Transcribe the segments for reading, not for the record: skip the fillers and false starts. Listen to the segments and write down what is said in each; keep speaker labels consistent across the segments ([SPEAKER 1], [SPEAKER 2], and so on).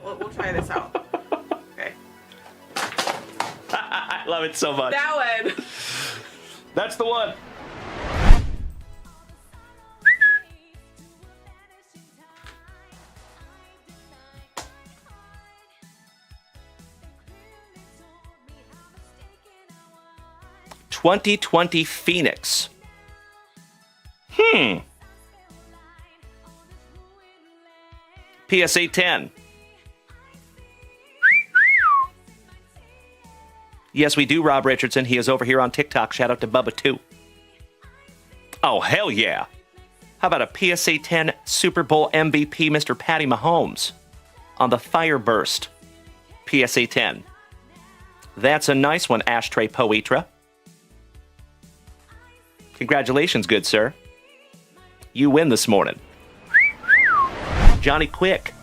[SPEAKER 1] But we'll try this out. Okay.
[SPEAKER 2] I love it so much.
[SPEAKER 1] That one.
[SPEAKER 2] That's the one. '2020 Phoenix. PSA 10. Yes, we do, Rob Richardson. He is over here on TikTok. Shout out to Bubba, too. Oh, hell yeah. How about a PSA 10 Super Bowl MVP, Mr. Patty Mahomes, on the Fireburst PSA 10? That's a nice one, Ashtray Poetra. Congratulations, good sir. You win this morning. Johnny Quick.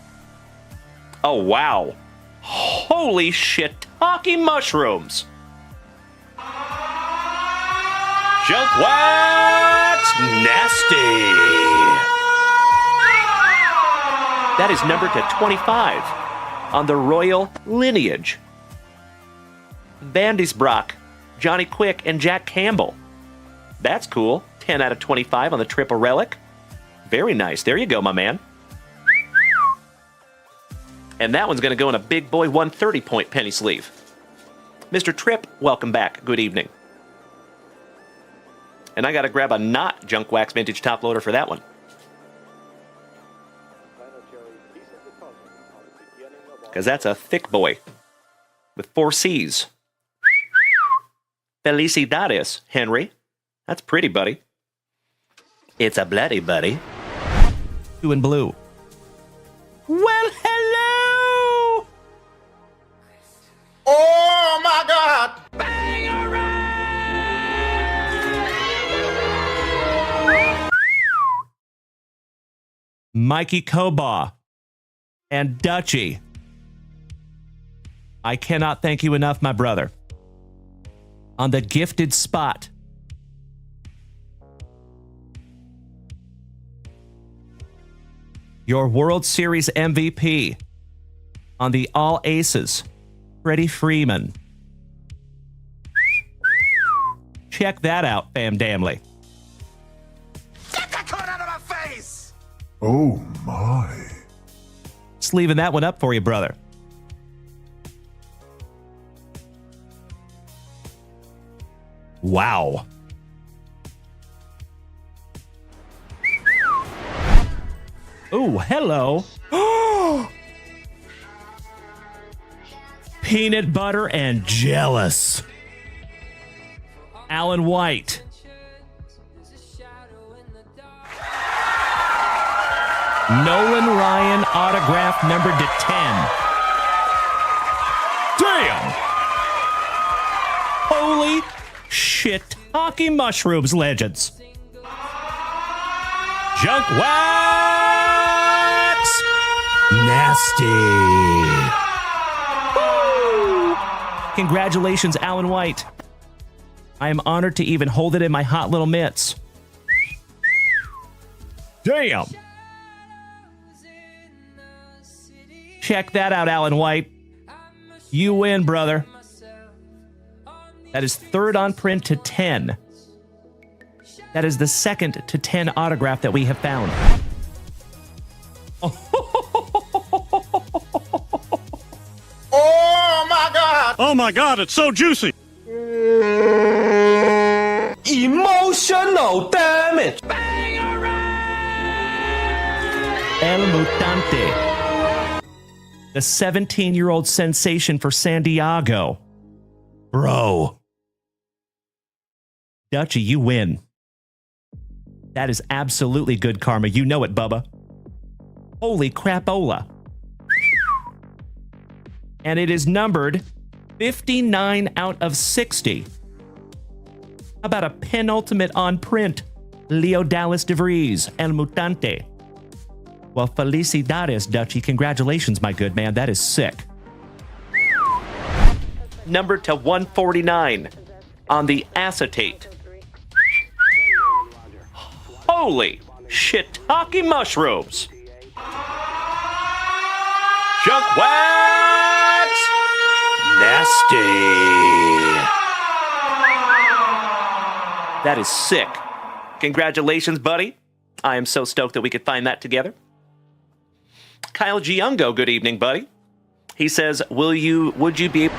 [SPEAKER 2] Oh, wow. Holy shiitake mushrooms. Junk Wax Nasty. That is numbered to 25 on the Royal Lineage. Vandysbrock, Johnny Quick, and Jack Campbell. That's cool. 10 out of 25 on the Triple Relic. Very nice. There you go, my man. And that one's going to go in a big boy 130-point penny sleeve. Mr. Tripp, welcome back. Good evening. And I got to grab a not Junk Wax Vintage top loader for that one. Because that's a thick boy with 4 C's. Felicidades, Henry. That's pretty, buddy. It's a bloody buddy. 2 in blue. Well, hello!
[SPEAKER 3] Oh my God!
[SPEAKER 2] Mikey Koba and Dutchie. I cannot thank you enough, my brother. On the gifted spot. Your World Series MVP on the All Aces, Freddie Freeman. Check that out, fam damnly.
[SPEAKER 3] Get that cone out of my face!
[SPEAKER 4] Oh my.
[SPEAKER 2] Just leaving that one up for you, brother. Wow. Oh, hello. Peanut butter and jealous. Alan White. Nolan Ryan autograph numbered to 10. Damn. Holy shiitake mushrooms, legends. Junk Wax Nasty. Woo! Congratulations, Alan White. I am honored to even hold it in my hot little mitts. Damn. Check that out, Alan White. You win, brother. That is 3rd on print to 10. That is the 2nd to 10 autograph that we have found.
[SPEAKER 3] Oh my God!
[SPEAKER 5] Oh my God, it's so juicy.
[SPEAKER 3] Emotional damage!
[SPEAKER 2] El Mutante. The 17-year-old sensation for San Diego. Bro. Dutchie, you win. That is absolutely good karma. You know it, Bubba. Holy crapola. And it is numbered 59 out of 60. How about a penultimate on print? Leo Dallas DeVries, El Mutante. Well, felicidades, Dutchie. Congratulations, my good man. That is sick. Numbered to 149 on the acetate. Holy shiitake mushrooms. Junk What? Nasty. That is sick. Congratulations, buddy. I am so stoked that we could find that together. Kyle Giungo, good evening, buddy. He says, would you be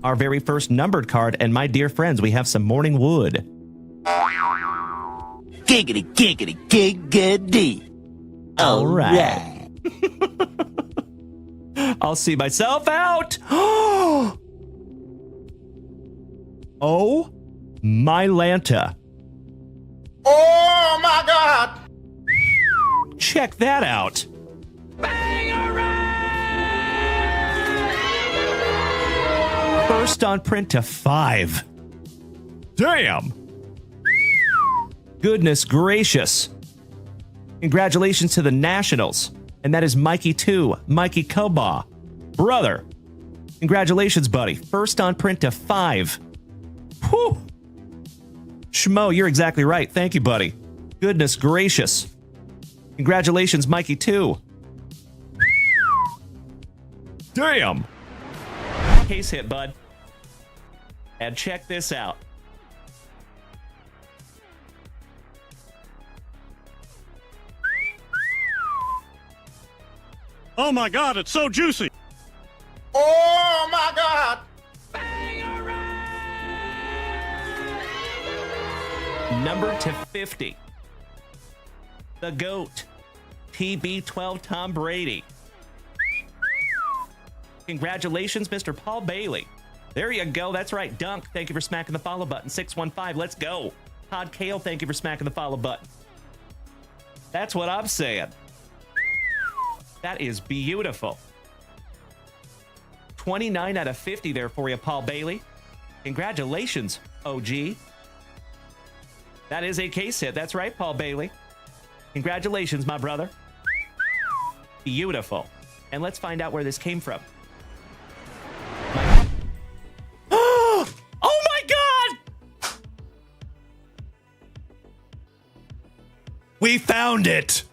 [SPEAKER 2] our very first numbered card? And my dear friends, we have some morning wood.
[SPEAKER 3] Giggity, giggity, giggity.
[SPEAKER 2] All right. I'll see myself out. Oh, my Lanta.
[SPEAKER 3] Oh my God!
[SPEAKER 2] Check that out. First on print to 5. Damn. Goodness gracious. Congratulations to the Nationals. And that is Mikey 2, Mikey Koba. Brother. Congratulations, buddy. First on print to 5. Whew. Schmo, you're exactly right. Thank you, buddy. Goodness gracious. Congratulations, Mikey 2. Damn. Case hit, bud. And check this out.
[SPEAKER 5] Oh my God, it's so juicy.
[SPEAKER 3] Oh my God!
[SPEAKER 2] Number to 50. The GOAT. TB12 Tom Brady. Congratulations, Mr. Paul Bailey. There you go. That's right. Dunk, thank you for smacking the follow button. 615, let's go. Todd Kale, thank you for smacking the follow button. That's what I'm saying. That is beautiful. 29 out of 50 there for you, Paul Bailey. Congratulations, OG. That is a case hit. That's right, Paul Bailey. Congratulations, my brother. Beautiful. And let's find out where this came from. Oh my God! We found it!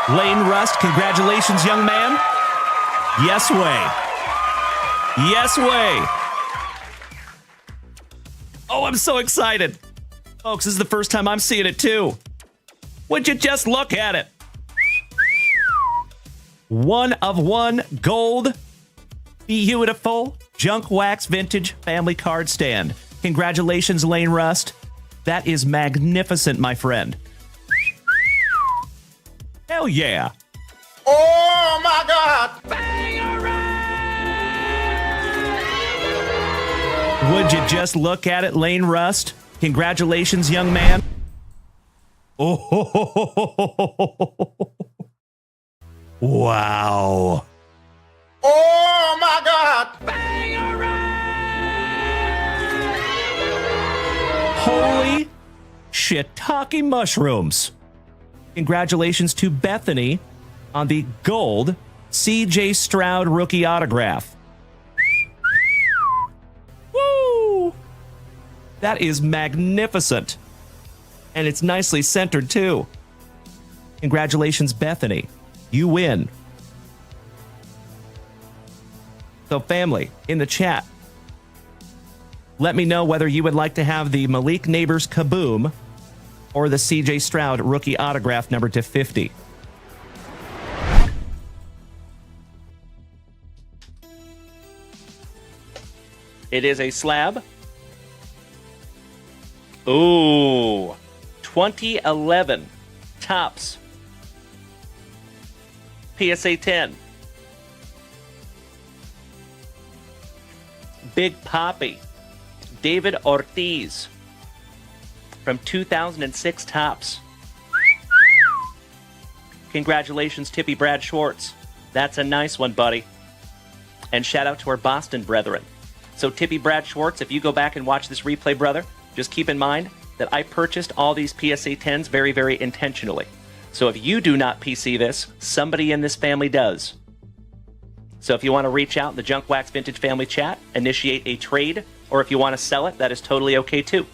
[SPEAKER 2] Lane Rust, congratulations, young man. Yes way. Yes way. Oh, I'm so excited. Folks, this is the first time I'm seeing it too. Would you just look at it? 1 of 1 gold. Beautiful. Junk Wax Vintage Family Card Stand. Congratulations, Lane Rust. That is magnificent, my friend. Hell yeah.
[SPEAKER 3] Oh my God!
[SPEAKER 2] Would you just look at it, Lane Rust? Congratulations, young man. Oh, wow.
[SPEAKER 3] Oh my God!
[SPEAKER 2] Holy shiitake mushrooms. Congratulations to Bethany on the gold CJ Stroud rookie autograph. Woo! That is magnificent. And it's nicely centered, too. Congratulations, Bethany. You win. So, family, in the chat, let me know whether you would like to have the Malik Neighbors Kaboom or the CJ Stroud rookie autograph number to 50. It is a slab. Ooh. 2011 Topps PSA 10. Big Papi. David Ortiz. From 2006 Topps. Congratulations, Tippy Brad Schwartz. That's a nice one, buddy. And shout out to our Boston brethren. So Tippy Brad Schwartz, if you go back and watch this replay, brother, just keep in mind that I purchased all these PSA 10s very, very intentionally. So if you do not PC this, somebody in this family does. So if you want to reach out in the Junk Wax Vintage Family chat, initiate a trade, or if you want to sell it, that is totally okay too.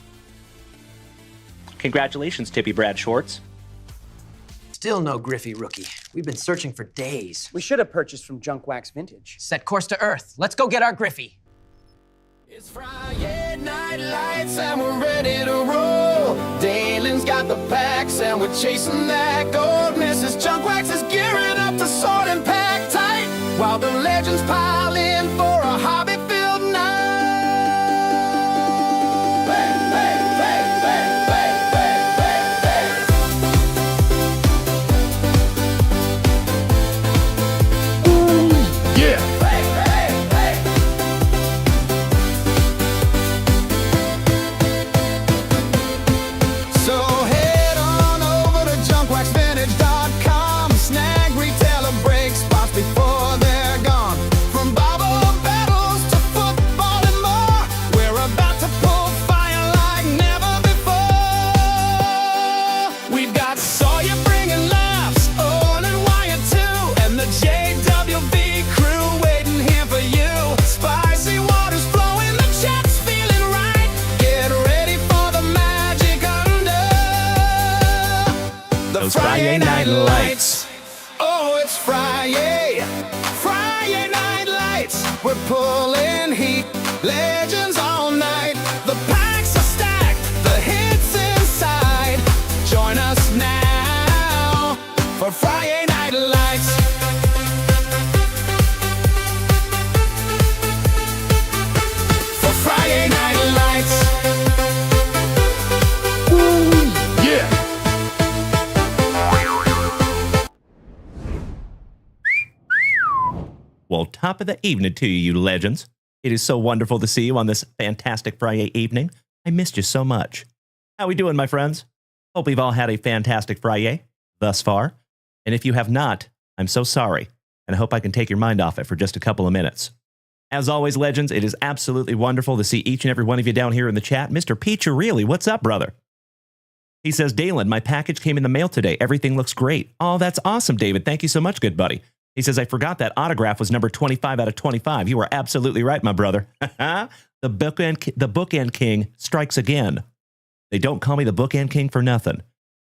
[SPEAKER 2] Congratulations, Tippy Brad Schwartz.
[SPEAKER 6] Still no Griffey rookie. We've been searching for days.
[SPEAKER 7] We should have purchased from Junk Wax Vintage.
[SPEAKER 6] Set course to Earth. Let's go get our Griffey.
[SPEAKER 3] It's Friday night lights and we're ready to roll. Dalen's got the packs and we're chasing that gold. Mrs. Junk Wax is gearing up to sort and pack tight while the legends pile in for a hobby-filled night. Before they're gone, from BOBA battles to football and more, we're about to pull fire like never before. We've got Sawyer bringing laughs, Owen and Wyatt too, and the JWV crew waiting here for you. Spicy waters flowing, the chat's feeling right. Get ready for the magic under the Friday night lights. Oh, it's FriYAY, FriYAY night lights. We're pulling heat, legends all night. The packs are stacked, the hits inside. Join us now for FriYAY night lights. For FriYAY night lights. Ooh, yeah.
[SPEAKER 2] Well, top of the evening to you, you legends. It is so wonderful to see you on this fantastic Friday evening. I missed you so much. How we doing, my friends? Hope we've all had a fantastic Friday thus far. And if you have not, I'm so sorry. And I hope I can take your mind off it for just a couple of minutes. As always, legends, it is absolutely wonderful to see each and every one of you down here in the chat. Mr. Peachy, what's up, brother? He says, Dalen, my package came in the mail today. Everything looks great. Oh, that's awesome, David. Thank you so much, good buddy. He says, I forgot that autograph was number 25 out of 25. You are absolutely right, my brother. The bookend king strikes again. They don't call me the bookend king for nothing.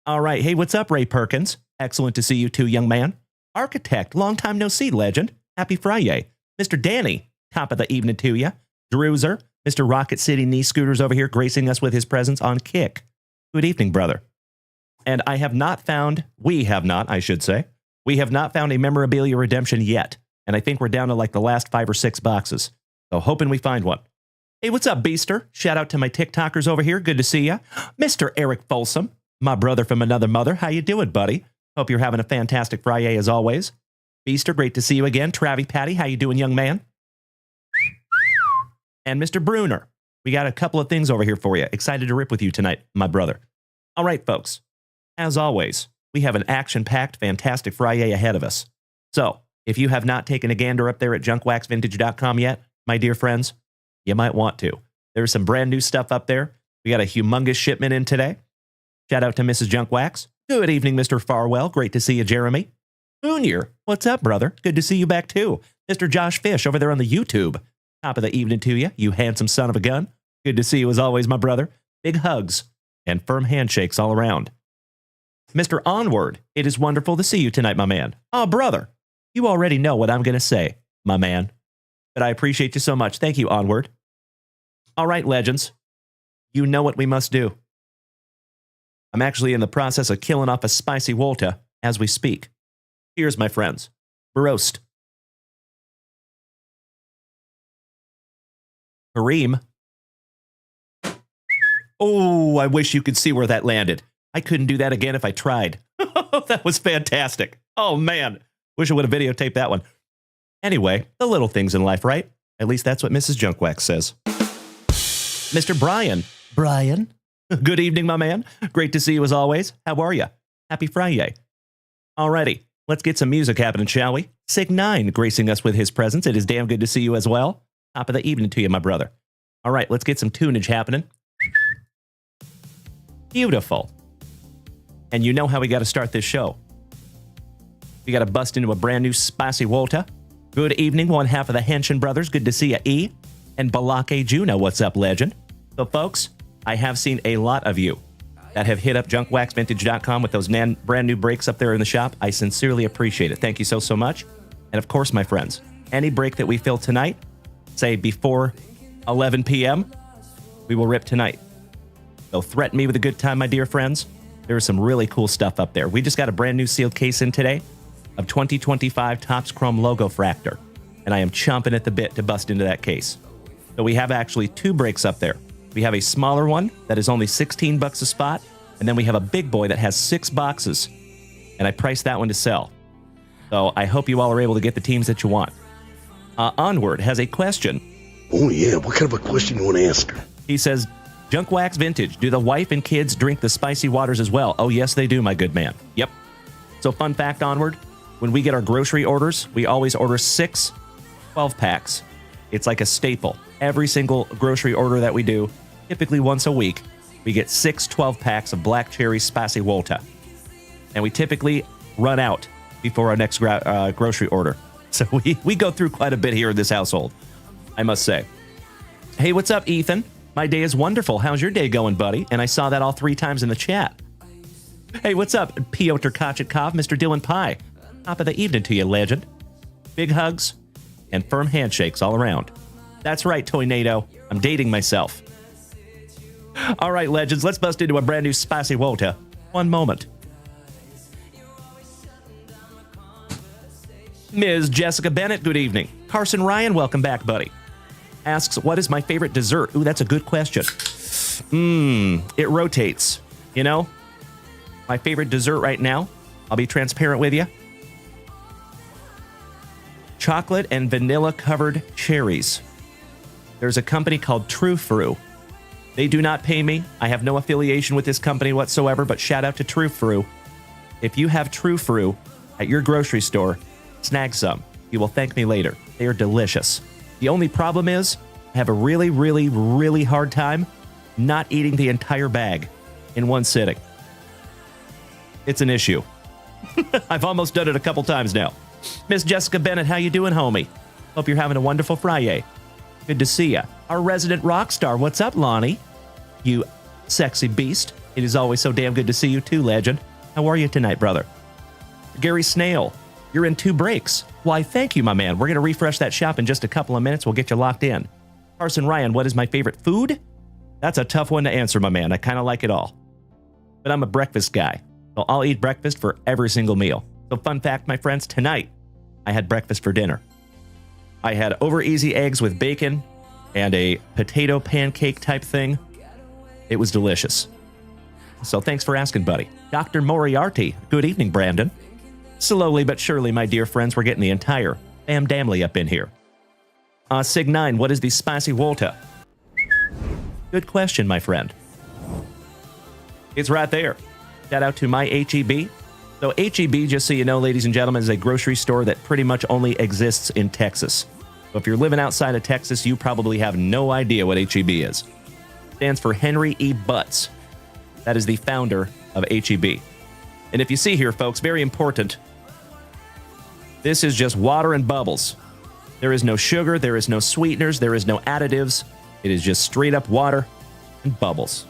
[SPEAKER 2] All right. Hey, what's up, Ray Perkins? Excellent to see you too, young man. Architect, long time no see, legend. Happy FriYAY. Mr. Danny, top of the evening to you. Drewzer, Mr. Rocket City Knee Scooters over here gracing us with his presence on Kick. Good evening, brother. And I have not found, we have not, I should say, we have not found a memorabilia redemption yet, and I think we're down to like the last 5 or 6 boxes. So hoping we find one. Hey, what's up, Beaster? Shout out to my TikTokers over here. Good to see ya. Mr. Eric Folsom, my brother from another mother. How you doing, buddy? Hope you're having a fantastic FriYAY as always. Beaster, great to see you again. Travie Patty, how you doing, young man? And Mr. Bruner, we got a couple of things over here for you. Excited to rip with you tonight, my brother. All right, folks. As always, we have an action-packed, fantastic FriYAY ahead of us. So, if you have not taken a gander up there at junkwaxvintage.com yet, my dear friends, you might want to. There's some brand new stuff up there. We got a humongous shipment in today. Shout out to Mrs. Junkwax. Good evening, Mr. Farwell. Great to see you, Jeremy. Moonier, what's up, brother? Good to see you back, too. Mr. Josh Fish over there on the YouTube. Top of the evening to you, you handsome son of a gun. Good to see you as always, my brother. Big hugs and firm handshakes all around. Mr. Onward, it is wonderful to see you tonight, my man. Oh, brother, you already know what I'm going to say, my man. But I appreciate you so much. Thank you, Onward. All right, legends. You know what we must do. I'm actually in the process of killing off a spicy Volta as we speak. Here's, my friends. Roast. Kareem. Oh, I wish you could see where that landed. I couldn't do that again if I tried. That was fantastic. Oh, man. Wish I would have videotaped that one. Anyway, the little things in life, right? At least that's what Mrs. Junkwax says. Mr. Brian. Brian? Good evening, my man. Great to see you as always. How are you? Happy FriYAY. Alrighty, let's get some music happening, shall we? Sig9 gracing us with his presence. It is damn good to see you as well. Top of the evening to you, my brother. All right, let's get some tunage happening. Beautiful. And you know how we got to start this show. We got to bust into a brand new spicy Volta. Good evening, one half of the Henshin brothers. Good to see you, E. And Balake Juno, what's up, legend? So, folks, I have seen a lot of you that have hit up junkwaxvintage.com with those brand new breaks up there in the shop. I sincerely appreciate it. Thank you so much. And of course, my friends, any break that we fill tonight, say before 11 p.m., we will rip tonight. So threaten me with a good time, my dear friends. There's some really cool stuff up there. We just got a brand new sealed case in today of 2025 Topps Chrome Logo Fractor, and I am chomping at the bit to bust into that case. So we have actually two breaks up there. We have a smaller one that is only $16 a spot, and then we have a big boy that has 6 boxes, and I priced that one to sell. So I hope you all are able to get the teams that you want. Onward has a question.
[SPEAKER 8] Oh, yeah. What kind of a question you want to ask her?
[SPEAKER 2] He says, Junk Wax Vintage, do the wife and kids drink the spicy waters as well? Oh, yes, they do, my good man. Yep. So fun fact, Onward, when we get our grocery orders, we always order 6 12-packs. It's like a staple. Every single grocery order that we do, typically once a week, we get 6 12-packs of Black Cherry Spicy Volta. And we typically run out before our next grocery order. So we go through quite a bit here in this household, I must say. Hey, what's up, Ethan? My day is wonderful. How's your day going, buddy? And I saw that all 3 times in the chat. Hey, what's up, Piotr Kochetkov, Mr. Dylan Pye? Top of the evening to you, legend. Big hugs and firm handshakes all around. That's right, Toynado. I'm dating myself. All right, legends, let's bust into a brand new Spicy Volta. One moment. Ms. Jessica Bennett, good evening. Carson Ryan, welcome back, buddy. Asks, what is my favorite dessert? Ooh, that's a good question. It rotates. You know, my favorite dessert right now, I'll be transparent with you. Chocolate and vanilla covered cherries. There's a company called True Fruit. They do not pay me. I have no affiliation with this company whatsoever, but shout out to True Fruit. If you have True Fruit at your grocery store, snag some. You will thank me later. They are delicious. The only problem is I have a really, really, really hard time not eating the entire bag in one sitting. It's an issue. I've almost done it a couple times now. Miss Jessica Bennett, how you doing, homie? Hope you're having a wonderful FriYAY. Good to see ya. Our resident rock star, what's up, Lonnie? You sexy beast. It is always so damn good to see you too, legend. How are you tonight, brother? Gary Snail, you're in 2 breaks. Why, thank you, my man. We're going to refresh that shop in just a couple of minutes. We'll get you locked in. Carson Ryan, what is my favorite food? That's a tough one to answer, my man. I kind of like it all. But I'm a breakfast guy, so I'll eat breakfast for every single meal. So fun fact, my friends, tonight I had breakfast for dinner. I had over easy eggs with bacon and a potato pancake type thing. It was delicious. So thanks for asking, buddy. Dr. Moriarty, good evening, Brandon. Slowly but surely, my dear friends, we're getting the entire family up in here. Sig9, what is the Spicy Volta? Good question, my friend. It's right there. Shout out to my HEB. So HEB, just so you know, ladies and gentlemen, is a grocery store that pretty much only exists in Texas. So if you're living outside of Texas, you probably have no idea what HEB is. It stands for Henry E. Butts. That is the founder of HEB. And if you see here, folks, very important, this is just water and bubbles. There is no sugar, there is no sweeteners, there is no additives. It is just straight up water and bubbles.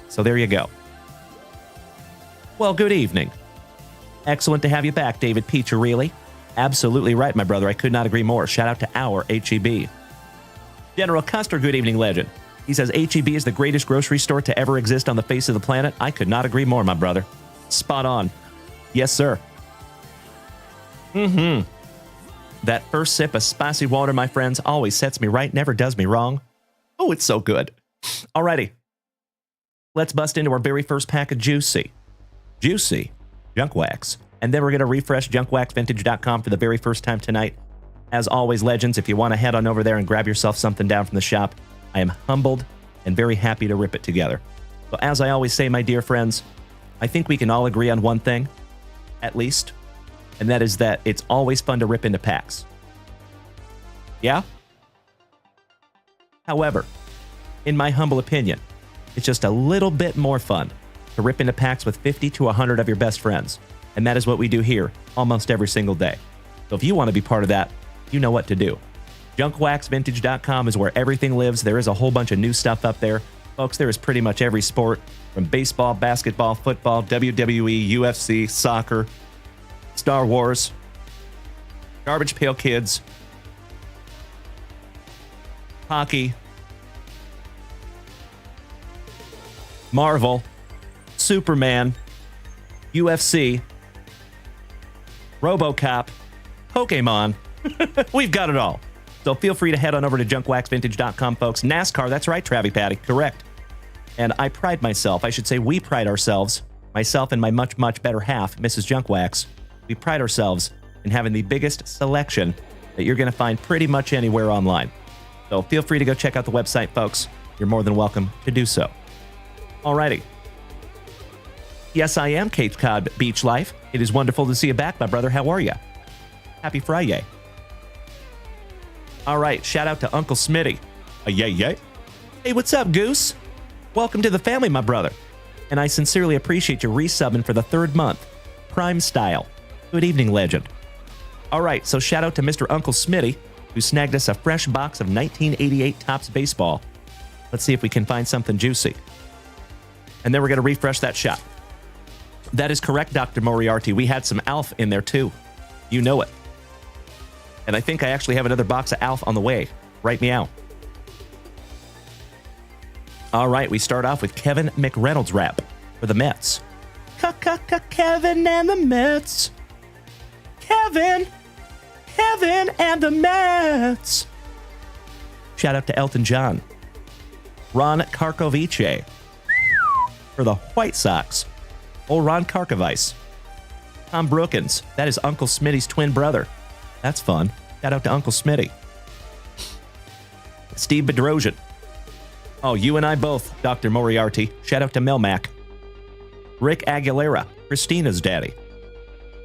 [SPEAKER 2] So there you go. Well, good evening. Excellent to have you back, David Piccirilli. Absolutely right, my brother. I could not agree more. Shout out to our HEB. General Custer, good evening, legend. He says HEB is the greatest grocery store to ever exist on the face of the planet. I could not agree more, my brother. Spot on. Yes, sir. That first sip of spicy water, my friends, always sets me right, never does me wrong. Oh, it's so good. Alrighty. Let's bust into our very first pack of Juicy Junk Wax. And then we're going to refresh junkwaxvintage.com for the very first time tonight. As always, legends, if you want to head on over there and grab yourself something down from the shop, I am humbled and very happy to rip it together. So as I always say, my dear friends, I think we can all agree on one thing, at least, and that is that it's always fun to rip into packs. Yeah? However, in my humble opinion, it's just a little bit more fun to rip into packs with 50 to 100 of your best friends. And that is what we do here almost every single day. So if you want to be part of that, you know what to do. Junkwaxvintage.com is where everything lives. There is a whole bunch of new stuff up there. Folks, there is pretty much every sport from baseball, basketball, football, WWE, UFC, soccer, Star Wars, Garbage Pail Kids, hockey, Marvel, Superman, UFC, RoboCop, Pokemon. We've got it all. So feel free to head on over to junkwaxvintage.com, folks. NASCAR, that's right, Travie Patty, correct. And I pride myself, I should say we pride ourselves, myself and my much, much better half, Mrs. Junkwax, we pride ourselves in having the biggest selection that you're going to find pretty much anywhere online. So feel free to go check out the website, folks. You're more than welcome to do so. Alrighty. Yes, I am Cape Cod Beach Life. It is wonderful to see you back, my brother. How are you? Happy FriYAY. All right, shout out to Uncle Smitty. Yay, yay. Hey, what's up, Goose? Welcome to the family, my brother. And I sincerely appreciate you resubbing for the 3rd month. Prime style. Good evening, legend. All right, so shout out to Mr. Uncle Smitty, who snagged us a fresh box of 1988 Topps baseball. Let's see if we can find something juicy. And then we're going to refresh that shop. That is correct, Dr. Moriarty. We had some Alf in there, too. You know it. And I think I actually have another box of Alf on the way. Right meow. All right, we start off with Kevin McReynolds rap for the Mets. Kevin and the Mets. Kevin and the Mets. Shout out to Elton John. Ron Karkovice for the White Sox. Old Ron Karkovice. Tom Brookins. That is Uncle Smitty's twin brother. That's fun. Shout out to Uncle Smitty. Steve Bedrosian. Oh, you and I both, Dr. Moriarty. Shout out to Melmac. Rick Aguilera, Christina's daddy.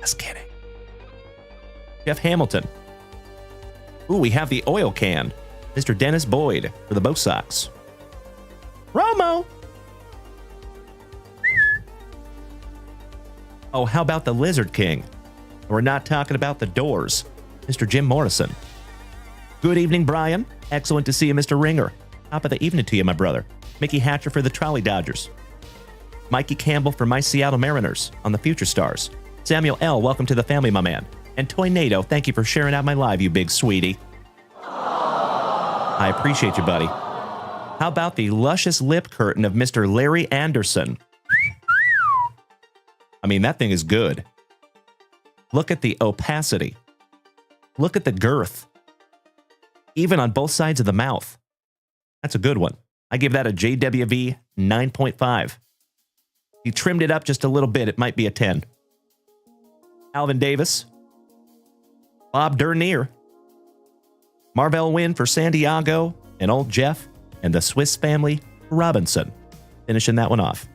[SPEAKER 2] Just kidding. Jeff Hamilton. Ooh, we have the oil can. Mr. Dennis Boyd for the Bo Sox. Romo. Oh, how about the Lizard King? We're not talking about the Doors. Mr. Jim Morrison. Good evening, Brian. Excellent to see you, Mr. Ringer. Top of the evening to you, my brother. Mickey Hatcher for the Trolley Dodgers. Mikey Campbell for my Seattle Mariners on the Future Stars. Samuel L., welcome to the family, my man. And Toynado, thank you for sharing out my live, you big sweetie. I appreciate you, buddy. How about the luscious lip curtain of Mr. Larry Anderson? I mean, that thing is good. Look at the opacity. Look at the girth. Even on both sides of the mouth. That's a good one. I give that a JWV 9.5. You trimmed it up just a little bit, it might be a 10. Alvin Davis. Bob Dernier. Marvell Wynn for San Diego. And old Jeff. And the Swiss Family Robinson. Finishing that one off.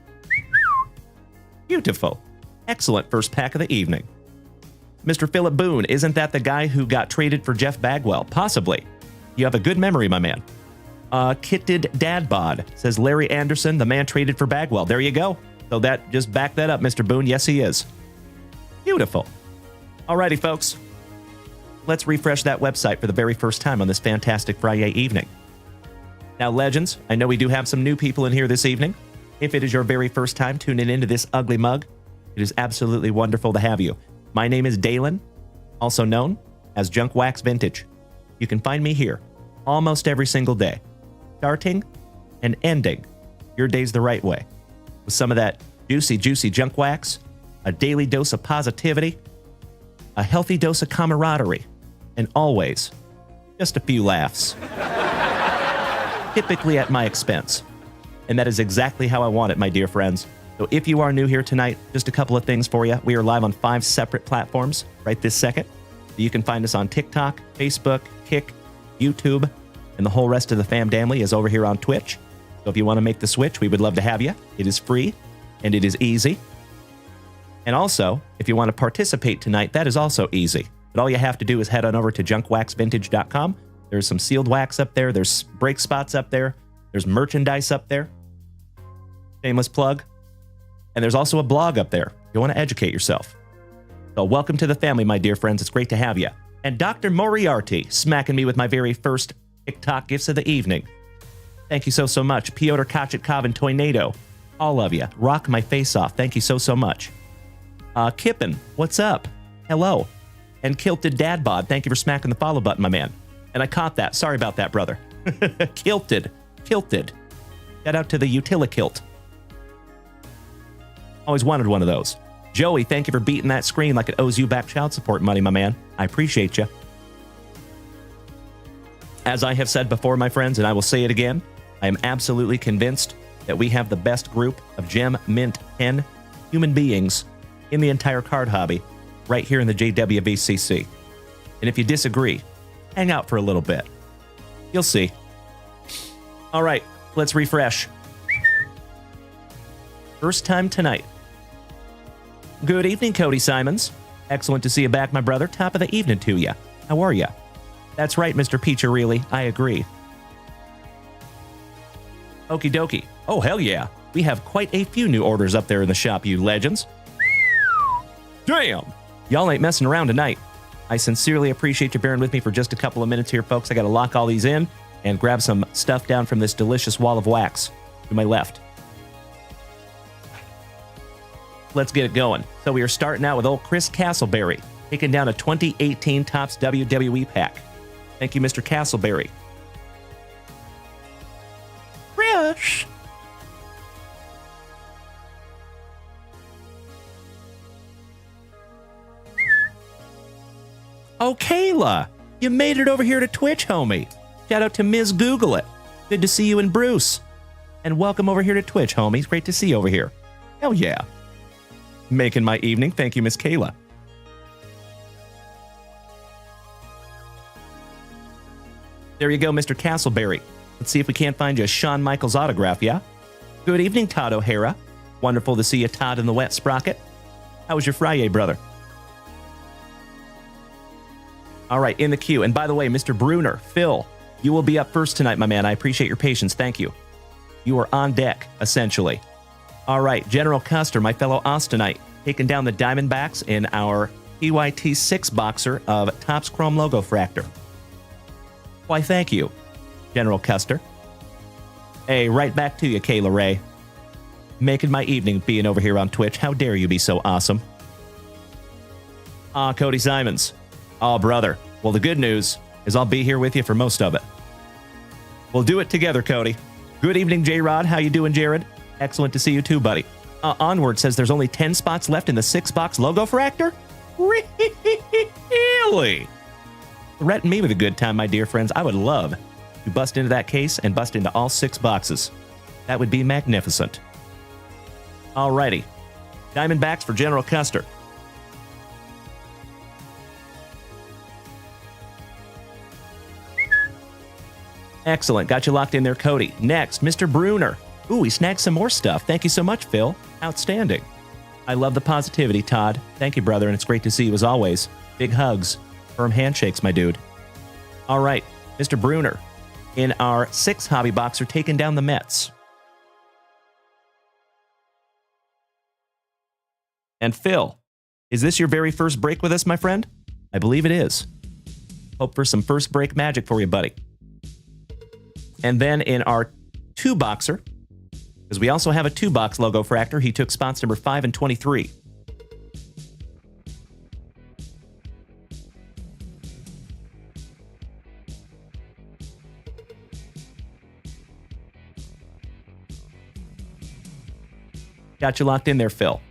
[SPEAKER 2] Beautiful. Excellent first pack of the evening. Mr. Philip Boone, isn't that the guy who got traded for Jeff Bagwell? Possibly. You have a good memory, my man. Kitted Dad Bod says Larry Anderson, the man traded for Bagwell. There you go. So that just back that up, Mr. Boone. Yes, he is. Beautiful. Alrighty, folks. Let's refresh that website for the very first time on this fantastic FriYAY evening. Now, legends, I know we do have some new people in here this evening. If it is your very first time tuning into this ugly mug, it is absolutely wonderful to have you. My name is Dalen, also known as Junk Wax Vintage. You can find me here almost every single day, starting and ending your days the right way, with some of that juicy, juicy junk wax, a daily dose of positivity, a healthy dose of camaraderie, and always just a few laughs. Typically at my expense. And that is exactly how I want it, my dear friends. So if you are new here tonight, just a couple of things for you. We are live on 5 separate platforms right this second. You can find us on TikTok, Facebook, Kick, YouTube, and the whole rest of the fam family is over here on Twitch. So if you want to make the switch, we would love to have you. It is free and it is easy. And also, if you want to participate tonight, that is also easy. But all you have to do is head on over to junkwaxvintage.com. There's some sealed wax up there. There's break spots up there. There's merchandise up there. Shameless plug. And there's also a blog up there. You want to educate yourself. So welcome to the family, my dear friends. It's great to have you. And Dr. Moriarty smacking me with my very first TikTok gifts of the evening. Thank you so much. Piotr Kachetkov and Toynado. All of you. Rock my face off. Thank you so much. Kippen, what's up? Hello. And Kilted Dadbod, thank you for smacking the follow button, my man. And I caught that. Sorry about that, brother. Kilted. Shout out to the Utilikilt. Always wanted one of those. Joey, thank you for beating that screen like it owes you back child support money, my man. I appreciate you. As I have said before, my friends, and I will say it again, I am absolutely convinced that we have the best group of gem, mint, pen human beings in the entire card hobby right here in the JWVCC. And if you disagree, hang out for a little bit. You'll see. All right, let's refresh. First time tonight. Good evening, Cody Simons. Excellent to see you back, my brother. Top of the evening to you. How are you? That's right, Mr. Peacharelli. I agree. Okie dokie. Oh, hell yeah. We have quite a few new orders up there in the shop, you legends. Damn! Y'all ain't messing around tonight. I sincerely appreciate you bearing with me for just a couple of minutes here, folks. I got to lock all these in and grab some stuff down from this delicious wall of wax to my left. Let's get it going. So we are starting out with old Chris Castleberry, taking down a 2018 Topps WWE pack. Thank you, Mr. Castleberry. Fresh. Oh, Kayla, you made it over here to Twitch, homie. Shout out to Ms. Google It. Good to see you and Bruce. And welcome over here to Twitch, homies. Great to see you over here. Hell yeah. Making my evening. Thank you, Miss Kayla. There you go, Mr. Castleberry. Let's see if we can't find you a Shawn Michaels autograph, yeah? Good evening, Todd O'Hara. Wonderful to see you, Todd, in the wet sprocket. How was your FriYAY, brother? All right, in the queue. And by the way, Mr. Bruner, Phil, you will be up first tonight, my man. I appreciate your patience. Thank you. You are on deck, essentially. All right, General Custer, my fellow Austinite, taking down the Diamondbacks in our PYT 6-boxer of Topps Chrome Logo Fractor. Why, thank you, General Custer. Hey, right back to you, Kayla Ray. Making my evening being over here on Twitch. How dare you be so awesome? Cody Simons. Oh, brother. Well, the good news is I'll be here with you for most of it. We'll do it together, Cody. Good evening, J-Rod. How you doing, Jared? Excellent to see you too, buddy. Onward says there's only 10 spots left in the 6-box Logo Fractor? Really? Threaten me with a good time, my dear friends. I would love to bust into that case and bust into all 6 boxes. That would be magnificent. Alrighty. Diamondbacks for General Custer. Excellent. Got you locked in there, Cody. Next, Mr. Bruner. Ooh, we snagged some more stuff. Thank you so much, Phil. Outstanding. I love the positivity, Todd. Thank you, brother, and it's great to see you as always. Big hugs. Firm handshakes, my dude. All right, Mr. Bruner. In our 6 hobby boxer, taking down the Mets. And Phil, is this your very first break with us, my friend? I believe it is. Hope for some first break magic for you, buddy. And then in our 2-boxer, because we also have a 2-box Logo Fractor, he took spots number 5 and 23. Got you locked in there, Phil.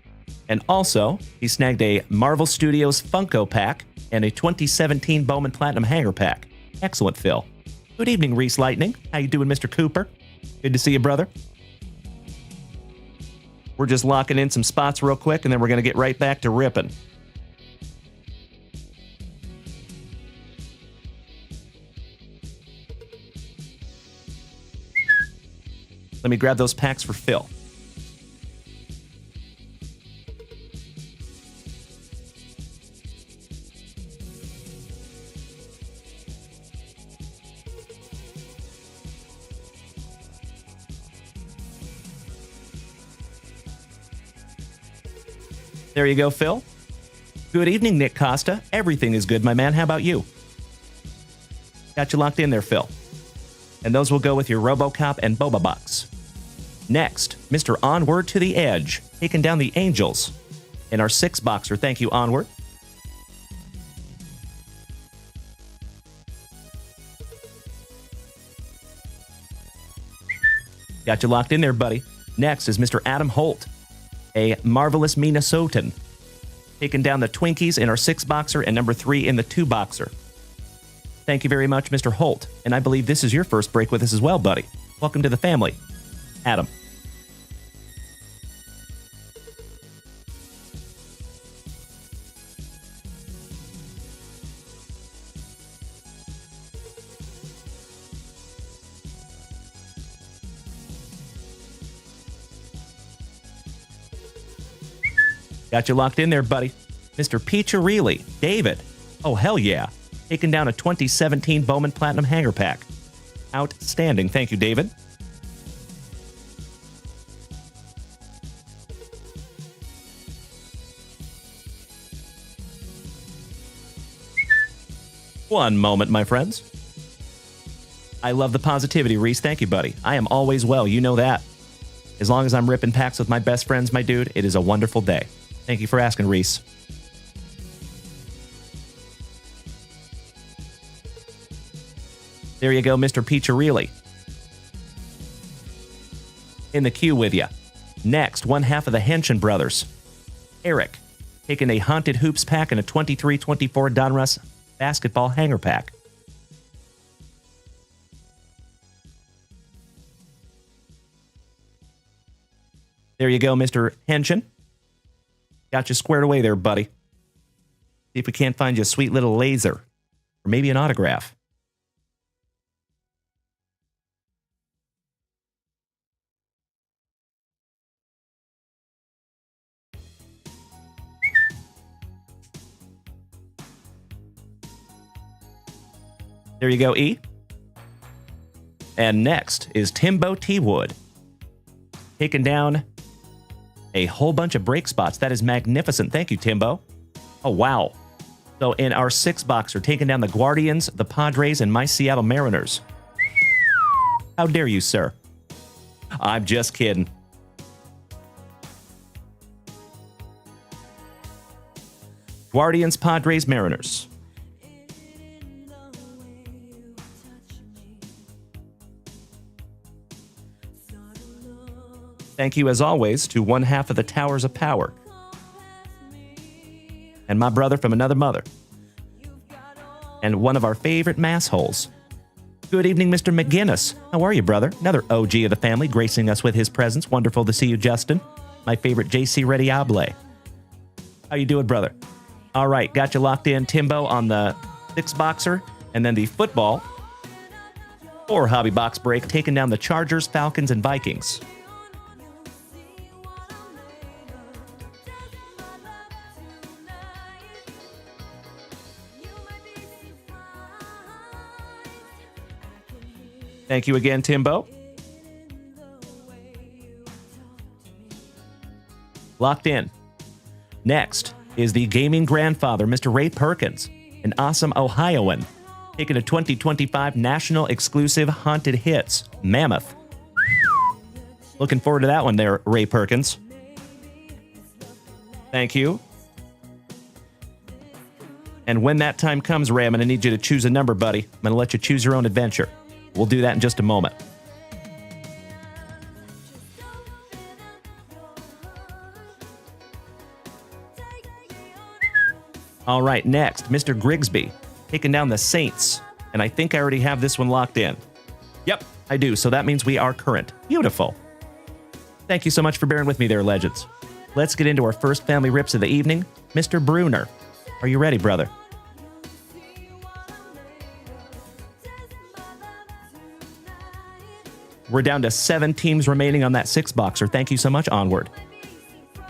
[SPEAKER 2] And also, he snagged a Marvel Studios Funko pack and a 2017 Bowman Platinum Hanger pack. Excellent, Phil. Good evening, Reese Lightning. How you doing, Mr. Cooper? Good to see you, brother. We're just locking in some spots real quick, and then we're going to get right back to ripping. Let me grab those packs for Phil. There you go, Phil. Good evening, Nick Costa. Everything is good, my man. How about you? Got you locked in there, Phil. And those will go with your RoboCop and BOBA box. Next, Mr. Onward to the Edge, taking down the Angels. In our 6-boxer, thank you, Onward. Got you locked in there, buddy. Next is Mr. Adam Holt, a marvelous Minnesotan, taking down the Twinkies in our 6-boxer and number 3 in the 2-boxer. Thank you very much, Mr. Holt. And I believe this is your first break with us as well, buddy. Welcome to the family, Adam. Got you locked in there, buddy. Mr. Peacharelli, David. Oh, hell yeah. Taking down a 2017 Bowman Platinum Hanger Pack. Outstanding. Thank you, David. One moment, my friends. I love the positivity, Reese. Thank you, buddy. I am always well. You know that. As long as I'm ripping packs with my best friends, my dude, it is a wonderful day. Thank you for asking, Reese. There you go, Mr. Peacharelli. In the queue with you. Next, one half of the Henshin brothers. Eric, taking a Haunted Hoops pack and a 23-24 Donruss basketball hanger pack. There you go, Mr. Henshin. Got you squared away there, buddy. See if we can't find you a sweet little laser. Or maybe an autograph. There you go, E. And next is Timbo T. Wood. Taking down a whole bunch of break spots. That is magnificent. Thank you, Timbo. Oh, wow. So in our 6-boxer, taking down the Guardians, the Padres, and my Seattle Mariners. How dare you, sir? I'm just kidding. Guardians, Padres, Mariners. Thank you, as always, to one half of the Towers of Power. And my brother from another mother. And one of our favorite mass holes. Good evening, Mr. McGinnis. How are you, brother? Another OG of the family gracing us with his presence. Wonderful to see you, Justin. My favorite JC Rediable. How you doing, brother? All right, got you locked in, Timbo, on the 6-boxer. And then the football. Or Hobby Box break, taking down the Chargers, Falcons, and Vikings. Thank you again, Timbo. Locked in. Next is the gaming grandfather, Mr. Ray Perkins, an awesome Ohioan, taking a 2025 national exclusive Haunted Hits Mammoth. Looking forward to that one there, Ray Perkins. Thank you. And when that time comes, Ray, I'm going to need you to choose a number, buddy. I'm going to let you choose your own adventure. We'll do that in just a moment. All right, next, Mr. Grigsby, taking down the Saints. And I think I already have this one locked in. Yep, I do, so that means we are current. Beautiful. Thank you so much for bearing with me there, legends. Let's get into our first family rips of the evening. Mr. Bruner, are you ready, brother? We're down to 7 teams remaining on that 6-boxer. Thank you so much, Onward.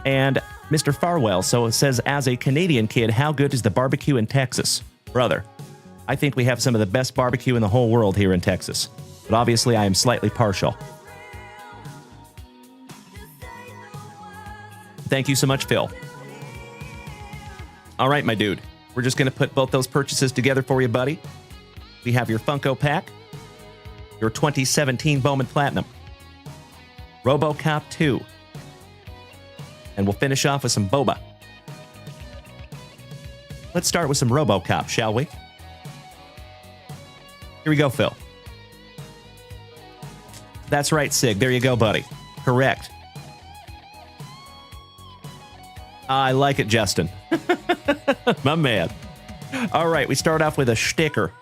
[SPEAKER 2] And Mr. Farwell, so it says, as a Canadian kid, how good is the barbecue in Texas? Brother, I think we have some of the best barbecue in the whole world here in Texas. But obviously, I am slightly partial. Thank you so much, Phil. All right, my dude. We're just going to put both those purchases together for you, buddy. We have your Funko pack. your 2017 Bowman Platinum. RoboCop 2. And we'll finish off with some BOBA. Let's start with some RoboCop, shall we? Here we go, Phil. That's right, Sig. There you go, buddy. Correct. I like it, Justin. My man. All right, we start off with a sticker.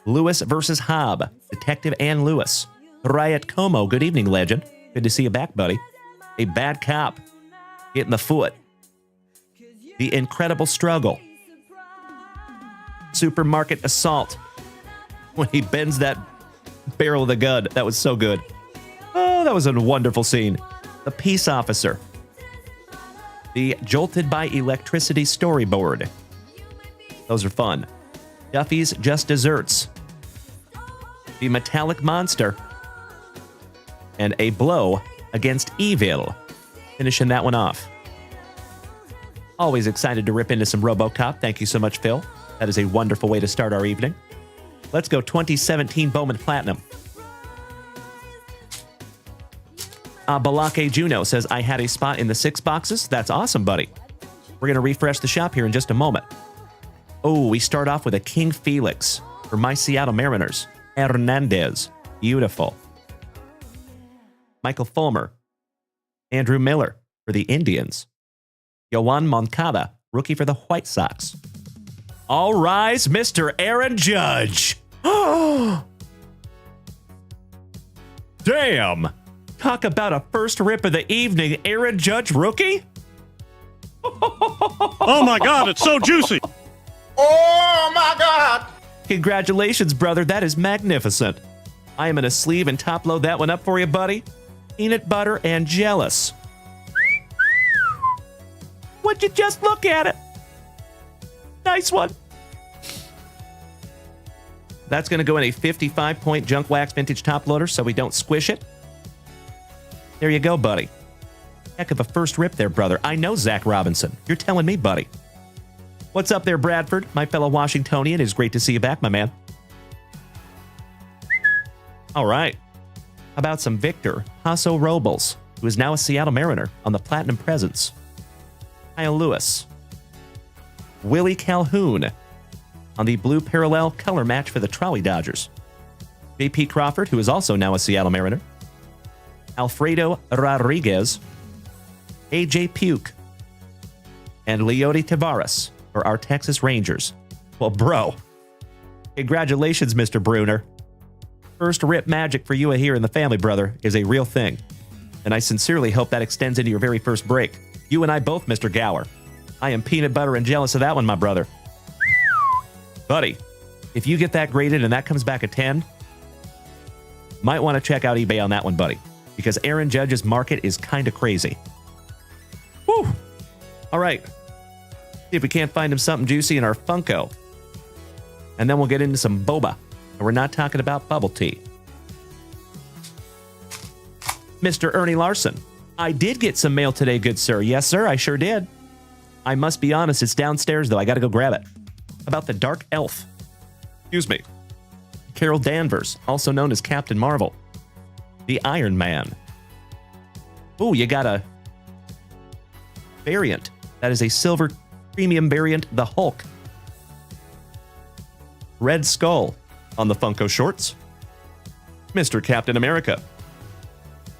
[SPEAKER 2] Lewis versus Hobb. Detective Ann Lewis. Riot Como. Good evening, legend. Good to see you back, buddy. A bad cop. Getting the foot. The Incredible Struggle. Supermarket Assault. When he bends that barrel of the gun. That was so good. Oh, that was a wonderful scene. The Peace Officer. The Jolted by Electricity storyboard. Those are fun. Duffy's Just Desserts. The Metallic Monster. And A Blow Against Evil. Finishing that one off. Always excited to rip into some RoboCop. Thank you so much, Phil. That is a wonderful way to start our evening. Let's go 2017 Bowman Platinum. Balake Juno says, I had a spot in the 6 boxes. That's awesome, buddy. We're going to refresh the shop here in just a moment. Oh, we start off with a King Felix for my Seattle Mariners. Hernandez. Beautiful. Michael Fulmer. Andrew Miller for the Indians. Yoan Moncada, rookie for the White Sox. All rise, Mr. Aaron Judge. Damn. Talk about a first rip of the evening, Aaron Judge rookie?
[SPEAKER 5] Oh my God, it's so juicy.
[SPEAKER 3] Oh my God!
[SPEAKER 2] Congratulations, brother. That is magnificent. I am going to sleeve and top load that one up for you, buddy. Peanut butter and jealous. Would you just look at it? Nice one. That's going to go in a 55-point junk wax vintage top loader so we don't squish it. There you go, buddy. Heck of a first rip there, brother. I know Zach Robinson. You're telling me, buddy. What's up there, Bradford? My fellow Washingtonian. It is great to see you back, my man. All right. How about some Victor Hasso Robles, who is now a Seattle Mariner on the Platinum Presents. Kyle Lewis. Willie Calhoun on the Blue Parallel color match for the Trolley Dodgers. J.P. Crawford, who is also now a Seattle Mariner. Alfredo Rodriguez. A.J. Puke. And Leody Tavares for our Texas Rangers. Well, bro, congratulations, Mr. Bruner. First rip magic for you here in the family, brother, is a real thing. And I sincerely hope that extends into your very first break. You and I both, Mr. Gower. I am peanut butter and jealous of that one, my brother. Buddy, if you get that graded and that comes back a 10, might want to check out eBay on that one, buddy, because Aaron Judge's market is kind of crazy. Whew. All right. See if we can't find him something juicy in our Funko. And then we'll get into some boba. And we're not talking about bubble tea. Mr. Ernie Larson. I did get some mail today, good sir. Yes, sir, I sure did. I must be honest, it's downstairs, though. I got to go grab it. About the Dark Elf. Excuse me. Carol Danvers, also known as Captain Marvel. The Iron Man. Ooh, you got a variant. That is a silver premium variant, the Hulk. Red Skull on the Funko shorts. Mr. Captain America.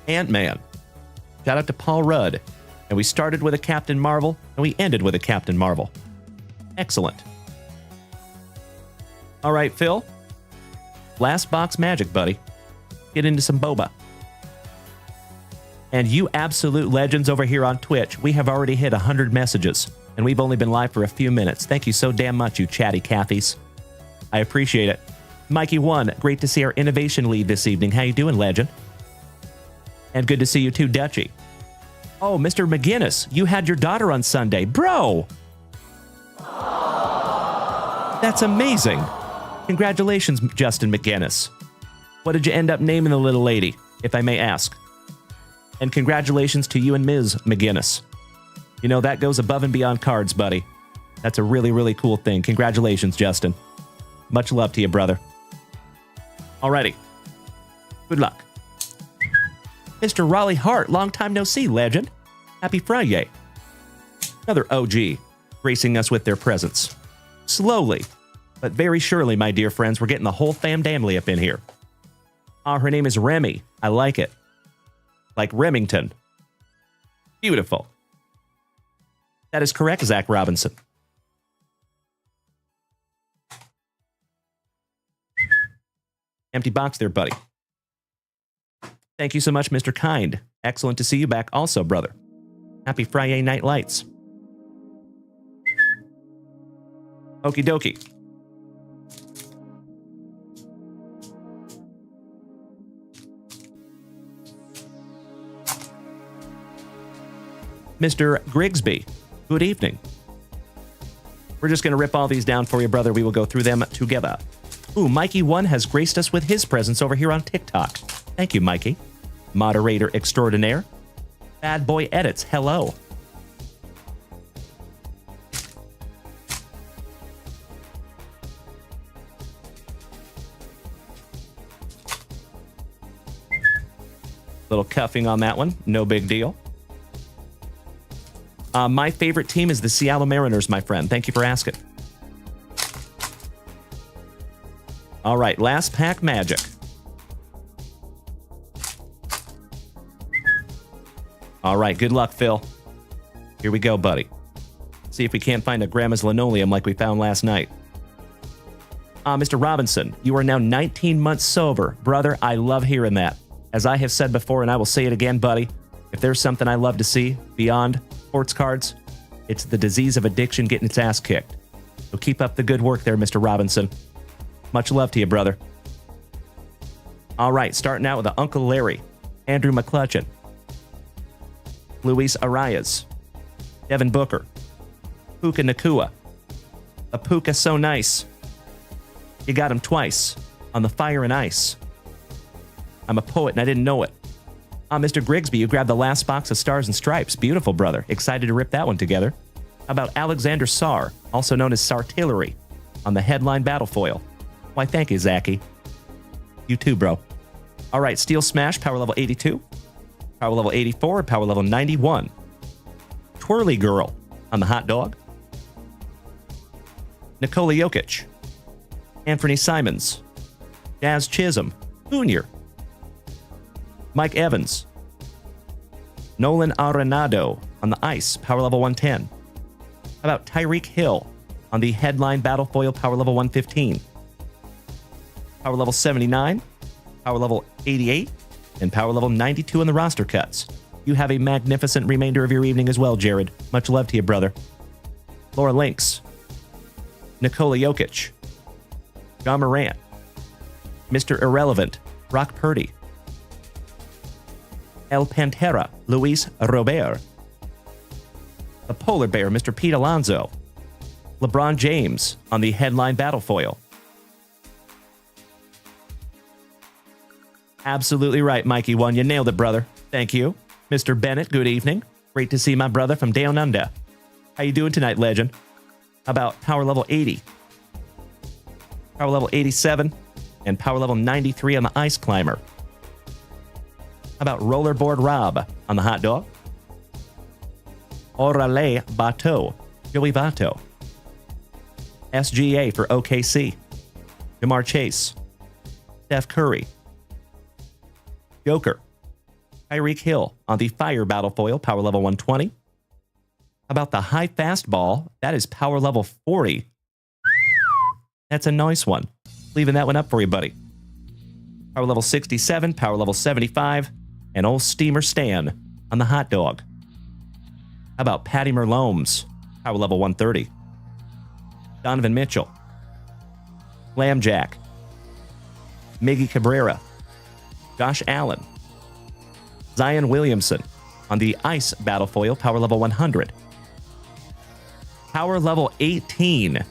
[SPEAKER 2] Ant-Man. Shout out to Paul Rudd. And we started with a Captain Marvel, and we ended with a Captain Marvel. Excellent. All right, Phil. Last box magic, buddy. Get into some boba. And you absolute legends over here on Twitch, we have already hit 100 messages, and we've only been live for a few minutes. Thank you so damn much, you chatty Cathies. I appreciate it. Mikey1, great to see our innovation lead this evening. How you doing, legend? And good to see you too, Dutchy. Oh, Mr. McGinnis, you had your daughter on Sunday. Bro! That's amazing. Congratulations, Justin McGinnis. What did you end up naming the little lady, if I may ask? And congratulations to you and Ms. McGinnis. You know, that goes above and beyond cards, buddy. That's a really, really cool thing. Congratulations, Justin. Much love to you, brother. Alrighty. Good luck. Mr. Raleigh Hart, long time no see, legend. Happy FriYAY. Another OG, gracing us with their presence. Slowly, but very surely, my dear friends, we're getting the whole fam-damly up in here. Her name is Remy. I like it. Like Remington. Beautiful. That is correct, Zach Robinson. Empty box there, buddy. Thank you so much, Mr. Kind. Excellent to see you back also, brother. Happy FriYAY Night Lights. Okie dokie. Mr. Grigsby, good evening. We're just going to rip all these down for you, brother. We will go through them together. Ooh, Mikey1 has graced us with his presence over here on TikTok. Thank you, Mikey. Moderator extraordinaire. Bad Boy Edits, hello. Little cuffing on that one, no big deal. My favorite team is the Seattle Mariners, my friend. Thank you for asking. All right, last pack magic. All right, good luck, Phil. Here we go, buddy. See if we can't find a grandma's linoleum like we found last night. Mr. Robinson, you are now 19 months sober. Brother, I love hearing that. As I have said before, and I will say it again, buddy, if there's something I love to see beyond sports cards, it's the disease of addiction getting its ass kicked. So keep up the good work there, Mr. Robinson. Much love to you, brother. All right, starting out with the Uncle Larry, Andrew McClutchin, Luis Arias, Devin Booker, Puka Nakua, a Puka so nice. You got him twice on the Fire and Ice. I'm a poet and I didn't know it. Mr. Grigsby, you grabbed the last box of Stars and Stripes. Beautiful, brother. Excited to rip that one together. How about Alexander Sarr, also known as Sartillery, on the headline battle foil? Why, thank you, Zachy. You too, bro. All right, Steel Smash, power level 82, power level 84, and power level 91. Twirly Girl on the hot dog. Nikola Jokic, Anthony Simons, Jazz Chisholm, Jr., Mike Evans, Nolan Arenado on the ice, power level 110. How about Tyreek Hill on the headline battle foil, power level 115. Power level 79, power level 88, and power level 92 on the roster cuts. You have a magnificent remainder of your evening as well, Jared. Much love to you, brother. Laura Lynx, Nikola Jokic, John Morant, Mr. Irrelevant, Brock Purdy, El Pantera, Luis Robert, the Polar Bear, Mr. Pete Alonso, LeBron James on the headline battle foil. Absolutely right, Mikey1. You nailed it, brother. Thank you. Mr. Bennett, good evening. Great to see my brother from Down Under. How you doing tonight, legend? How about power level 80, power level 87, and power level 93 on the Ice Climber? How about Rollerboard Rob on the hot dog? Orale Bateau, Joey Votto. SGA for OKC. Jamar Chase. Steph Curry. Joker. Tyreek Hill on the Fire Battle Foil, power level 120. How about the High Fastball? That is power level 40. That's a nice one. Leaving that one up for you, buddy. Power level 67, power level 75, and old Steamer Stan on the hot dog. How about Patty Merlomes, power level 130. Donovan Mitchell. Lambjack. Miggy Cabrera. Josh Allen. Zion Williamson on the Ice Battle Foil, power level 100. Power level 18.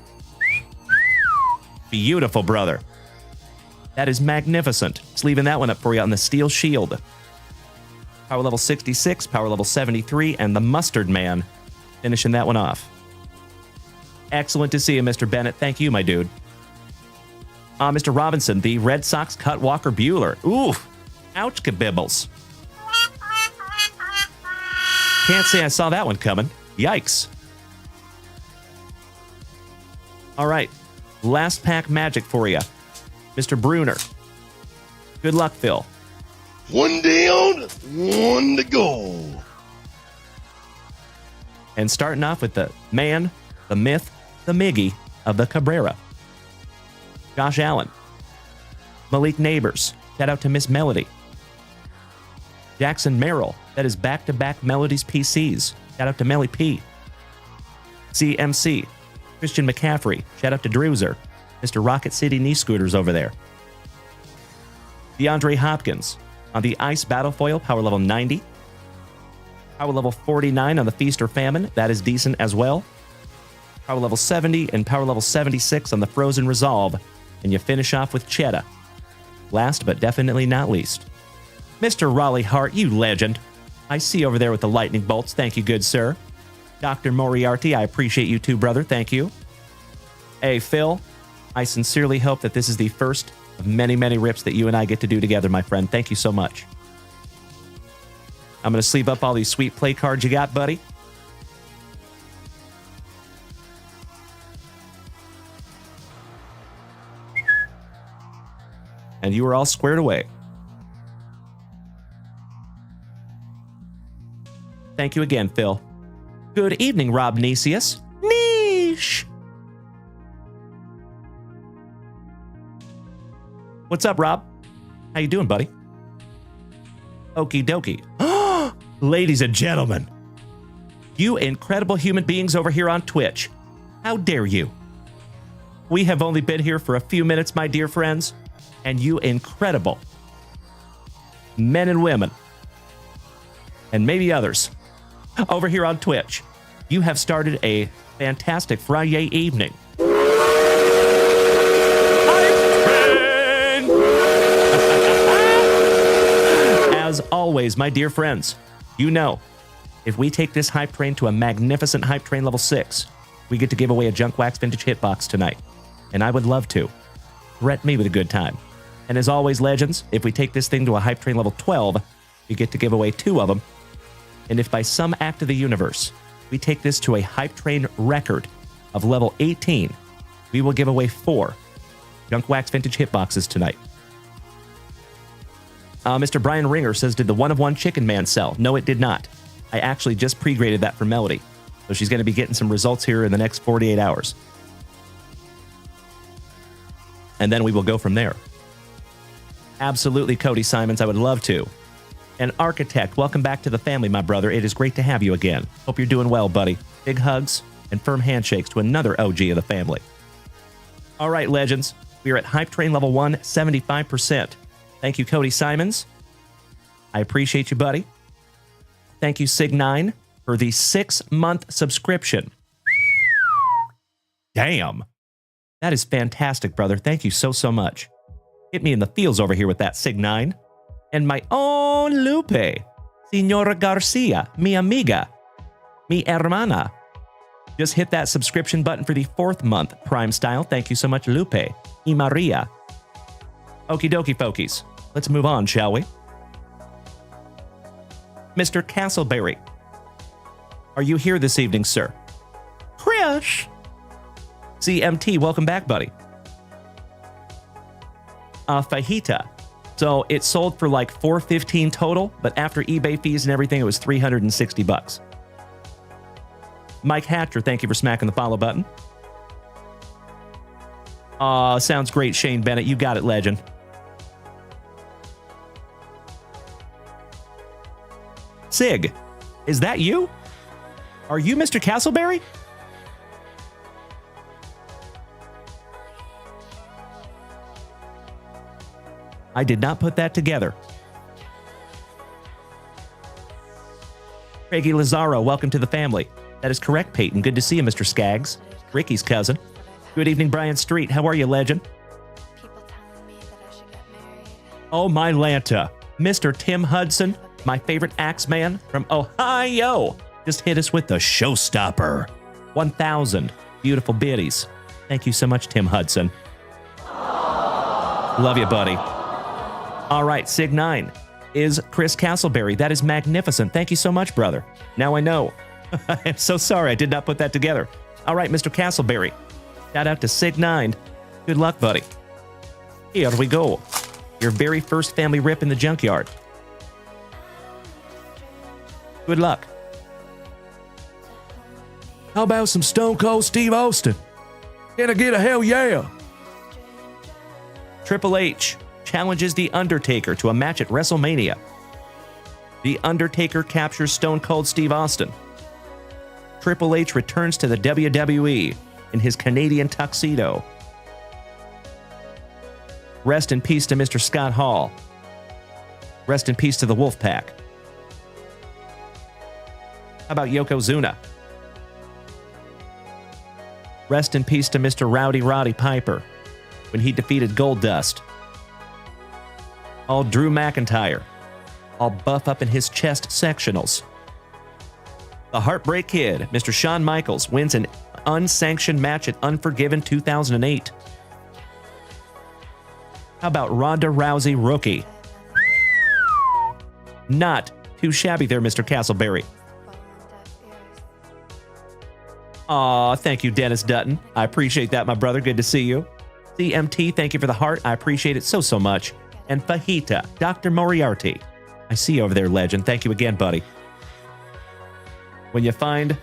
[SPEAKER 2] Beautiful, brother. That is magnificent. Just leaving that one up for you on the Steel Shield. Power level 66, power level 73, and the Mustard Man finishing that one off. Excellent to see you, Mr. Bennett. Thank you, my dude. Mr. Robinson, the Red Sox cut Walker Buehler. Oof. Ouch, kabibbles. Can't say I saw that one coming. Yikes. All right. Last pack magic for you. Mr. Bruner. Good luck, Phil.
[SPEAKER 8] One down, one to go.
[SPEAKER 2] And starting off with the man, the myth, the Miggy of the Cabrera. Josh Allen. Malik Neighbors. Shout out to Miss Melody. Jackson Merrill. That is back-to-back Melodies PCs. Shout out to Melly P. CMC. Christian McCaffrey. Shout out to Drewzer. Mr. Rocket City knee scooters over there. DeAndre Hopkins. On the Ice Battle Foil, power level 90. Power level 49 on the Feast or Famine. That is decent as well. Power level 70 and power level 76 on the Frozen Resolve. And you finish off with Cheddar. Last but definitely not least, Mr. Raleigh Hart, you legend. I see over there with the lightning bolts. Thank you, good sir. Dr. Moriarty, I appreciate you too, brother. Thank you. Hey, Phil, I sincerely hope that this is the first of many, many rips that you and I get to do together, my friend. Thank you so much. I'm going to sleeve up all these sweet play cards you got, buddy. And you are all squared away. Thank you again, Phil. Good evening, Rob Nicius. Niche! What's up, Rob? How you doing, buddy? Okie dokie. Ladies and gentlemen, you incredible human beings over here on Twitch, how dare you? We have only been here for a few minutes, my dear friends, and you incredible men and women, and maybe others, over here on Twitch, you have started a fantastic FriYAY evening. As always, my dear friends, you know, if we take this hype train to a magnificent hype train level 6, we get to give away a Junk Wax Vintage Hitbox tonight. And I would love to. Threat me with a good time. And as always, legends, if we take this thing to a hype train level 12, we get to give away 2 of them. And if by some act of the universe, we take this to a hype train record of level 18, we will give away 4 Junk Wax Vintage Hitboxes tonight. Mr. Brian Ringer says, did the 1-of-1 Chicken Man sell? No, it did not. I actually just pre-graded that for Melody. So she's going to be getting some results here in the next 48 hours. And then we will go from there. Absolutely, Cody Simons, I would love to. And Architect, welcome back to the family, my brother. It is great to have you again. Hope you're doing well, buddy. Big hugs and firm handshakes to another OG of the family. All right, legends. We are at Hype Train level 1, 75%. Thank you, Cody Simons. I appreciate you, buddy. Thank you, Sig9, for the 6-month subscription. Damn. That is fantastic, brother. Thank you so, so much. Hit me in the feels over here with that, Sig9. And my own Lupe. Senora Garcia, mi amiga, mi hermana. Just hit that subscription button for the 4th month, Prime Style. Thank you so much, Lupe. Y Maria. Okie dokie, folkies. Let's move on, shall we? Mr. Castleberry. Are you here this evening, sir? Chris. CMT, welcome back, buddy. Fajita. So it sold for like $415 total, but after eBay fees and everything, it was $360. Mike Hatcher, thank you for smacking the follow button. Sounds great, Shane Bennett. You got it, legend. Sig, is that you? Are you Mr. Castleberry? I did not put that together. Craigie Lazaro, welcome to the family. That is correct, Peyton. Good to see you, Mr. Skaggs. Ricky's cousin. Good evening, Brian Street. How are you, legend? Oh, my Lanta. Mr. Tim Hudson, my favorite Axeman from Ohio, just hit us with the showstopper. 1,000 beautiful biddies. Thank you so much, Tim Hudson. Love you, buddy. All right, Sig 9 is Chris Castleberry. That is magnificent. Thank you so much, brother. Now I know. I'm so sorry I did not put that together. All right, Mr. Castleberry. Shout out to Sig 9. Good luck, buddy. Here we go. Your very first family rip in the junkyard. Good luck.
[SPEAKER 4] How about some Stone Cold Steve Austin? Can I get a hell yeah?
[SPEAKER 2] Triple H challenges The Undertaker to a match at WrestleMania. The Undertaker captures Stone Cold Steve Austin. Triple H returns to the WWE in his Canadian tuxedo. Rest in peace to Mr. Scott Hall. Rest in peace to the Wolfpack. How about Yokozuna? Rest in peace to Mr. Rowdy Roddy Piper when he defeated Goldust. All Drew McIntyre, all buff up in his chest sectionals. The Heartbreak Kid, Mr. Shawn Michaels, wins an unsanctioned match at Unforgiven 2008. How about Ronda Rousey rookie? Not too shabby there, Mr. Castleberry. Aw, thank you, Dennis Dutton. I appreciate that, my brother. Good to see you. CMT, thank you for the heart. I appreciate it so much. And Fajita, Dr. Moriarty. I see you over there, legend. Thank you again, buddy. When you find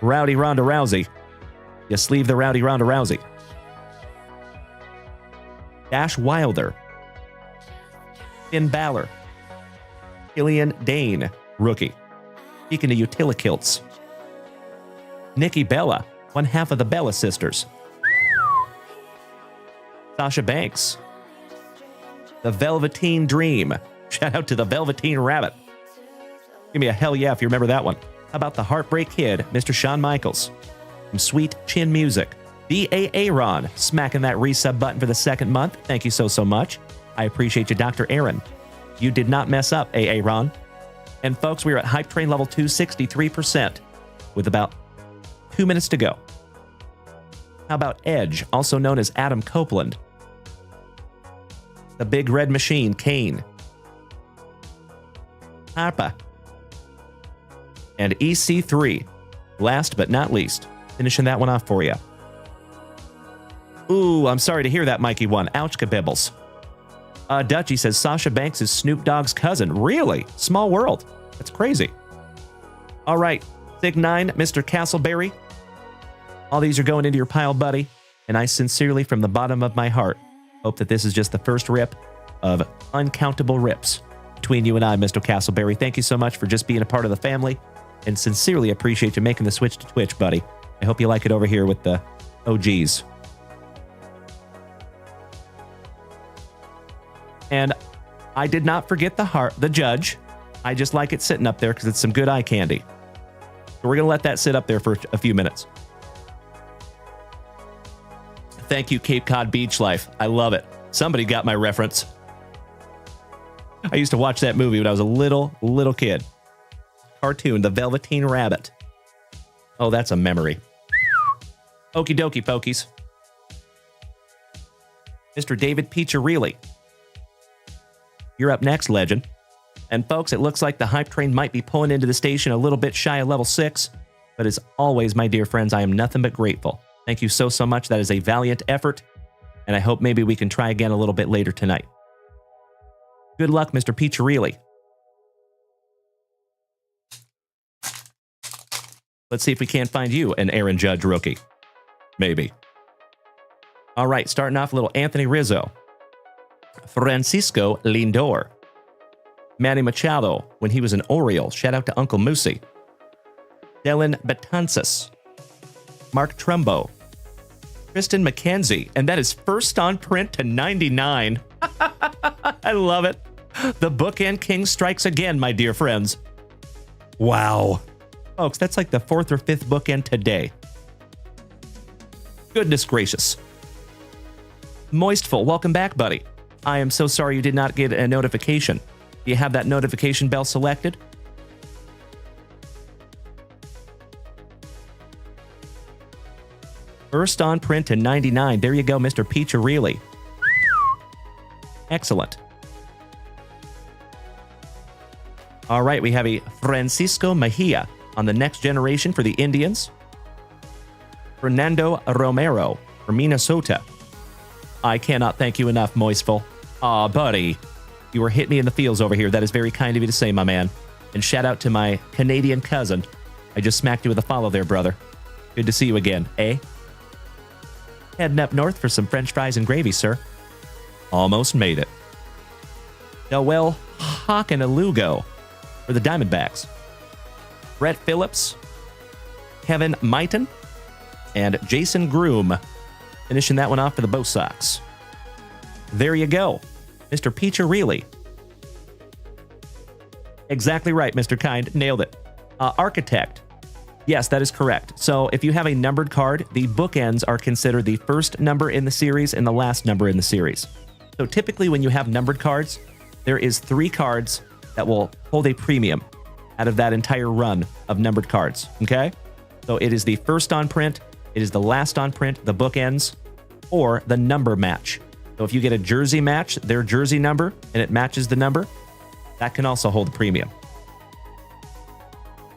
[SPEAKER 2] Rowdy Ronda Rousey, you sleeve the Rowdy Ronda Rousey. Dash Wilder. Finn Balor. Killian Dane, rookie. Speaking of Utilikilts. Nikki Bella, one half of the Bella sisters. Sasha Banks. The Velveteen Dream. Shout out to the Velveteen Rabbit. Give me a hell yeah if you remember that one. How about the Heartbreak Kid, Mr. Shawn Michaels? Some Sweet Chin Music. D.A.A.Ron, smacking that resub button for the second month. Thank you so much. I appreciate you, Dr. Aaron. You did not mess up, A.A.Ron. And folks, we are at Hype Train level 2, 63%, with about 2 minutes to go. How about Edge, also known as Adam Copeland? The Big Red Machine, Kane. Harpa. And EC3, last but not least, finishing that one off for you. Ooh, I'm sorry to hear that, Mikey one. Ouch, kabibbles. Dutchy says Sasha Banks is Snoop Dogg's cousin. Really? Small world. That's crazy. All right, Sig 9, Mr. Castleberry. All these are going into your pile, buddy. And I sincerely, from the bottom of my heart, hope that this is just the first rip of uncountable rips between you and I, Mr. Castleberry. Thank you so much for just being a part of the family, and sincerely appreciate you making the switch to Twitch, buddy. I hope you like it over here with the OGs. And I did not forget the judge. I just like it sitting up there because it's some good eye candy. So we're going to let that sit up there for a few minutes. Thank you, Cape Cod Beach Life. I love it. Somebody got my reference. I used to watch that movie when I was a little kid. Cartoon, The Velveteen Rabbit. Oh, that's a memory. Okie dokie, pokies. Mr. David Piccirilli. You're up next, legend. And folks, it looks like the hype train might be pulling into the station a little bit shy of level 6. But as always, my dear friends, I am nothing but grateful. Thank you so much. That is a valiant effort. And I hope maybe we can try again a little bit later tonight. Good luck, Mr. Piccirilli. Let's see if we can't find you an Aaron Judge rookie. Maybe. All right, starting off a little Anthony Rizzo. Francisco Lindor. Manny Machado when he was an Oriole. Shout out to Uncle Moosey. Dylan Betances. Mark Trumbo. Tristan McKenzie. And that is first on print to 99. I love it. The bookend king strikes again, my dear friends. Wow. Folks, that's like the 4th or 5th bookend today. Goodness gracious. Moistful, welcome back, buddy. I am so sorry you did not get a notification. Do you have that notification bell selected? First on print to 99. There you go, Mr. Piccirilli. Excellent. All right, we have a Francisco Mejia on the next generation for the Indians. Fernando Romero for Minnesota. I cannot thank you enough, Moistful. Aw, buddy. You were hitting me in the feels over here. That is very kind of you to say, my man. And shout out to my Canadian cousin. I just smacked you with a follow there, brother. Good to see you again, eh? Heading up north for some French fries and gravy, sir. Almost made it. Noel Hockenlugo for the Diamondbacks. Brett Phillips, Kevin Maiton, and Jason Groom finishing that one off for the Bo Sox. There you go, Mr. Peacharelli. Exactly right, Mr. Kind. Nailed it. Architect. Yes, that is correct. So if you have a numbered card, the bookends are considered the first number in the series and the last number in the series. So typically when you have numbered cards, there is 3 cards that will hold a premium out of that entire run of numbered cards, okay? So it is the first on print, it is the last on print, the bookends, or the number match. So if you get a jersey match, their jersey number, and it matches the number, that can also hold a premium.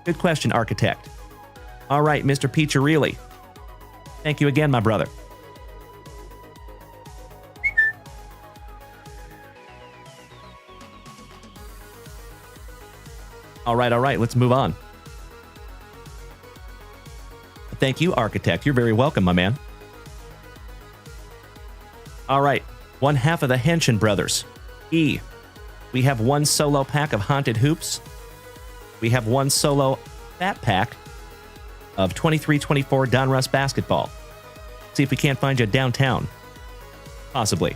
[SPEAKER 2] Good question, Architect. All right, Mr. Peacharelli. Thank you again, my brother. All right, let's move on. Thank you, Architect. You're very welcome, my man. All right, one half of the Henshin brothers. E. We have one solo pack of Haunted Hoops. We have one solo fat pack of 23-24 Donruss basketball. See if we can't find you downtown. Possibly.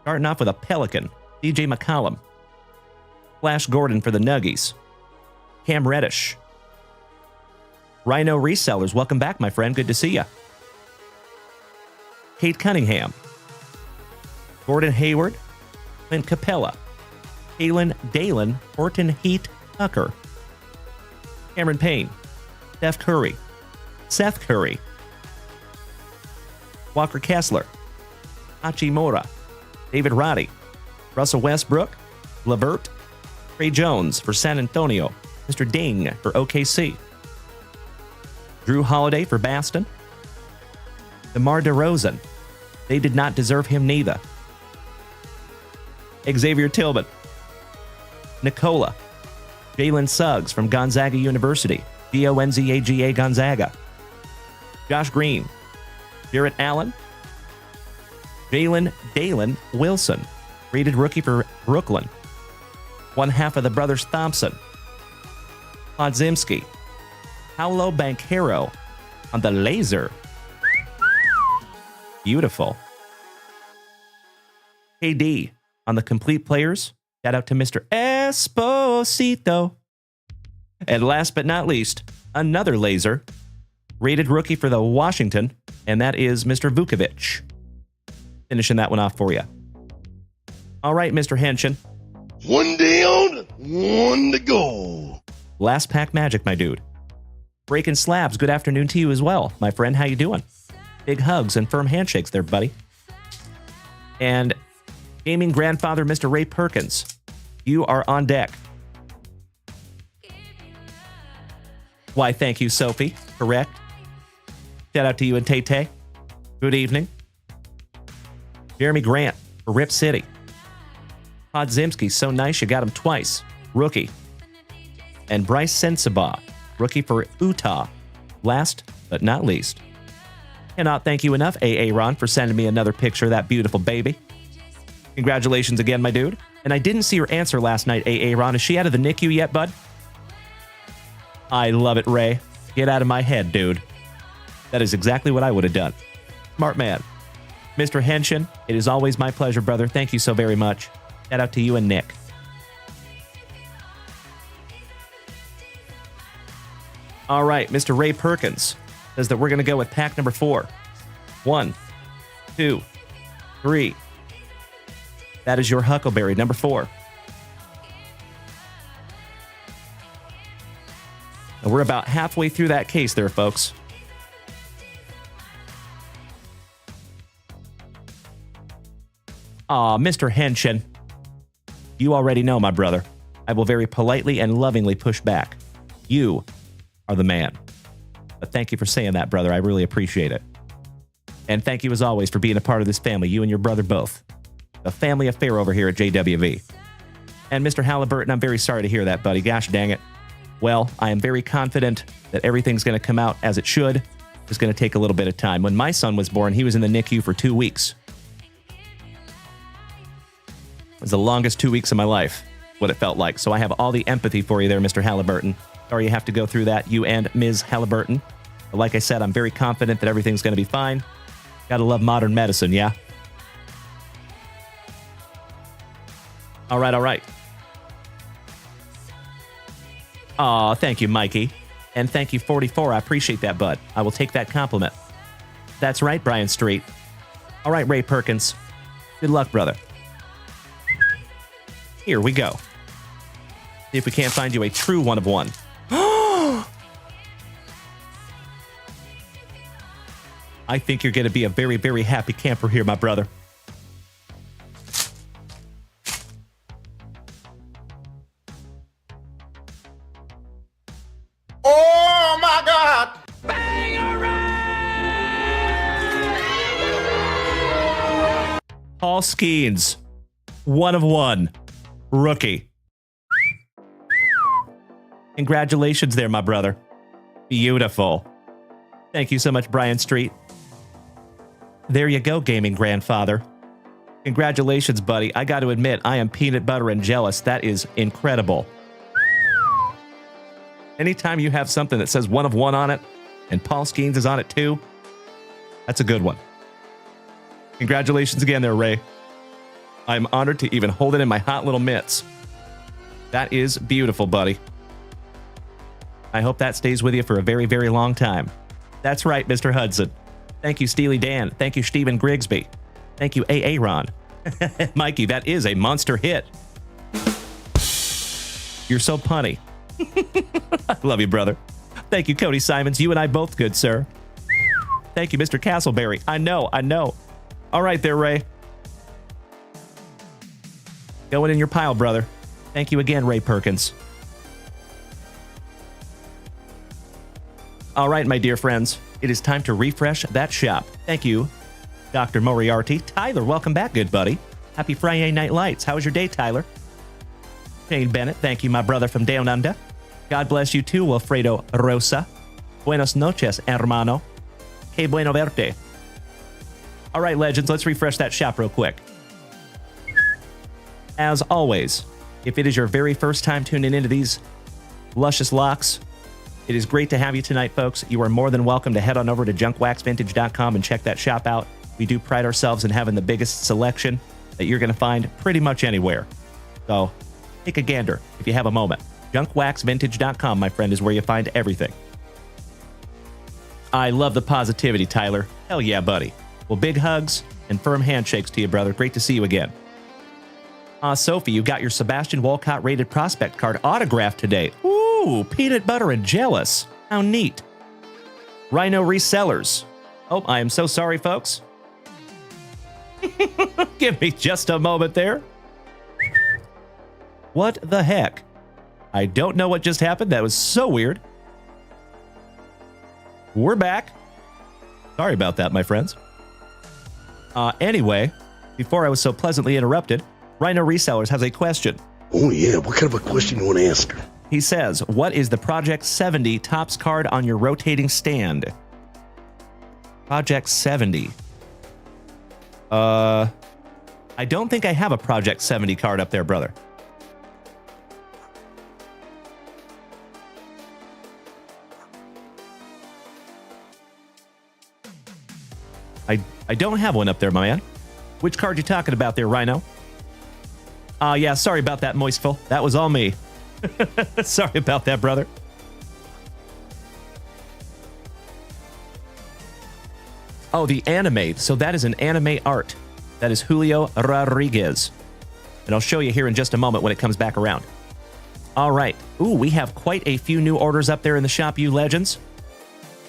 [SPEAKER 2] Starting off with a Pelican, DJ McCollum. Flash Gordon for the Nuggies. Cam Reddish. Rhino Resellers, welcome back, my friend. Good to see ya. Kate Cunningham. Gordon Hayward. Clint Capella. Kalen Dalen. Horton Heat Tucker. Cameron Payne. Steph Curry. Seth Curry. Walker Kessler. Hachimura. David Roddy. Russell Westbrook. Levert. Trey Jones for San Antonio. Mr. Ding for OKC. Drew Holiday for Baston. DeMar DeRozan. They did not deserve him neither. Xavier Tillman. Nicola. Jalen Suggs from Gonzaga University. Gonzaga Gonzaga. Josh Green. Jarrett Allen. Jalen Dalen Wilson. Rated rookie for Brooklyn. One half of the brothers Thompson. Podzimski. Paolo Banchero on the laser. Beautiful. KD on the complete players. Shout out to Mr. Esposito. And last but not least, another laser. Rated rookie for the Washington, and that is Mr. Vukovic. Finishing that one off for you. All right, Mr. Henshin.
[SPEAKER 8] One down, one to go.
[SPEAKER 2] Last pack magic, my dude. Breaking Slabs, good afternoon to you as well, my friend. How you doing? Big hugs and firm handshakes there, buddy. And gaming grandfather, Mr. Ray Perkins, you are on deck. Why, thank you, Sophie. Correct. Shout out to you and Tay-Tay. Good evening. Jeremy Grant for Rip City. Podzimski, so nice you got him twice. Rookie. And Bryce Sensabaugh, rookie for Utah. Last but not least. Cannot thank you enough, AA Ron, for sending me another picture of that beautiful baby. Congratulations again, my dude. And I didn't see your answer last night, AA Ron. Is she out of the NICU yet, bud? I love it, Ray. Get out of my head, dude. That is exactly what I would have done. Smart man. Mr. Henshin, it is always my pleasure, brother. Thank you so very much. Shout out to you and Nick. All right, Mr. Ray Perkins says that we're going to go with pack number 4. 1, 2, 3. That is your Huckleberry, number 4. And we're about halfway through that case there, folks. Aw, Mr. Henshin. You already know, my brother. I will very politely and lovingly push back. You are the man. But thank you for saying that, brother. I really appreciate it. And thank you, as always, for being a part of this family, you and your brother both. A family affair over here at JWV. And Mr. Halliburton, I'm very sorry to hear that, buddy. Gosh dang it. Well, I am very confident that everything's going to come out as it should. It's going to take a little bit of time. When my son was born, he was in the NICU for 2 weeks. It was the longest 2 weeks of my life, what it felt like. So I have all the empathy for you there, Mr. Halliburton. Sorry you have to go through that, you and Ms. Halliburton. But like I said, I'm very confident that everything's going to be fine. Gotta love modern medicine, yeah? All right, all right. Aw, thank you, Mikey. And thank you, 44. I appreciate that, bud. I will take that compliment. That's right, Brian Street. All right, Ray Perkins. Good luck, brother. Here we go. See if we can't find you a true one of one. I think you're going to be a very, very happy camper here, my brother.
[SPEAKER 8] Oh my God!
[SPEAKER 2] Paul Skeens. One of one. Rookie. Congratulations there, my brother. Beautiful. Thank you so much, Brian Street. There you go, gaming grandfather. Congratulations, buddy. I got to admit, I am peanut butter and jealous. That is incredible. Anytime you have something that says one of one on it, and Paul Skeens is on it too, that's a good one. Congratulations again there, Ray. I'm honored to even hold it in my hot little mitts. That is beautiful, buddy. I hope that stays with you for a very, very long time. That's right, Mr. Hudson. Thank you, Steely Dan. Thank you, Stephen Grigsby. Thank you, A.A. Ron. Mikey, that is a monster hit. You're so punny. I love you, brother. Thank you, Cody Simons. You and I both good, sir. Thank you, Mr. Castleberry. I know. All right there, Ray. Going in your pile, brother. Thank you again, Ray Perkins. All right, my dear friends. It is time to refresh that shop. Thank you, Dr. Moriarty. Tyler, welcome back, good buddy. Happy Friday Night Lights. How was your day, Tyler? Shane Bennett, thank you, my brother from Down Under. God bless you too, Wilfredo Rosa. Buenos noches, hermano. Que bueno verte. All right, legends, let's refresh that shop real quick. As always, if it is your very first time tuning into these luscious locks, it is great to have you tonight, folks. You are more than welcome to head on over to junkwaxvintage.com and check that shop out. We do pride ourselves in having the biggest selection that you're going to find pretty much anywhere. So take a gander if you have a moment. Junkwaxvintage.com, my friend, is where you find everything. I love the positivity, Tyler. Hell yeah, buddy. Well, big hugs and firm handshakes to you, brother. Great to see you again. Sophie, you got your Sebastian Walcott rated prospect card autographed today. Ooh, peanut butter and jealous. How neat. Rhino Resellers. Oh, I am so sorry, folks. Give me just a moment there. What the heck? I don't know what just happened. That was so weird. We're back. Sorry about that, my friends. Anyway, before I was so pleasantly interrupted, Rhino Resellers has a question.
[SPEAKER 8] Oh yeah, what kind of a question you want to ask her?
[SPEAKER 2] He says, what is the Project 70 Topps card on your rotating stand? Project 70. I don't think I have a Project 70 card up there, brother. I don't have one up there, my man. Which card you talking about there, Rhino? Yeah, sorry about that, Moistful. That was all me. Sorry about that, brother. Oh, the anime. So that is an anime art. That is Julio Rodriguez. And I'll show you here in just a moment when it comes back around. All right. Ooh, we have quite a few new orders up there in the shop, you legends.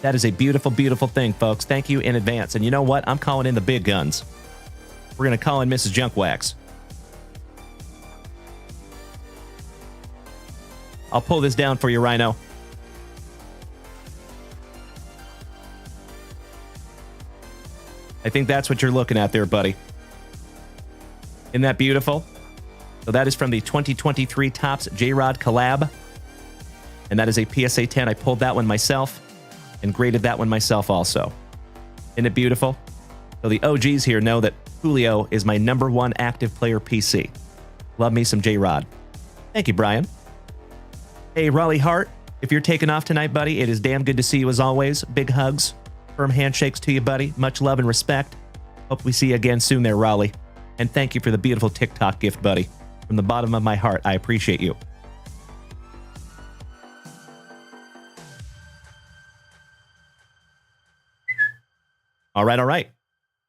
[SPEAKER 2] That is a beautiful, beautiful thing, folks. Thank you in advance. And you know what? I'm calling in the big guns. We're going to call in Mrs. Junkwax. I'll pull this down for you, Rhino. I think that's what you're looking at there, buddy. Isn't that beautiful? So that is from the 2023 Topps J-Rod collab. And that is a PSA 10. I pulled that one myself and graded that one myself also. Isn't it beautiful? So the OGs here know that Julio is my #1 active player PC. Love me some J-Rod. Thank you, Brian. Hey, Raleigh Hart, if you're taking off tonight, buddy, it is damn good to see you as always. Big hugs. Firm handshakes to you, buddy. Much love and respect. Hope we see you again soon there, Raleigh. And thank you for the beautiful TikTok gift, buddy. From the bottom of my heart, I appreciate you. All right, all right.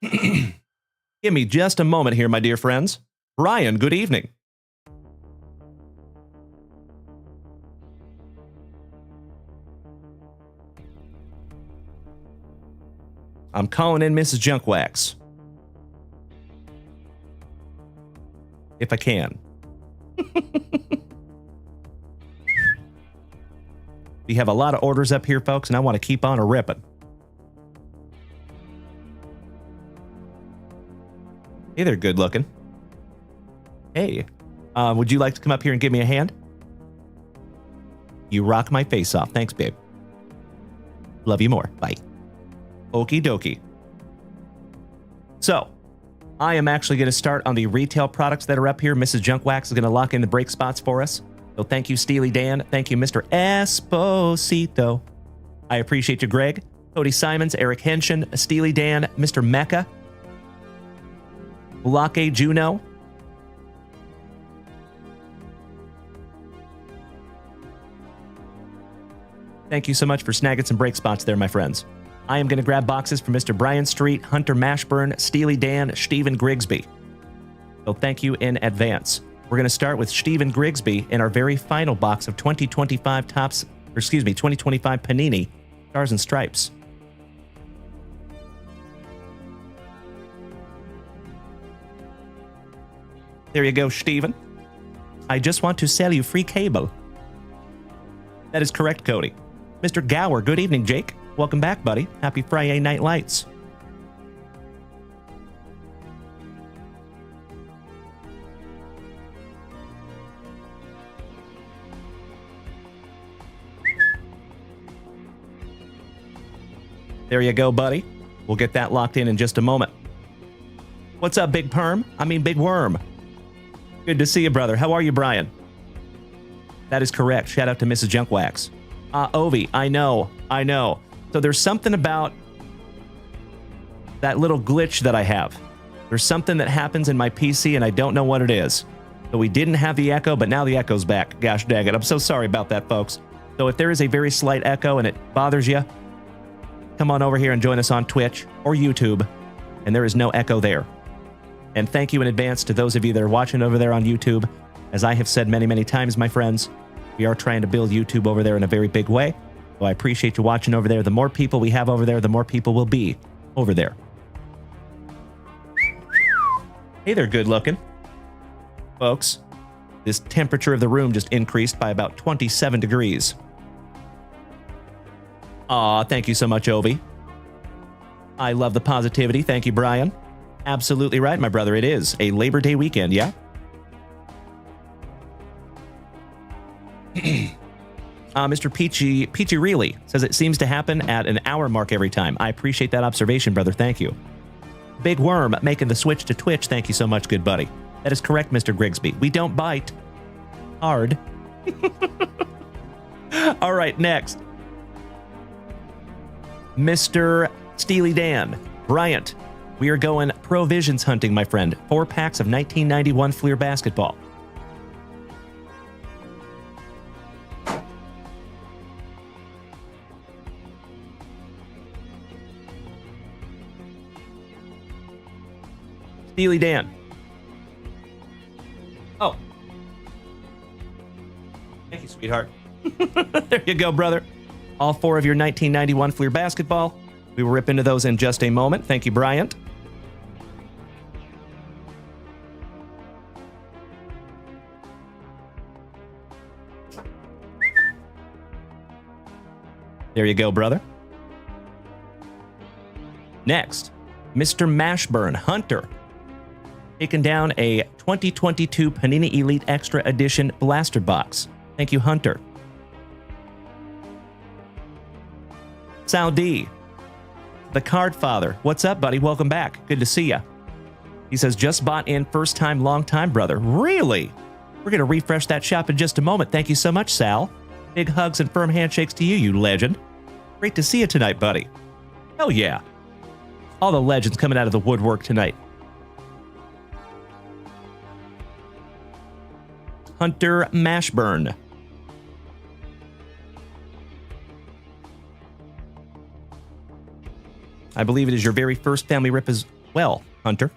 [SPEAKER 2] Give me just a moment here, my dear friends. Brian, good evening. I'm calling in Mrs. Junkwax. If I can. We have a lot of orders up here, folks, and I want to keep on a-ripping. Hey there, good looking. Hey, would you like to come up here and give me a hand? You rock my face off. Thanks, babe. Love you more. Bye. Okie dokie. So, I am actually going to start on the retail products that are up here. Mrs. Junkwax is going to lock in the break spots for us. So thank you, Steely Dan. Thank you, Mr. Esposito. I appreciate you, Greg. Cody Simons, Eric Henshin, Steely Dan, Mr. Mecca, Blake Juno. Thank you so much for snagging some break spots there, my friends. I am going to grab boxes for Mr. Brian Street, Hunter Mashburn, Steely Dan, Stephen Grigsby. So thank you in advance. We're going to start with Stephen Grigsby in our very final box of 2025 2025 Panini Stars and Stripes. There you go, Stephen. I just want to sell you free cable. That is correct, Cody. Mr. Gower, good evening, Jake. Welcome back, buddy. Happy FriYAY Night Lights. There you go, buddy. We'll get that locked in just a moment. What's up, Big Perm? I mean, Big Worm. Good to see you, brother. How are you, Brian? That is correct. Shout out to Mrs. Junkwax. Ovi, I know. So there's something about that little glitch that I have. There's something that happens in my PC and I don't know what it is. So we didn't have the echo, but now the echo's back. Gosh dang it. I'm so sorry about that, folks. So if there is a very slight echo and it bothers you, come on over here and join us on Twitch or YouTube, and there is no echo there. And thank you in advance to those of you that are watching over there on YouTube. As I have said many, many times, my friends, we are trying to build YouTube over there in a very big way. So I appreciate you watching over there. The more people we have over there, the more people will be over there. Hey there, good looking. Folks, this temperature of the room just increased by about 27 degrees. Aw, thank you so much, Ovi. I love the positivity. Thank you, Brian. Absolutely right, my brother. It is a Labor Day weekend, yeah? Mr. Peachy Really says it seems to happen at an hour mark every time. I appreciate that observation, brother. Thank you. Big Worm making the switch to Twitch. Thank you so much, good buddy. That is correct, Mr. Grigsby. We don't bite hard. All right, next. Mr. Steely Dan Bryant. We are going provisions hunting, my friend. 4 packs of 1991 Fleer basketball. Steely Dan. Oh. you, sweetheart. There you go, brother. All 4 of your 1991 Fleer basketball. We will rip into those in just a moment. Thank you, Bryant. There you go, brother. Next, Mr. Mashburn Hunter. Taking down a 2022 Panini Elite Extra Edition Blaster Box. Thank you, Hunter. Sal D. The Card Father. What's up, buddy? Welcome back. Good to see ya. He says, just bought in, first time, long time, brother. Really? We're going to refresh that shop in just a moment. Thank you so much, Sal. Big hugs and firm handshakes to you, you legend. Great to see you tonight, buddy. Hell yeah. All the legends coming out of the woodwork tonight. Hunter Mashburn. I believe it is your very first family rip as well, Hunter.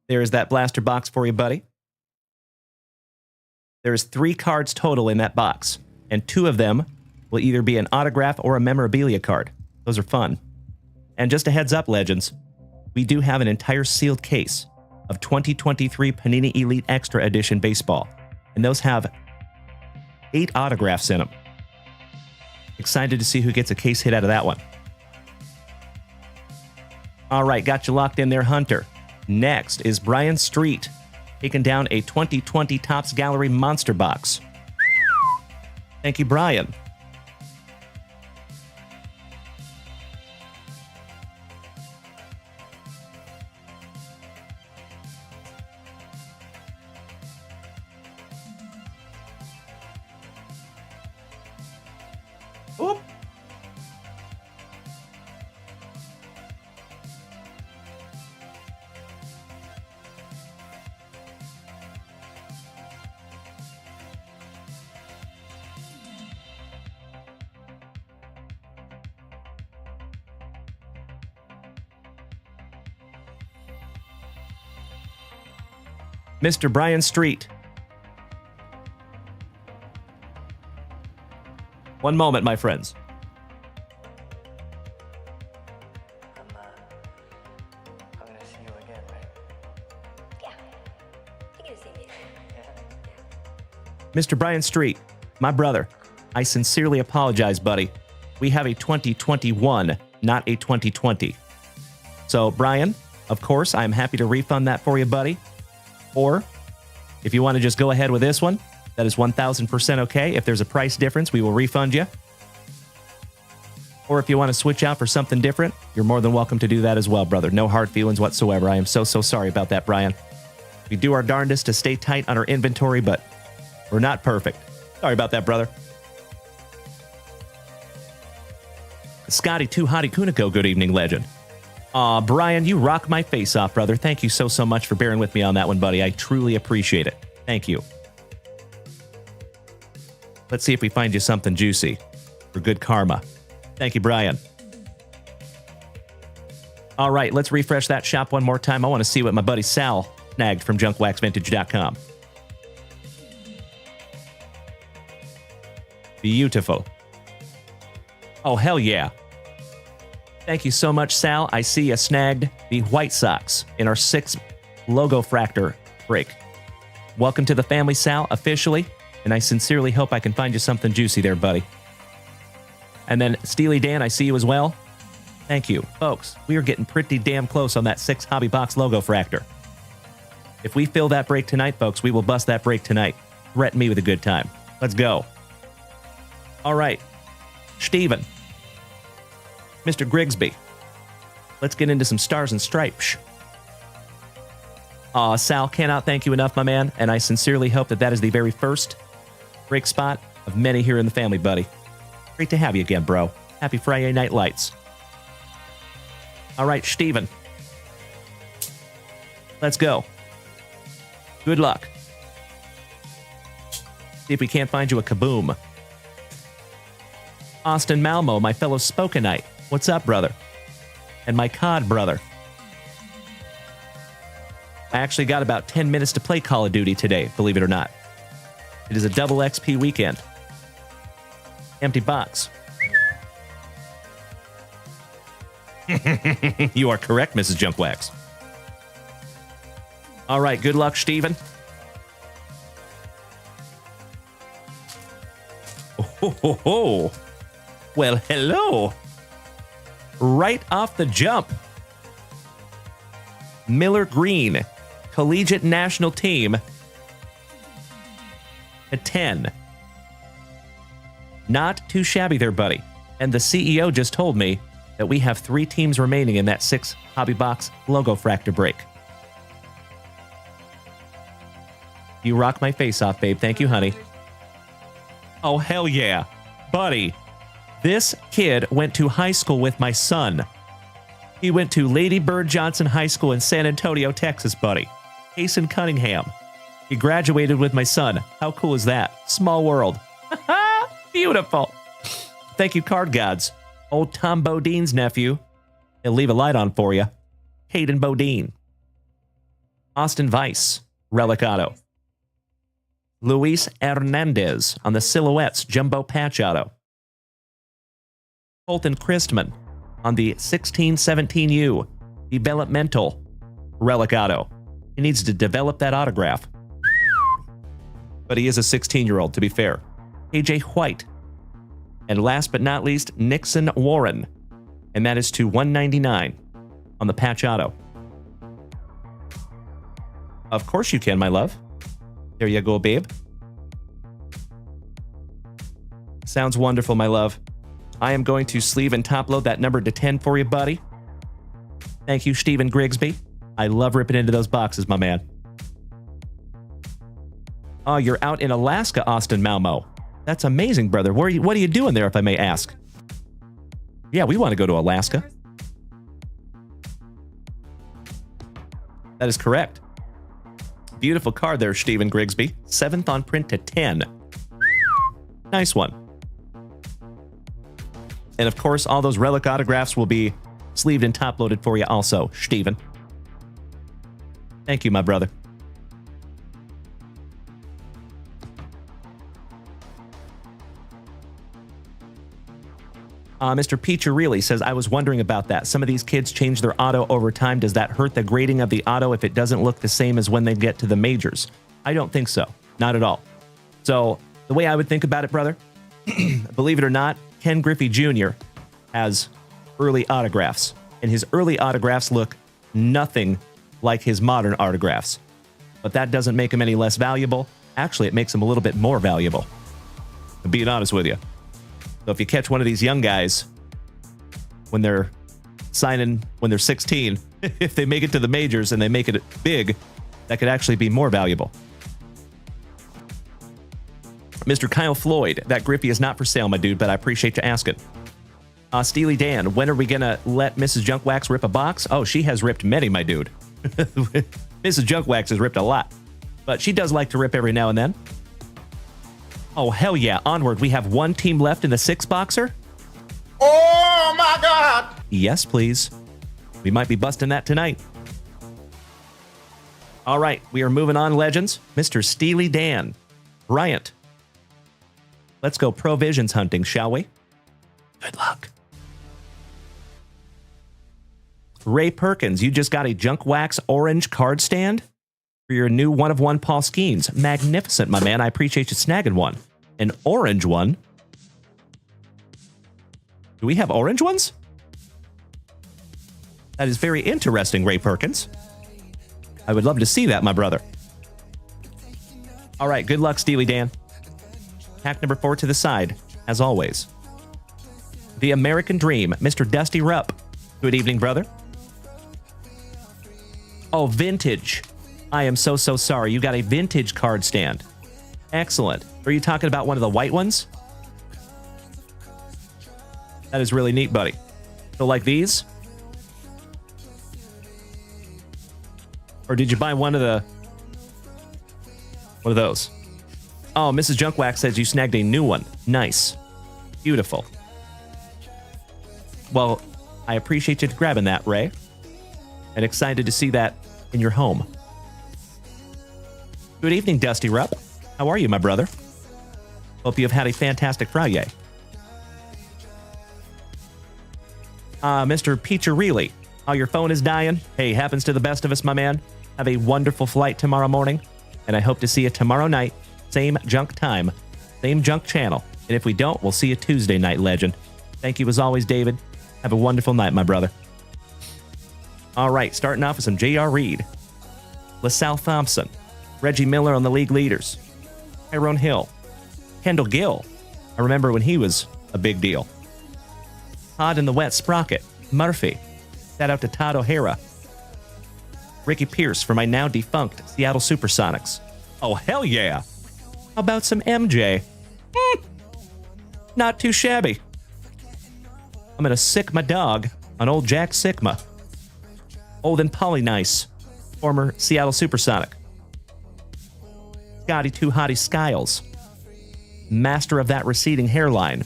[SPEAKER 2] There is that blaster box for you, buddy. There's 3 cards total in that box, and 2 of them will either be an autograph or a memorabilia card. Those are fun. And just a heads up, legends, we do have an entire sealed case of 2023 Panini Elite Extra Edition baseball, and those have 8 autographs in them. Excited to see who gets a case hit out of that one. All right, got you locked in there, Hunter. Next is Brian Street, taking down a 2020 Topps Gallery Monster Box. Thank you, Brian. Oop. Mr. Brian Street. One moment, my friends.
[SPEAKER 9] I'm gonna see you again, right?
[SPEAKER 10] Yeah. You're gonna see me.
[SPEAKER 2] Mr. Brian Street, my brother, I sincerely apologize, buddy. We have a 2021, not a 2020. So, Brian, of course, I'm happy to refund that for you, buddy. Or, if you want to just go ahead with this one, that is 1,000% okay. If there's a price difference, we will refund you. Or if you want to switch out for something different, you're more than welcome to do that as well, brother. No hard feelings whatsoever. I am so sorry about that, Brian. We do our darndest to stay tight on our inventory, but we're not perfect. Sorry about that, brother. Scotty 2 Hottie Kuniko, good evening, legend. Aw, Brian, you rock my face off, brother. Thank you so much for bearing with me on that one, buddy. I truly appreciate it. Thank you. Let's see if we find you something juicy for good karma. Thank you, Brian. All right, let's refresh that shop one more time. I want to see what my buddy Sal snagged from junkwaxvintage.com. Beautiful. Oh, hell yeah. Thank you so much, Sal. I see you snagged the White Sox in our 6th Logo Fractor break. Welcome to the family, Sal, officially, and I sincerely hope I can find you something juicy there, buddy. And then, Steely Dan, I see you as well. Thank you. Folks, we are getting pretty damn close on that 6 Hobby Box Logo Fractor. If we fill that break tonight, folks, we will bust that break tonight. Threaten me with a good time. Let's go. All right. Steven. Mr. Grigsby. Let's get into some stars and stripes. Aw, Sal, cannot thank you enough, my man, and I sincerely hope that that is the very first break spot of many here in the family, buddy. Great to have you again, bro. Happy Friday Night Lights. All right, Steven. Let's go. Good luck. See if we can't find you a kaboom. Austin Malmo, my fellow Spokenite. What's up, brother? And my COD brother. I actually got about 10 minutes to play Call of Duty today, believe it or not. It is a double XP weekend. Empty box. You are correct, Mrs. Junkwax. All right, good luck, Steven. Oh. Well, hello. Right off the jump. Miller Green, Collegiate National Team. At 10. Not too shabby there, buddy. And the CEO just told me that we have 3 teams remaining in that 6 Hobby Box Logo Fractor break. You rock my face off, babe. Thank you, honey. Oh, hell yeah. Buddy, this kid went to high school with my son. He went to Lady Bird Johnson High School in San Antonio, Texas, buddy. Hasten Cunningham. He graduated with my son. How cool is that? Small world. Beautiful. Thank you, card gods. Old Tom Bodine's nephew. He'll leave a light on for you. Hayden Bodine. Austin Weiss. Relic Auto. Luis Hernandez on the Silhouettes Jumbo Patch Auto. Colton Christman on the 1617U Developmental Relic Auto. He needs to develop that autograph. But he is a 16-year-old, to be fair. AJ White. And last but not least, Nixon Warren. And that is to 199 on the Patch Auto. Of course you can, my love. There you go, babe. Sounds wonderful, my love. I am going to sleeve and top load that number to 10 for you, buddy. Thank you, Stephen Grigsby. I love ripping into those boxes, my man. Oh, you're out in Alaska, Austin Malmo. That's amazing, brother. What are you doing there, if I may ask? Yeah, we want to go to Alaska. That is correct. Beautiful card there, Stephen Grigsby. 7th on print to 10. Nice one. And of course, all those relic autographs will be sleeved and top-loaded for you also, Stephen. Thank you, my brother. Mr. Peacharelli says, I was wondering about that. Some of these kids change their auto over time. Does that hurt the grading of the auto if it doesn't look the same as when they get to the majors? I don't think so. Not at all. So the way I would think about it, brother, believe it or not, Ken Griffey Jr. has early autographs, and his early autographs look nothing like his modern autographs. But that doesn't make him any less valuable. Actually, it makes him a little bit more valuable. I'm being honest with you. So if you catch one of these young guys when they're signing, when they're 16, if they make it to the majors and they make it big, that could actually be more valuable. Mr. Kyle Floyd, that Griffey is not for sale, my dude, but I appreciate you asking. Steely Dan, when are we going to let Mrs. Junkwax rip a box? Oh, she has ripped many, my dude. Mrs. Junkwax has ripped a lot, but she does like to rip every now and then. Oh, hell yeah. Onward. We have one team left in the 6-boxer.
[SPEAKER 8] Oh my God!
[SPEAKER 2] Yes, please. We might be busting that tonight. All right. We are moving on, legends. Mr. Steely Dan. Bryant. Let's go provisions hunting, shall we? Good luck. Ray Perkins, you just got a Junkwax orange card stand for your new one-of-one Paul Skeens. Magnificent, my man. I appreciate you snagging one. An orange one? Do we have orange ones? That is very interesting, Ray Perkins. I would love to see that, my brother. All right, good luck, Steely Dan. Pack number 4 to the side, as always. The American Dream, Mr. Dusty Rupp. Good evening, brother. Oh, vintage. I am so sorry. You got a vintage card stand. Excellent. Are you talking about one of the white ones? That is really neat, buddy. So like these? Or did you buy one of those? Oh, Mrs. Junkwax says you snagged a new one. Nice. Beautiful. Well, I appreciate you grabbing that, Ray. And excited to see that in your home. Good evening, Dusty Rupp. How are you, my brother? Hope you have had a fantastic FriYAY. Mr. Peacherelli, how your phone is dying? Hey, happens to the best of us, my man. Have a wonderful flight tomorrow morning, and I hope to see you tomorrow night. Same junk time, same junk channel. And if we don't, we'll see you Tuesday night, legend. Thank you as always, David. Have a wonderful night, my brother. All right, starting off with some J.R. Reed, LaSalle Thompson, Reggie Miller on the league leaders, Tyrone Hill, Kendall Gill. I remember when he was a big deal. Todd in the Wet Sprocket, Murphy. Shout out to Todd O'Hara. Ricky Pierce for my now defunct Seattle Supersonics. Oh, hell yeah. How about some MJ? Not too shabby. I'm going to sick my dog on old Jack Sigma. Old and Polynice, former Seattle Supersonic. Scotty Too Hottie Skiles, master of that receding hairline.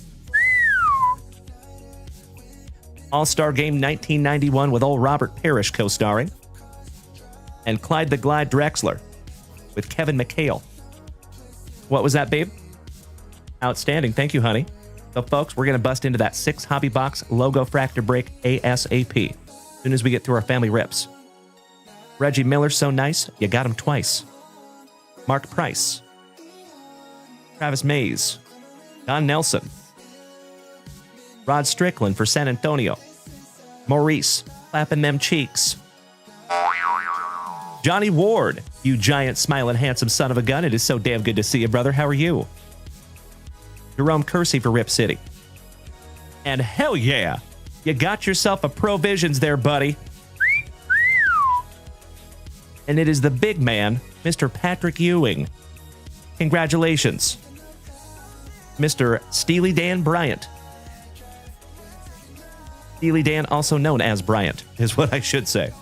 [SPEAKER 2] All-Star Game 1991 with old Robert Parrish co-starring. And Clyde the Glide Drexler with Kevin McHale. What was that, babe? Outstanding. Thank you, honey. So, folks, we're going to bust into that 6 Hobby Box Logo Fractor break ASAP as soon as we get through our family rips. Reggie Miller, so nice, you got him twice. Mark Price. Travis Mays. Don Nelson. Rod Strickland for San Antonio. Maurice, clapping them cheeks. Johnny Ward, you giant, smiling, handsome son of a gun. It is so damn good to see you, brother. How are you? Jerome Kersey for Rip City. And hell yeah, you got yourself a Provisions there, buddy. And it is the big man, Mr. Patrick Ewing. Congratulations. Mr. Steely Dan Bryant. Steely Dan, also known as Bryant, is what I should say.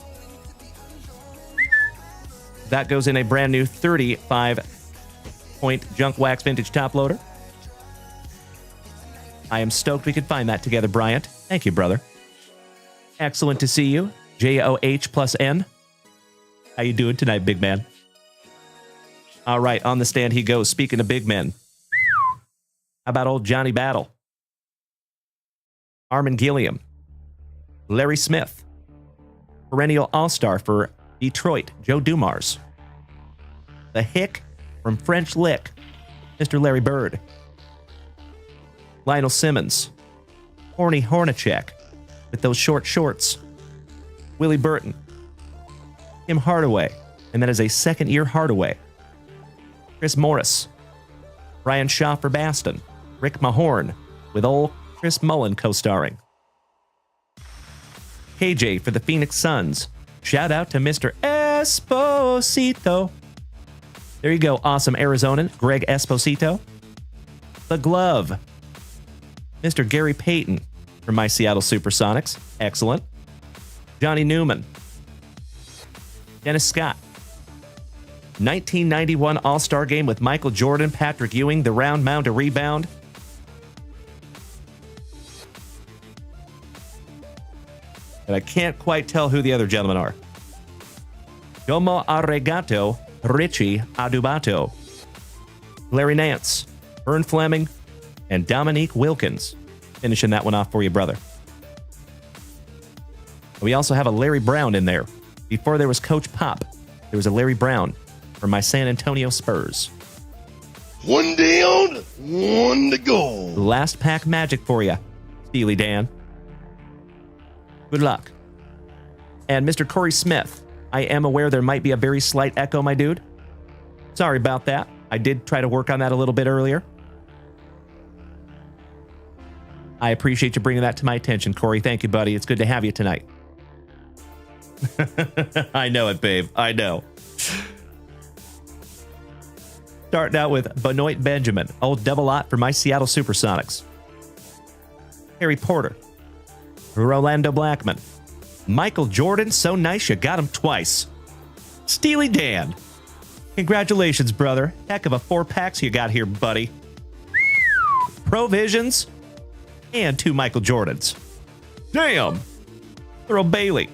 [SPEAKER 2] That goes in a brand new 35-point Junk Wax Vintage top loader. I am stoked we could find that together, Bryant. Thank you, brother. Excellent to see you, JOH+N. How you doing tonight, big man? All right, on the stand he goes. Speaking of big men, how about old Johnny Battle? Armin Gilliam. Larry Smith. Perennial All-Star for Detroit, Joe Dumars. The Hick from French Lick, Mr. Larry Bird. Lionel Simmons. Horny Hornacek with those short shorts. Willie Burton. Tim Hardaway, and that is a second-year Hardaway. Chris Morris. Brian Shaw for Baston. Rick Mahorn with old Chris Mullen co-starring. KJ for the Phoenix Suns. Shout out to Mr. Esposito. There you go, awesome Arizonan, Greg Esposito. The Glove. Mr. Gary Payton from my Seattle Supersonics. Excellent. Johnny Newman. Dennis Scott. 1991 All-Star Game with Michael Jordan, Patrick Ewing, the round mound to rebound. And I can't quite tell who the other gentlemen are. Domo Arigato, Richie Adubato. Larry Nance, Vern Fleming, and Dominique Wilkins. Finishing that one off for you, brother. We also have a Larry Brown in there. Before there was Coach Pop, there was a Larry Brown from my San Antonio Spurs.
[SPEAKER 8] One down, one to go.
[SPEAKER 2] Last pack magic for you, Steely Dan. Good luck. And Mr. Corey Smith, I am aware there might be a very slight echo, my dude. Sorry about that. I did try to work on that a little bit earlier. I appreciate you bringing that to my attention, Corey. Thank you, buddy. It's good to have you tonight. I know it, babe. I know. Starting out with Benoit Benjamin, old double ought for my Seattle Supersonics. Harry Porter. Rolando Blackman. Michael Jordan, so nice you got him twice. Steely Dan. Congratulations, brother. Heck of a 4-packs you got here, buddy. Provisions. And 2 Michael Jordans. Damn. Earl Bailey.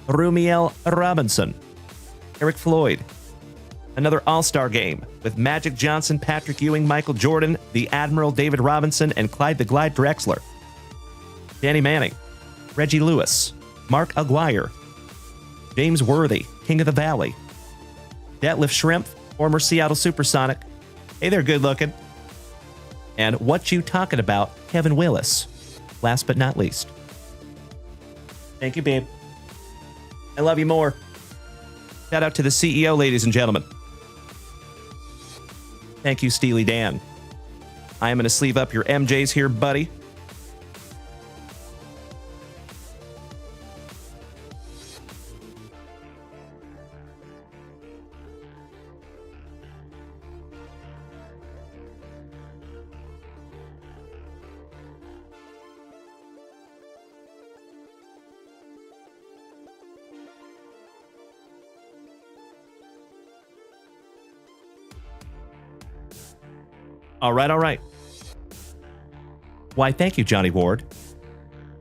[SPEAKER 2] Rumiel Robinson. Eric Floyd. Another all-star game with Magic Johnson, Patrick Ewing, Michael Jordan, the Admiral David Robinson, and Clyde the Glide Drexler. Danny Manning, Reggie Lewis, Mark Aguirre, James Worthy, King of the Valley, Detlef Schrempf, former Seattle Supersonic. Hey there, good looking. And What You Talking About, Kevin Willis. Last but not least. Thank you, babe. I love you more. Shout out to the CEO, ladies and gentlemen. Thank you, Steely Dan. I am going to sleeve up your MJs here, buddy. All right, all right. Why, thank you, Johnny Ward.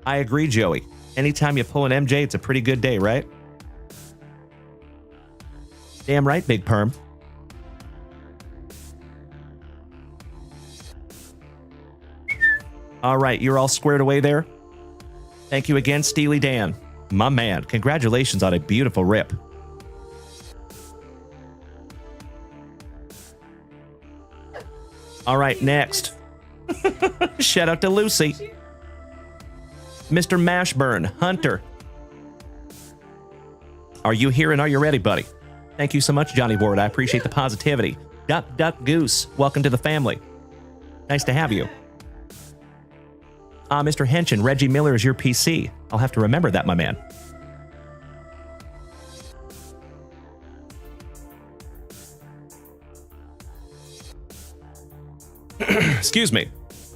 [SPEAKER 2] I agree, Joey. Anytime you pull an MJ, it's a pretty good day, right? Damn right, Big Perm. All right, you're all squared away there. Thank you again, Steely Dan. My man, congratulations on a beautiful rip. All right, next. Shout out to Lucy. Mr. Mashburn, Hunter. Are you here and are you ready, buddy? Thank you so much, Johnny Ward. I appreciate the positivity. Duck, Duck, Goose, welcome to the family. Nice to have you. Mr. Henshin, Reggie Miller is your PC. I'll have to remember that, my man. Excuse me.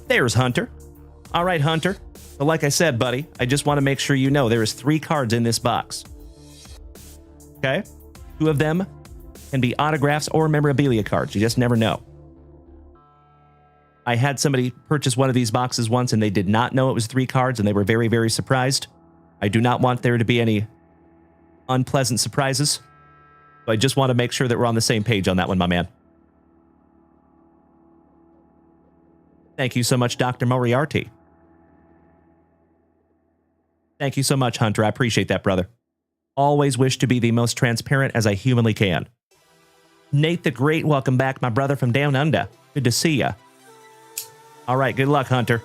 [SPEAKER 2] There's Hunter. All right, Hunter. But like I said, buddy, I just want to make sure you know there is 3 cards in this box. Okay? 2 of them can be autographs or memorabilia cards. You just never know. I had somebody purchase one of these boxes once and they did not know it was 3 cards and they were very, very surprised. I do not want there to be any unpleasant surprises. So I just want to make sure that we're on the same page on that one, my man. Thank you so much, Dr. Moriarty. Thank you so much, Hunter. I appreciate that, brother. Always wish to be the most transparent as I humanly can. Nate the Great, welcome back, my brother from down under. Good to see ya. All right, good luck, Hunter.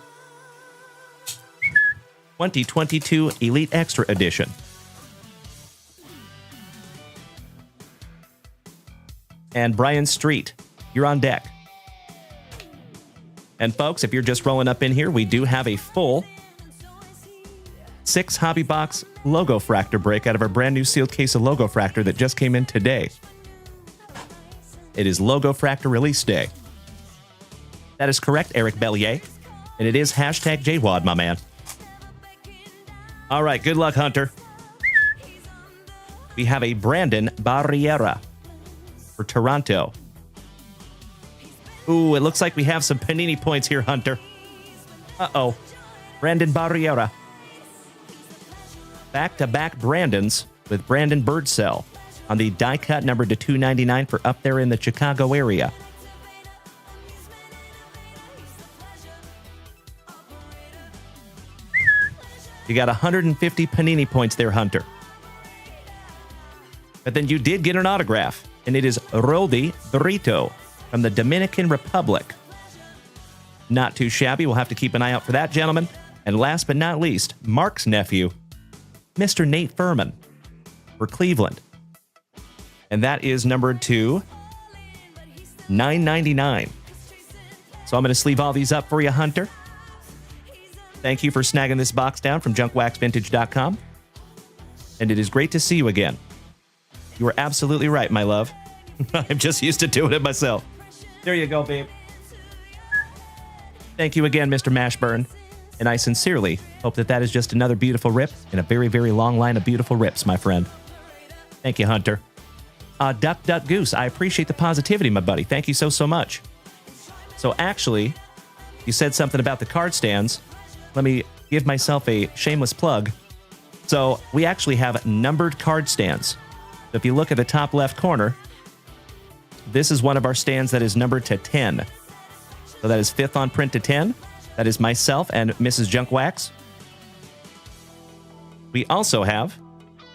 [SPEAKER 2] 2022 Elite Extra Edition. And Brian Street, you're on deck. And folks, if you're just rolling up in here, we do have a full 6 Hobby Box Logo Fractor break out of our brand new sealed case of Logo Fractor that just came in today. It is Logo Fractor release day. That is correct, Eric Bellier. And it is hashtag JWAD, my man. All right, good luck, Hunter. We have a Brandon Barriera for Toronto. Ooh, it looks like we have some Panini points here, Hunter. Uh-oh. Brandon Barriera. Back-to-back Brandons with Brandon Birdsell on the die cut number to 299 for up there in the Chicago area. You got 150 Panini points there, Hunter. But then you did get an autograph, and it is Rodi Brito from the Dominican Republic. Not too shabby. We'll have to keep an eye out for that, gentlemen. And last but not least, Mark's nephew, Mr. Nate Furman for Cleveland. And that is numbered to 999. So I'm going to sleeve all these up for you, Hunter. Thank you for snagging this box down from junkwaxvintage.com. And it is great to see you again. You are absolutely right, my love. I'm just used to doing it myself. There you go, babe. Thank you again, Mr. Mashburn. And I sincerely hope that that is just another beautiful rip in a very, very long line of beautiful rips, my friend. Thank you, Hunter. Duck, Duck, Goose, I appreciate the positivity, my buddy. Thank you so, so much. So actually, you said something about the card stands. Let me give myself a shameless plug. So we actually have numbered card stands. So if you look at the top left corner, This is one of our stands that is numbered to 10. So that is 5th on print to 10. That is myself and Mrs. Junk Wax. We also have,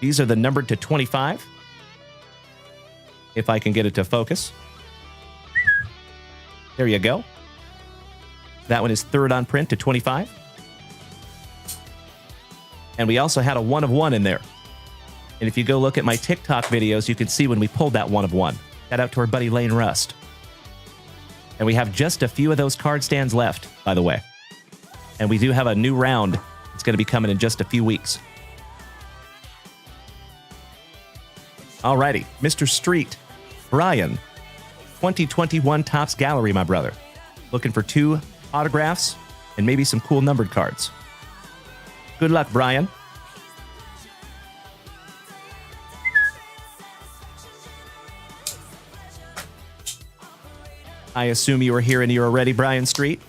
[SPEAKER 2] these are the numbered to 25. If I can get it to focus. There you go. That one is 3rd on print to 25. And we also had a 1 of 1 in there. And if you go look at my TikTok videos, you can see when we pulled that 1 of 1. Shout out to our buddy Lane Rust. And we have just a few of those card stands left, by the way. And we do have a new round. It's going to be coming in just a few weeks. Alrighty, Mr. Street, Brian, 2021 Topps Gallery, my brother. Looking for 2 autographs and maybe some cool numbered cards. Good luck, Brian. I assume you are here and you are ready, Brian Street.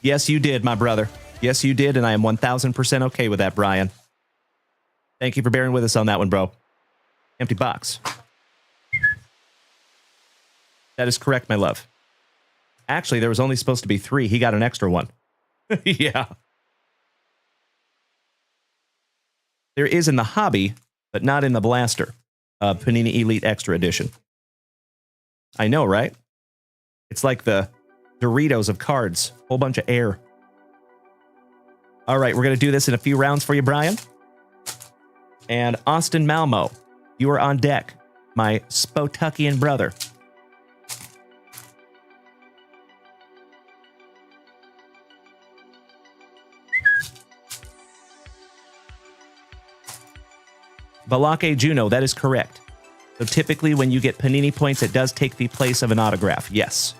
[SPEAKER 2] Yes, you did, my brother. Yes, you did, and I am 1,000% okay with that, Brian. Thank you for bearing with us on that one, bro. Empty box. That is correct, my love. Actually, there was only supposed to be 3. He got an extra one. Yeah. There is in the Hobby, but not in the Blaster. Panini Elite Extra Edition. I know, right? It's like the Doritos of cards. Whole bunch of air. All right, we're going to do this in a few rounds for you, Brian. And Austin Malmo, you are on deck. My Spotuckian brother. Balake Juno, that is correct. So typically when you get Panini points, it does take the place of an autograph. Yes.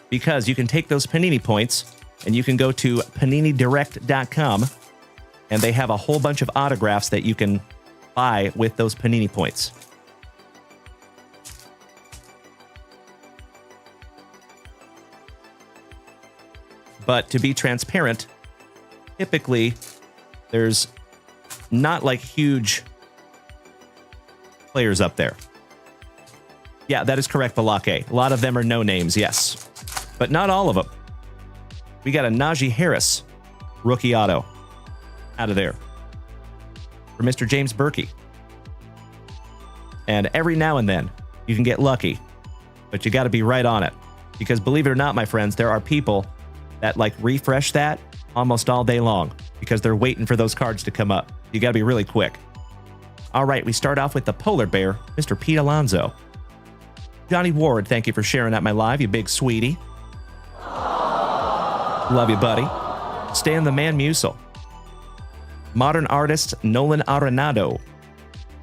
[SPEAKER 2] Because you can take those Panini points and you can go to PaniniDirect.com and they have a whole bunch of autographs that you can buy with those Panini points. But to be transparent, typically there's not like huge players up there. Yeah, that is correct, Balake. A lot of them are no names, yes. But not all of them. We got a Najee Harris rookie auto out of there for Mr. James Berkey. And every now and then you can get lucky, but you got to be right on it. Because believe it or not, my friends, there are people that like refresh that almost all day long because they're waiting for those cards to come up. You got to be really quick. All right, we start off with the polar bear, Mr. Pete Alonso. Johnny Ward, thank you for sharing out my live, you big sweetie. Love you, buddy. Stan the Man Musel. Modern artist Nolan Arenado.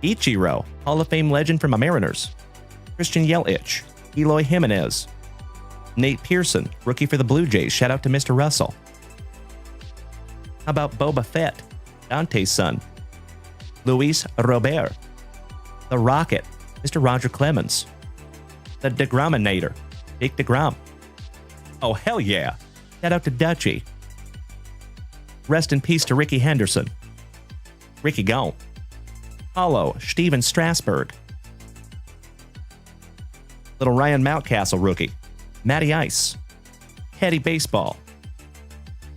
[SPEAKER 2] Ichiro, Hall of Fame legend from my Mariners. Christian Yelich. Eloy Jimenez. Nate Pearson, rookie for the Blue Jays. Shout out to Mr. Russell. How about Boba Fett, Dante's son? Luis Robert. The Rocket, Mr. Roger Clemens. The DeGraminator, Jake DeGrom. Oh, hell yeah. Shout out to Dutchie. Rest in peace to Ricky Henderson. Ricky gone. Hollow, Steven Strasburg. Little Ryan Mountcastle rookie. Matty Ice. Teddy Baseball.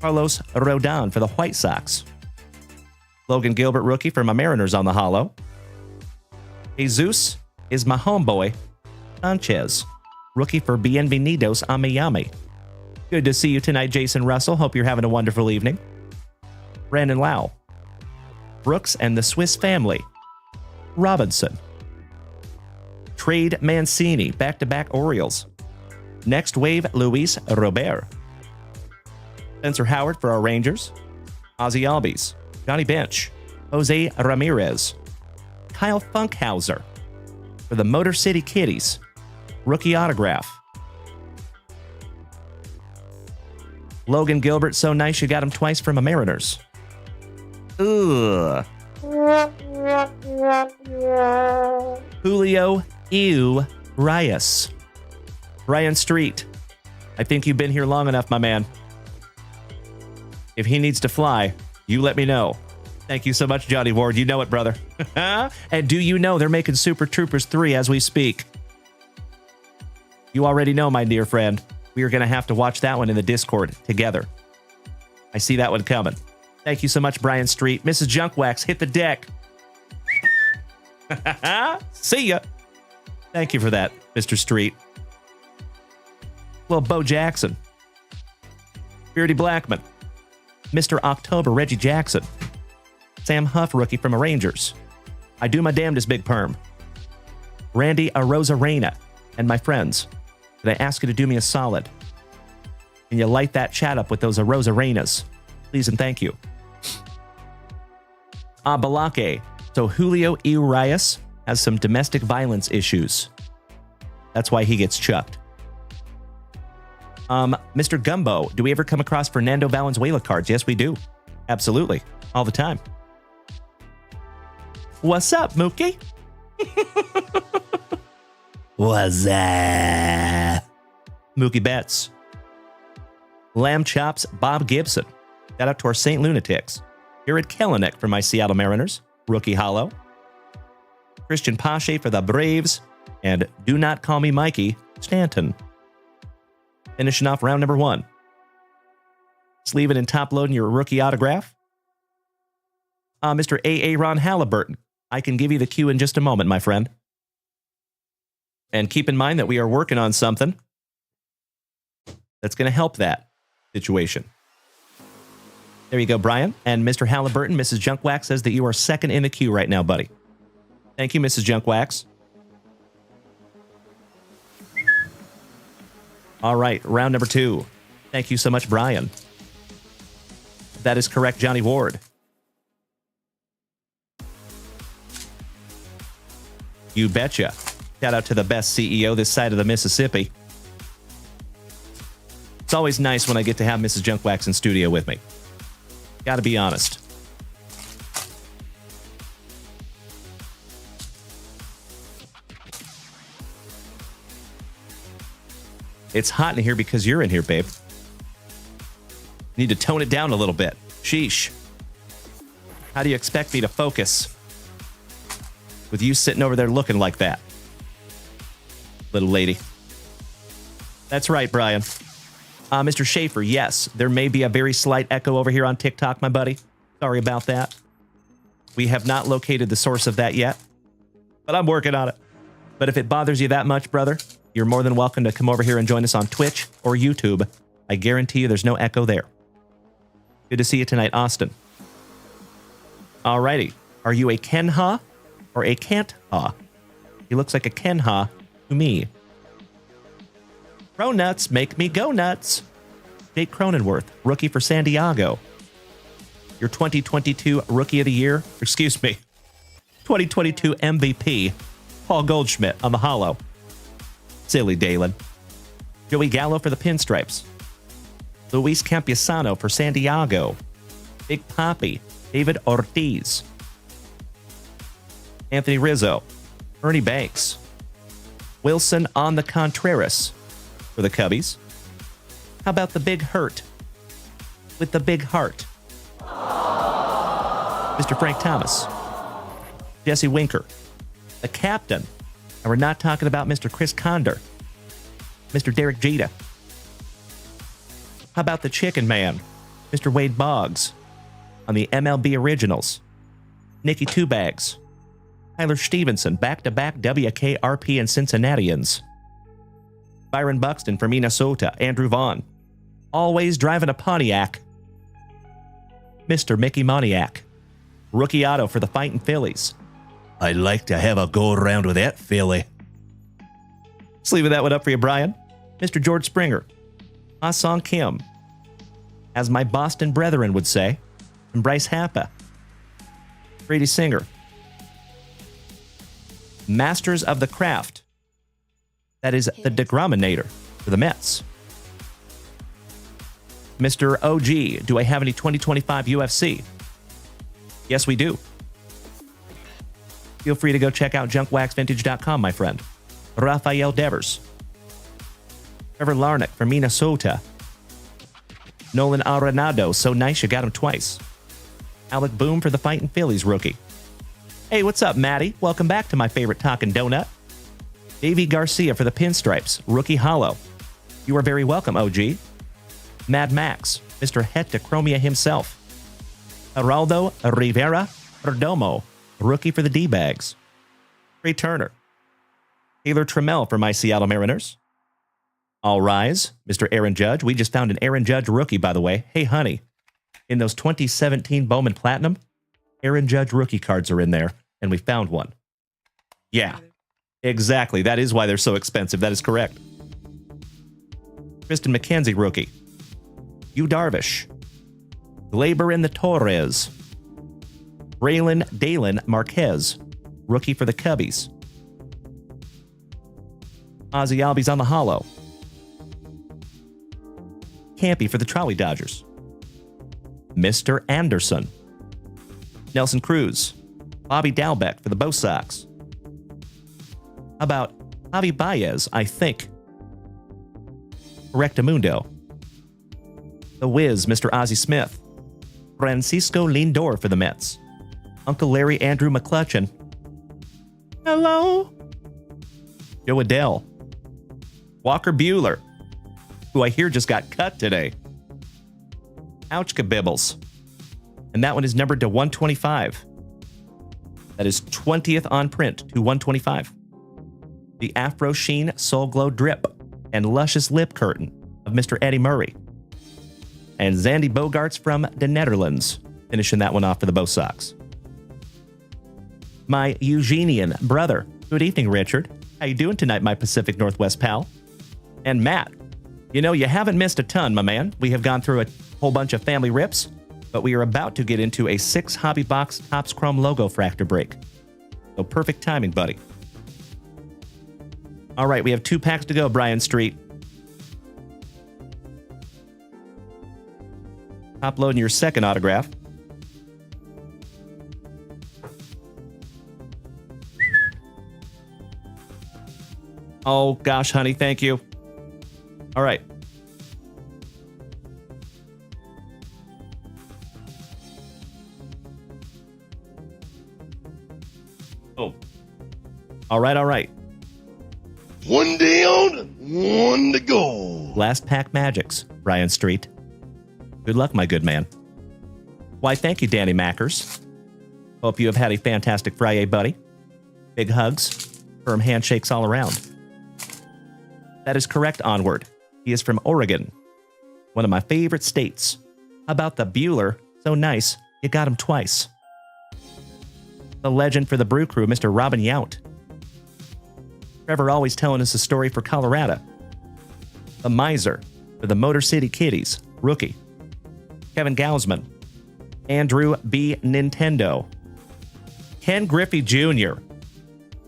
[SPEAKER 2] Carlos Rodon for the White Sox. Logan Gilbert rookie for my Mariners on the hollow. Jesus is my homeboy. Sanchez, rookie for Bienvenidos a Miami. Good to see you tonight, Jason Russell. Hope you're having a wonderful evening. Brandon Lau. Brooks and the Swiss Family. Robinson. Trade Mancini, back-to-back Orioles. Next wave, Luis Robert. Spencer Howard for our Rangers. Ozzy Albies. Johnny Bench. Jose Ramirez. Kyle Funkhauser for the Motor City Kitties. Rookie autograph. Logan Gilbert, so nice you got him twice from a Mariners. Ugh. Julio Reyes. Brian Street. I think you've been here long enough, my man. If he needs to fly, you let me know. Thank you so much, Johnny Ward. You know it, brother. And do you know they're making Super Troopers 3 as we speak? You already know, my dear friend. We are going to have to watch that one in the Discord together. I see that one coming. Thank you so much, Brian Street. Mrs. Junkwax, hit the deck. See ya. Thank you for that, Mr. Street. Well, Bo Jackson. Beardy Blackman. Mr. October, Reggie Jackson. Sam Huff, rookie from the Rangers. I do my damnedest, Big Perm. Randy Arozarena. And my friends, could I ask you to do me a solid? Can you light that chat up with those Arozarenas? Please and thank you. Balake. So Julio Urias has some domestic violence issues. That's why he gets chucked. Mr. Gumbo, do we ever come across Fernando Valenzuela cards? Yes, we do. Absolutely. All the time. What's up, Mookie? What's up? Mookie Betts. Lamb Chops, Bob Gibson. Shout out to our St. Lunatics. Jared Kelenic for my Seattle Mariners. Rookie Hollow. Christian Pache for the Braves. And Do Not Call Me Mikey, Stanton. Finishing off round number 1. Sleeving and top loading your rookie autograph. Mr. A.A. Ron Halliburton. I can give you the cue in just a moment, my friend. And keep in mind that we are working on something that's going to help that situation. There you go, Brian. And Mr. Halliburton, Mrs. Junkwax says that you are second in the queue right now, buddy. Thank you, Mrs. Junkwax. All right, round number 2. Thank you so much, Brian. That is correct, Johnny Ward. You betcha. Shout out to the best CEO this side of the Mississippi. It's always nice when I get to have Mrs. Junkwax in studio with me. Gotta be honest. It's hot in here because you're in here, babe. Need to tone it down a little bit. Sheesh. How do you expect me to focus with you sitting over there looking like that? Little lady. That's right, Brian. Mr. Schaefer, yes, there may be a very slight echo over here on TikTok, my buddy. Sorry about that. We have not located the source of that yet, but I'm working on it. But if it bothers you that much, brother, you're more than welcome to come over here and join us on Twitch or YouTube. I guarantee you there's no echo there. Good to see you tonight, Austin. Alrighty. Are you a Ken-ha or a Can't-ha? He looks like a Ken-ha to me. Crow nuts make me go nuts. Jake Cronenworth, rookie for San Diego. Your 2022 Rookie of the Year, 2022 MVP, Paul Goldschmidt on the hollow. Silly Dalen. Joey Gallo for the Pinstripes. Luis Campusano for San Diego. Big Papi, David Ortiz. Anthony Rizzo, Ernie Banks. Wilson on the Contreras for the Cubbies. How about the Big Hurt with the big heart? Mr. Frank Thomas. Jesse Winker. The captain. And we're not talking about Mr. Chris Condor. Mr. Derek Jeter. How about the Chicken Man? Mr. Wade Boggs. On the MLB Originals. Nicky Two Bags. Tyler Stevenson, back-to-back WKRP and Cincinnatians. Byron Buxton for Minnesota. Andrew Vaughn. Always driving a Pontiac. Mr. Mickey Moniak. Rookie auto for the Fightin' Phillies. I'd like to have a go-around with that Philly. Sleeving that one up for you, Brian. Mr. George Springer. Ah-Song Kim. As my Boston brethren would say. And Bryce Happa. Brady Singer. Masters of the Craft. That is the Degrominator for the Mets. Mr. OG, do I have any 2025 UFC? Yes, we do. Feel free to go check out junkwaxvintage.com, my friend. Rafael Devers. Trevor Larnach from Minnesota. Nolan Arenado, so nice you got him twice. Alec Boom for the Fightin' Phillies rookie. Hey, what's up, Maddie? Welcome back to my favorite Talkin' Donut. Davey Garcia for the Pinstripes, rookie hollow. You are very welcome, OG. Mad Max, Mr. Hetachromia himself. Geraldo Rivera Perdomo, rookie for the D-Bags. Trey Turner. Taylor Trammell for my Seattle Mariners. All Rise, Mr. Aaron Judge. We just found an Aaron Judge rookie, by the way. Hey, honey, in those 2017 Bowman Platinum, Aaron Judge rookie cards are in there, and we found one. Yeah, exactly. That is why they're so expensive. That is correct. Tristan McKenzie rookie. Yu Darvish. Glaber in the Torres. Braylon Dalen Marquez, rookie for the Cubbies. Ozzy Albies on the hollow. Campy for the Trolley Dodgers. Mr. Anderson. Nelson Cruz. Bobby Dalbeck for the Bo Sox. How about Javi Baez, I think. Correctamundo. The Wiz, Mr. Ozzie Smith. Francisco Lindor for the Mets. Uncle Larry Andrew McClutchin. Hello. Joe Adele. Walker Buehler, who I hear just got cut today. Ouch kabibbles. And that one is numbered to 125. That is 20th on print to 125. The Afro Sheen Soul Glow Drip and Luscious Lip Curtain of Mr. Eddie Murray. And Zandy Bogarts from the Netherlands, finishing that one off for the Bo Sox. My Eugenian brother. Good evening, Richard. How you doing tonight, my Pacific Northwest pal? And Matt, you know, you haven't missed a ton, my man. We have gone through a whole bunch of family rips, but we are about to get into a 6 Hobby Box Topps Chrome Logo Fractor break. So perfect timing, buddy. All right, we have 2 packs to go, Brian Street. Top loading your second autograph. Oh, gosh, honey, thank you. All right. Oh. All right, all right.
[SPEAKER 8] One down, one to go.
[SPEAKER 2] Last pack magics, Brian Street. Good luck, my good man. Why, thank you, Danny Mackers. Hope you have had a fantastic Friday, buddy. Big hugs, firm handshakes all around. That is correct, Onward. He is from Oregon, one of my favorite states. How about the Bueller? So nice, you got him twice. The legend for the Brew Crew, Mr. Robin Yount. Trevor always telling us a story for Colorado. The Miser for the Motor City Kitties, rookie. Kevin Gausman. Andrew B. Nintendo. Ken Griffey Jr.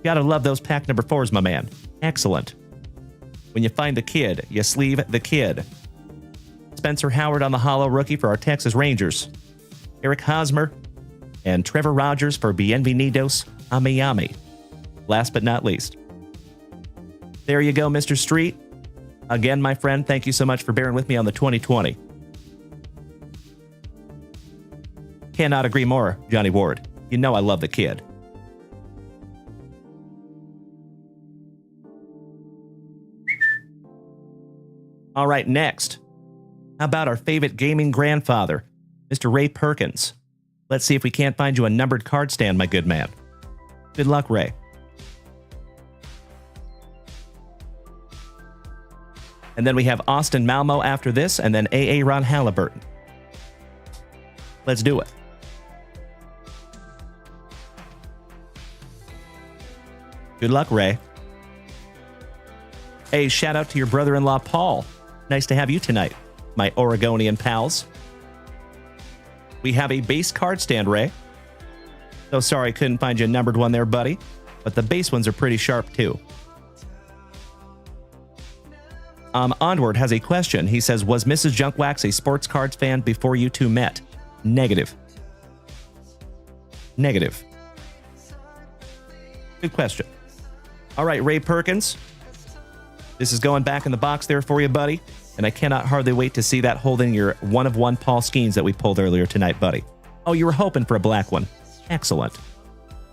[SPEAKER 2] Gotta love those pack number 4s, my man. Excellent. When you find the kid, you sleeve the kid. Spencer Howard on the hollow rookie for our Texas Rangers. Eric Hosmer and Trevor Rogers for Bienvenidos a Miami. Last but not least. There you go, Mr. Street. Again, my friend, thank you so much for bearing with me on the 2020. Cannot agree more, Johnny Ward. You know I love the kid. All right, next. How about our favorite gaming grandfather, Mr. Ray Perkins? Let's see if we can't find you a numbered card stand, my good man. Good luck, Ray. And then we have Austin Malmo after this, and then A.A. Ron Halliburton. Let's do it. Good luck, Ray. Hey, shout out to your brother-in-law, Paul. Nice to have you tonight, my Oregonian pals. We have a base card stand, Ray. So sorry I couldn't find you a numbered one there, buddy, but the base ones are pretty sharp, too. Onward has a question. He says, was Mrs. Junkwax a sports cards fan before you two met? Negative. Negative. Good question. All right, Ray Perkins. This is going back in the box there for you, buddy. And I cannot hardly wait to see that holding your one-of-one Paul Skeens that we pulled earlier tonight, buddy. Oh, you were hoping for a black one. Excellent.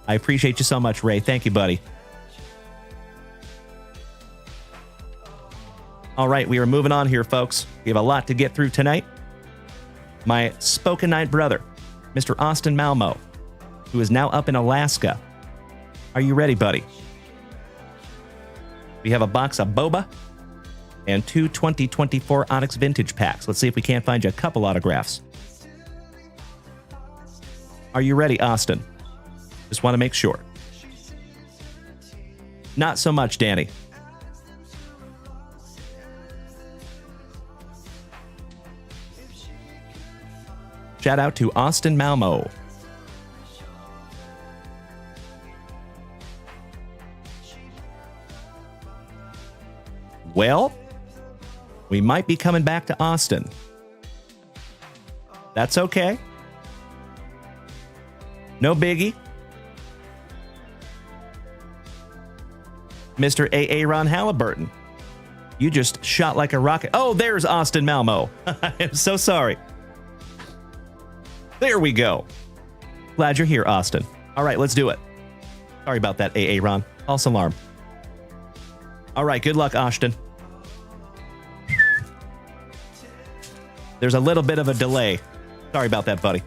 [SPEAKER 2] I appreciate you so much, Ray. Thank you, buddy. All right, we are moving on here, folks. We have a lot to get through tonight. My Spoken Night brother, Mr. Austin Malmo, who is now up in Alaska. Are you ready, buddy? We have a box of BOBA and two 2024 Onyx Vintage packs. Let's see if we can't find you a couple autographs. Are you ready, Austin? Just want to make sure. Not so much, Danny. Shout out to Austin Malmo. Well, we might be coming back to Austin. That's okay. No biggie. Mr. Aaron Halliburton, you just shot like a rocket. Oh, there's Austin Malmo. I'm so sorry. There we go. Glad you're here, Austin. All right, let's do it. Sorry about that, Aaron. False alarm. All right, good luck, Austin. There's a little bit of a delay. Sorry about that, buddy.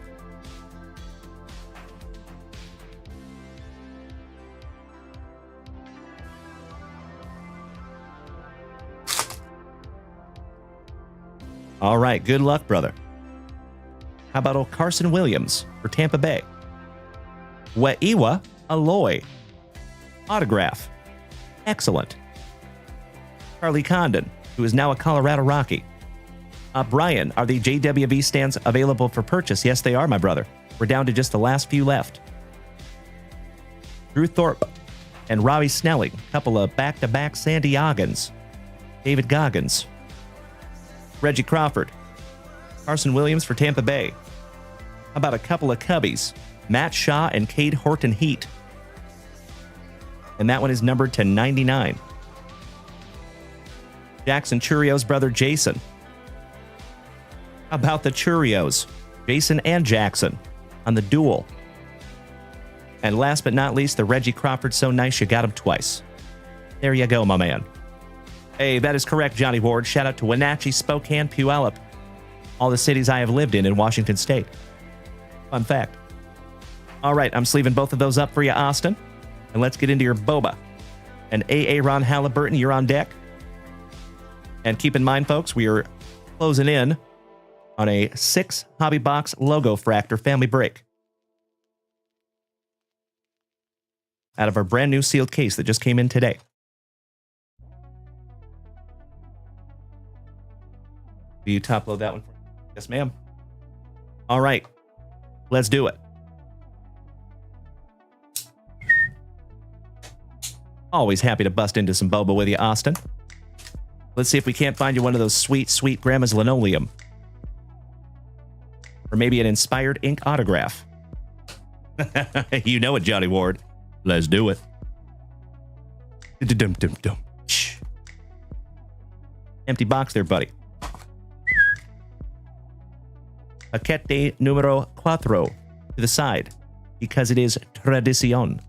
[SPEAKER 2] All right, good luck, brother. How about old Carson Williams for Tampa Bay? We'iwa Aloy. Autograph. Excellent. Charlie Condon, who is now a Colorado Rocky. Brian, are the JWV stands available for purchase? Yes, they are, my brother. We're down to just the last few left. Drew Thorpe and Robbie Snelling, couple of back-to-back Sandiagans. David Goggins. Reggie Crawford. Carson Williams for Tampa Bay. How about a couple of Cubbies? Matt Shaw and Cade Horton Heat. And that one is numbered to 99. Jackson Churio's brother Jason. How about the Churios? Jason and Jackson on the duel. And last but not least, the Reggie Crawford. So nice you got him twice. There you go, my man. Hey, that is correct, Johnny Ward. Shout out to Wenatchee, Spokane, Puyallup. All the cities I have lived in Washington State. Fun fact. All right, I'm sleeving both of those up for you, Austin. And let's get into your BOBA. And Aaron Halliburton, you're on deck. And keep in mind, folks, we are closing in on a 6 Hobby Box Logo Fractor family break. Out of our brand new sealed case that just came in today. Do you top load that one? Yes, ma'am. All right. Let's do it. Always happy to bust into some BOBA with you, Austin. Let's see if we can't find you one of those sweet, sweet Grandma's linoleum. Or maybe an inspired ink autograph. You know it, Johnny Ward. Let's do it. Empty box there, buddy. Paquete numero 4 to the side, because it is tradición.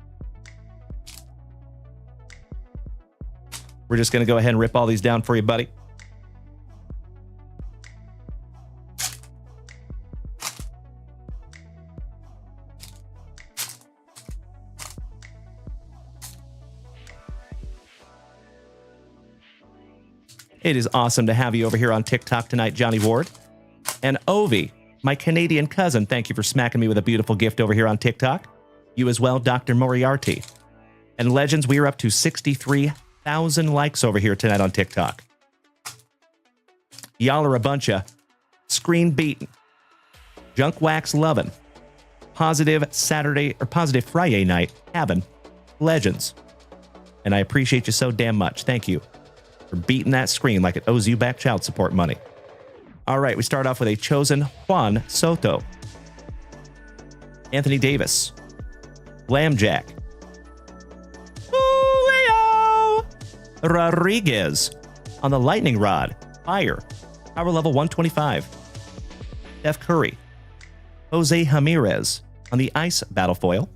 [SPEAKER 2] We're just going to go ahead and rip all these down for you, buddy. It is awesome to have you over here on TikTok tonight, Johnny Ward. And Ovi, my Canadian cousin, thank you for smacking me with a beautiful gift over here on TikTok. You as well, Dr. Moriarty. And Legends, we are up to 63,000 likes over here tonight on TikTok. Y'all are a bunch of screen beaten, junk wax loving, positive Saturday or positive FriYAY night having Legends. And I appreciate you so damn much. Thank you for beating that screen like it owes you back child support money. All right, we start off with a chosen Juan Soto, Anthony Davis, Lambjack, Julio Rodriguez on the lightning rod, fire, Power level 125. Steph Curry. Jose Ramirez on the ice battle foil.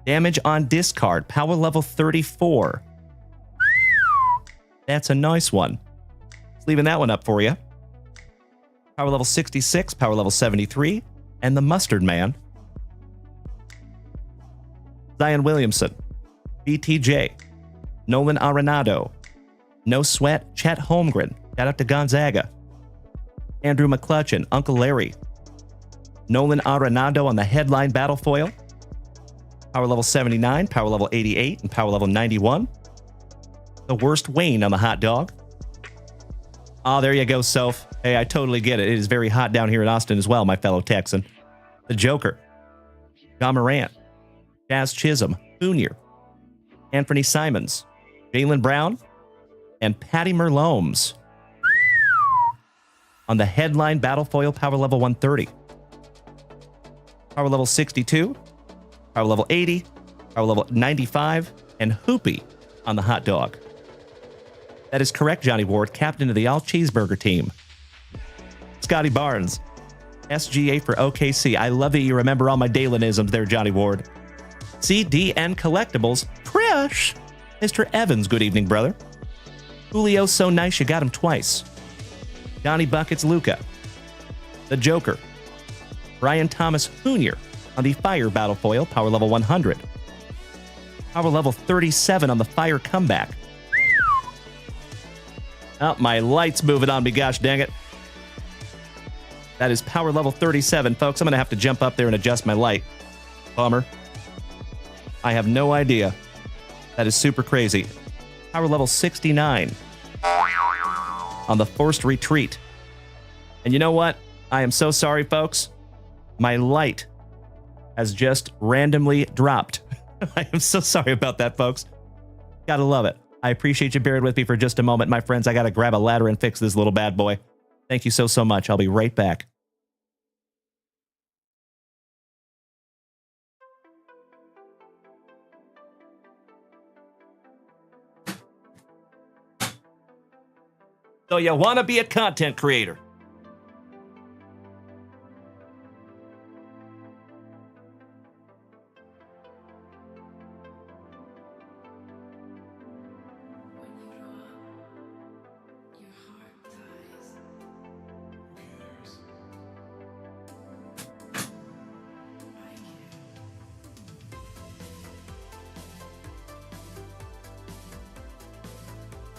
[SPEAKER 2] Damage on discard, power level 34. That's a nice one. Just leaving that one up for you. Power level 66, power level 73, and the Mustard Man. Zion Williamson, BTJ, Nolan Arenado, No Sweat, Chet Holmgren, shout out to Gonzaga, Andrew McClutchin, Uncle Larry, Nolan Arenado on the headline battle foil, power level 79, power level 88, and power level 91. The Worst Wayne on the hot dog. Oh, there you go, Soph. Hey, I totally get it. It is very hot down here in Austin as well, my fellow Texan. The Joker, John Morant, Jazz Chisholm, Jr., Anthony Simons, Jaylen Brown, and Patty Merlomes on the headline battle foil, power level 130. Power level 62, power level 80, power level 95, and Hoopy on the hot dog. That is correct, Johnny Ward, captain of the All Cheeseburger team. Scotty Barnes, SGA for OKC. I love that you remember all my Dalenisms there, Johnny Ward. CDN Collectibles, Trish. Mr. Evans, good evening, brother. Julio, so nice you got him twice. Johnny Buckets, Luca. The Joker, Brian Thomas Jr. on the Fire Battle Foil, power level 100. Power level 37 on the Fire Comeback. Oh, my light's moving on me, gosh dang it. That is power level 37, folks. I'm going to have to jump up there and adjust my light. Bummer. I have no idea. That is super crazy. Power level 69 on the Forced Retreat. And you know what? I am so sorry, folks. My light has just randomly dropped. I am so sorry about that, folks. Gotta love it. I appreciate you bearing with me for just a moment, my friends. I gotta grab a ladder and fix this little bad boy. Thank you so much. I'll be right back. So you want to be a content creator?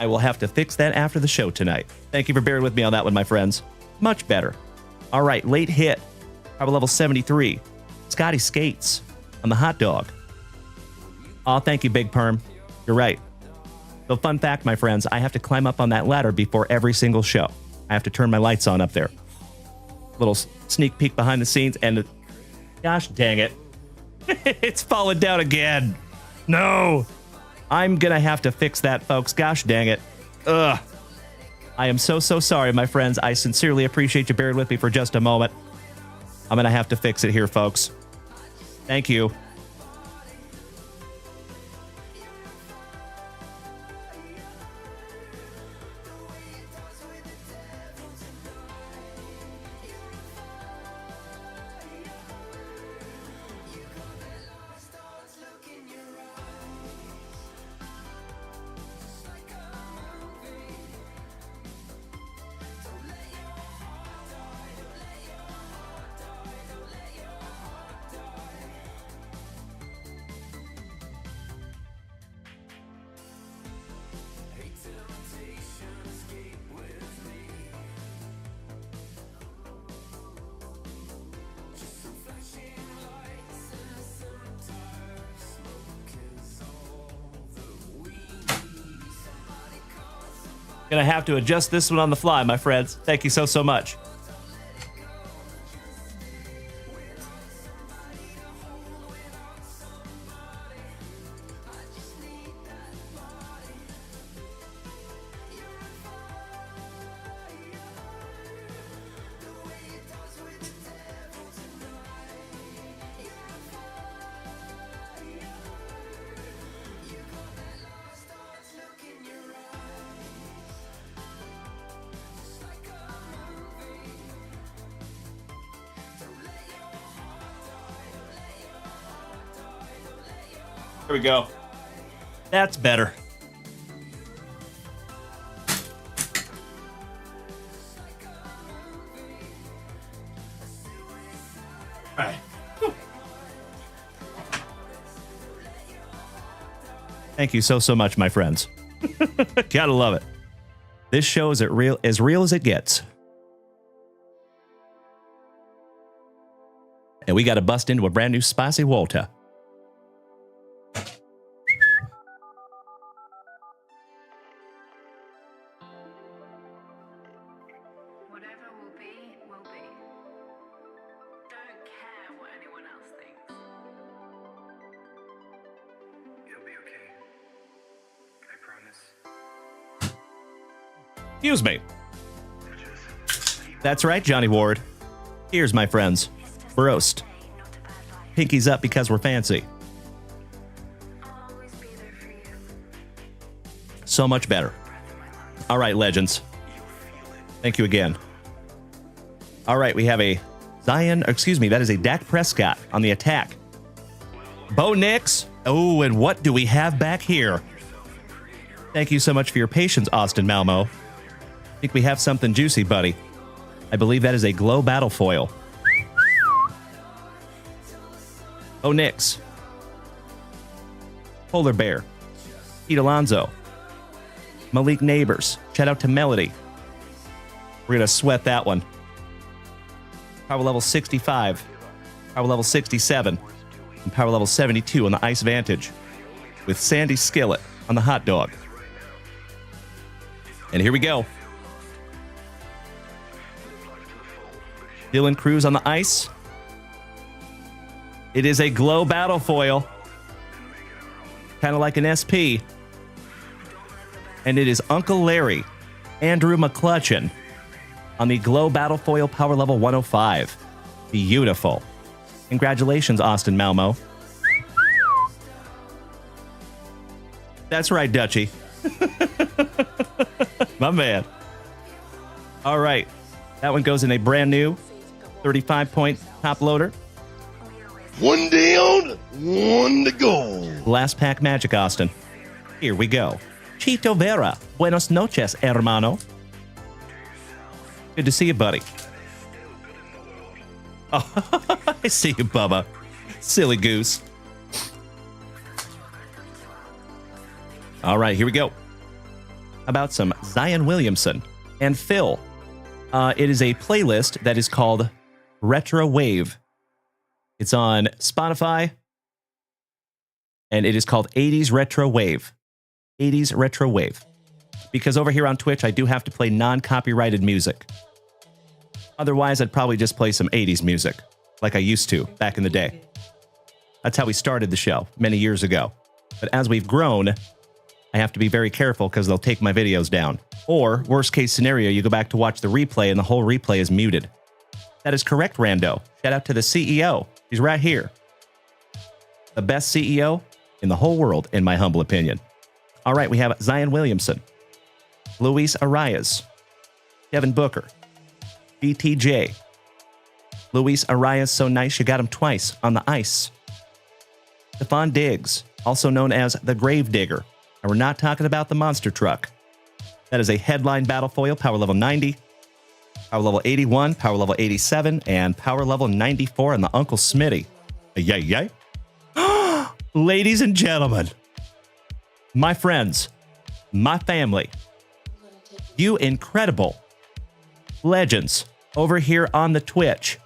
[SPEAKER 2] I will have to fix that after the show tonight. Thank you for bearing with me on that one, my friends. Much better. All right, late hit. Power level 73. Scotty Skates on the hot dog. Oh, thank you, Big Perm. You're right. So fun fact, my friends, I have to climb up on that ladder before every single show. I have to turn my lights on up there. Little sneak peek behind the scenes, and gosh dang it. It's falling down again. No. I'm gonna have to fix that, folks. Gosh dang it. Ugh. I am so sorry, my friends. I sincerely appreciate you bearing with me for just a moment. I'm gonna have to fix it here, folks. Thank you. Gonna have to adjust this one on the fly, my friends. Thank you so much. There we go. That's better. All right. Thank you so much, my friends. Gotta love it. This show is real as it gets. And we got to bust into a brand new spicy water.
[SPEAKER 10] Whatever will be, will be. Don't care what anyone else thinks.
[SPEAKER 9] It'll be okay. I promise.
[SPEAKER 2] Excuse me. That's right, Johnny Ward. Here's my friends. Roast. Pinkies up because we're fancy.
[SPEAKER 10] I'll always be there for you.
[SPEAKER 2] So much better. All right, legends. Thank you again. All right, we have a that is a Dak Prescott on the attack. Bo Nix. Oh, and what do we have back here? Thank you so much for your patience, Austin Malmo. I think we have something juicy, buddy. I believe that is a glow battle foil. Oh, Nix. Polar Bear. Pete Alonso. Malik Neighbors. Shout out to Melody. We're going to sweat that one. Power level 65. Power level 67. And power level 72 on the Ice Vantage. With Sandy Skillet on the hot dog. And here we go. Dylan Cruz on the ice. It is a glow battle foil. Kind of like an SP. And it is Uncle Larry, Andrew McClutchin, on the glow battle foil power level 105. Beautiful. Congratulations, Austin Malmo. That's right, Dutchie. My man. All right. That one goes in a brand new 35-point top loader.
[SPEAKER 8] One down, one to go.
[SPEAKER 2] Last pack magic, Austin. Here we go. Chito Vera. Buenos noches, hermano. Good to see you, buddy. Oh, I see you, Bubba. Silly goose. All right, here we go. How about some Zion Williamson and Phil? It is a playlist that is called Retro Wave. It's on Spotify, and it is called 80s Retro Wave. 80s Retro Wave. Because over here on Twitch, I do have to play non-copyrighted music. Otherwise, I'd probably just play some 80s music, like I used to back in the day. That's how we started the show many years ago. But as we've grown, I have to be very careful because they'll take my videos down. Or, worst case scenario, you go back to watch the replay and the whole replay is muted. That is correct, Rando. Shout out to the CEO. He's right here. The best CEO in the whole world, in my humble opinion. All right, we have Zion Williamson, Luis Arias, Kevin Booker, BTJ, Luis Arias, so nice you got him twice on the ice. Stephon Diggs, also known as the Grave Digger. And we're not talking about the monster truck. That is a headline battle foil, power level 90, power level 81, power level 87, and power level 94 on the Uncle Smitty. Yay, yay. Ladies and gentlemen, my friends, my family, you incredible legends over here on the Twitch,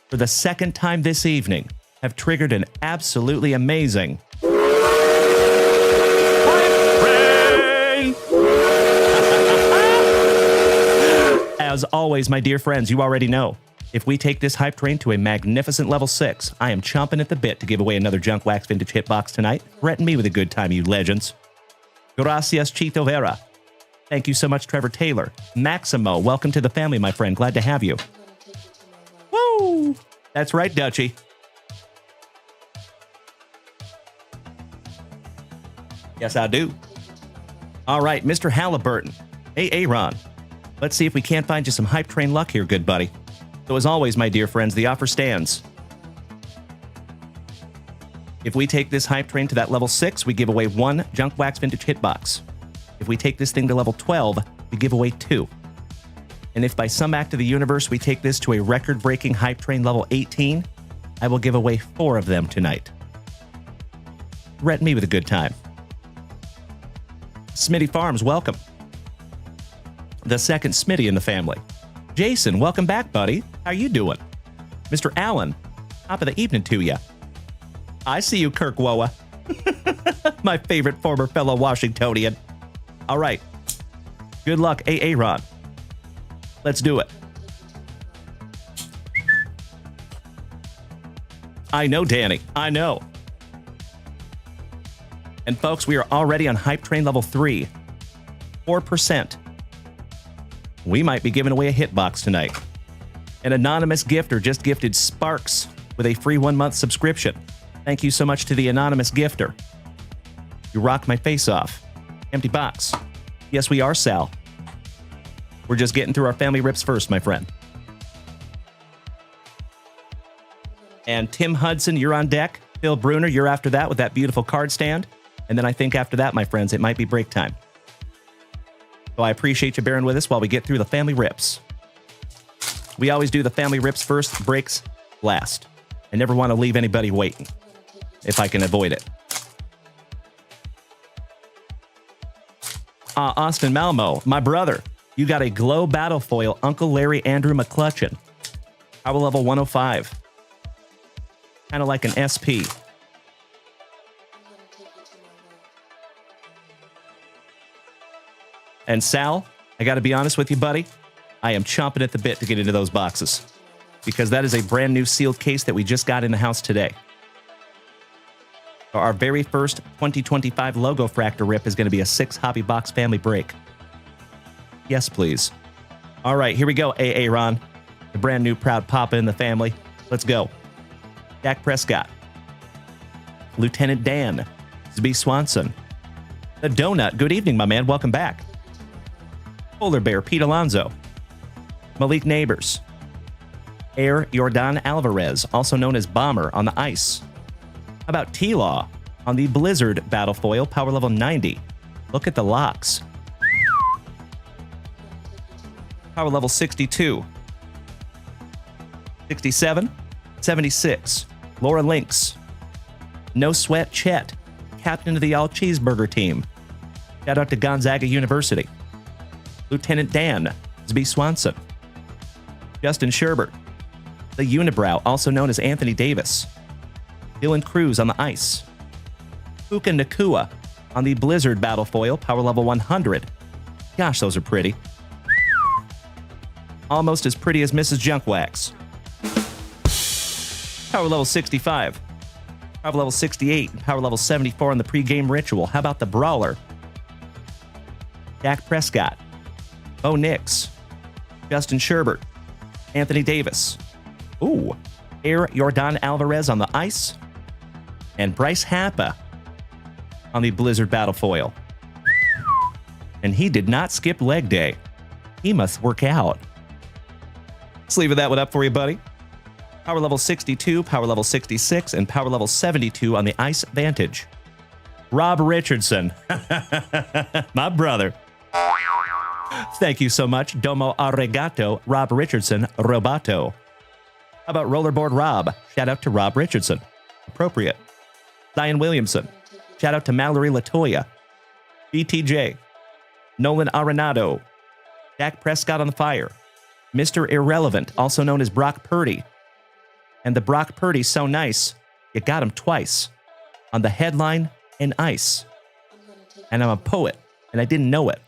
[SPEAKER 2] for the second time this evening, have triggered an absolutely amazing As always, my dear friends, you already know. If we take this hype train to a magnificent level 6, I am chomping at the bit to give away another Junk Wax Vintage Hitbox tonight. Threaten me with a good time, you legends. Gracias, Chito Vera. Thank you so much, Trevor Taylor. Maximo, welcome to the family, my friend. Glad to have you. Woo! That's right, Dutchie. Yes, I do. All right, Mr. Halliburton. Hey, Aaron. Let's see if we can't find you some hype train luck here, good buddy. So as always, my dear friends, the offer stands. If we take this hype train to that level 6, we give away 1 Junk Wax Vintage Hitbox. If we take this thing to level 12, we give away 2. And if by some act of the universe we take this to a record-breaking hype train level 18, I will give away 4 of them tonight. Threaten me with a good time. Smitty Farms, welcome. The second Smitty in the family. Jason, welcome back, buddy. How you doing? Mr. Allen, top of the evening to ya. I see you, Kirk Woa. My favorite former fellow Washingtonian. All right. Good luck, Ron. Let's do it. I know, Danny. I know. And folks, we are already on Hype Train level 3. 4%. We might be giving away a hitbox tonight. An anonymous gifter just gifted Sparks with a free 1-month subscription. Thank you so much to the anonymous gifter. You rocked my face off. Empty box. Yes, we are, Sal. We're just getting through our family rips first, my friend. And Tim Hudson, you're on deck. Phil Bruner, you're after that with that beautiful card stand. And then I think after that, my friends, it might be break time. So I appreciate you bearing with us while we get through the family rips. We always do the family rips first, breaks last. I never want to leave anybody waiting, if I can avoid it. Austin Malmo, my brother, you got a Glow Battle Foil Uncle Larry Andrew McClutchin. Power level 105. Kind of like an SP. And Sal, I got to be honest with you, buddy. I am chomping at the bit to get into those boxes because that is a brand new sealed case that we just got in the house today. Our very first 2025 Logo Fractor rip is going to be a 6 Hobby Box family break. Yes, please. All right, here we go, Ron. The brand new proud papa in the family. Let's go. Dak Prescott. Lieutenant Dan. Zb Swanson. The Donut. Good evening, my man. Welcome back. Polar Bear, Pete Alonso. Malik Neighbors. Air Jordan Alvarez, also known as Bomber, on the ice. How about T-Law on the Blizzard Battle Foil, power level 90. Look at the locks. Power level 62. 67. 76. Laura Lynx. No Sweat Chet, captain of the All Cheeseburger team. Shout out to Gonzaga University. Lieutenant Dan, Zb Swanson. Justin Sherbert. The Unibrow, also known as Anthony Davis. Dylan Cruz on the ice. Puka Nakua on the Blizzard Battle Foil, power level 100. Gosh, those are pretty. Almost as pretty as Mrs. Junkwax. Power level 65. Power level 68 and power level 74 on the pregame ritual. How about the Brawler? Dak Prescott. Bo Nix. Justin Sherbert. Anthony Davis. Ooh. Air Jordan Alvarez on the ice. And Bryce Happa on the Blizzard Battle Foil. And he did not skip leg day. He must work out. Sleeving that one up for you, buddy. Power level 62, power level 66, and power level 72 on the Ice Vantage. Rob Richardson. My brother. Thank you so much. Domo arigato, Rob Richardson, Roboto. How about Rollerboard Rob? Shout out to Rob Richardson. Appropriate. Zion Williamson. Shout out to Mallory Latoya. BTJ. Nolan Arenado. Dak Prescott on the fire. Mr. Irrelevant, also known as Brock Purdy. And the Brock Purdy's so nice, you got him twice. On the headline and ice. And I'm a poet, and I didn't know it.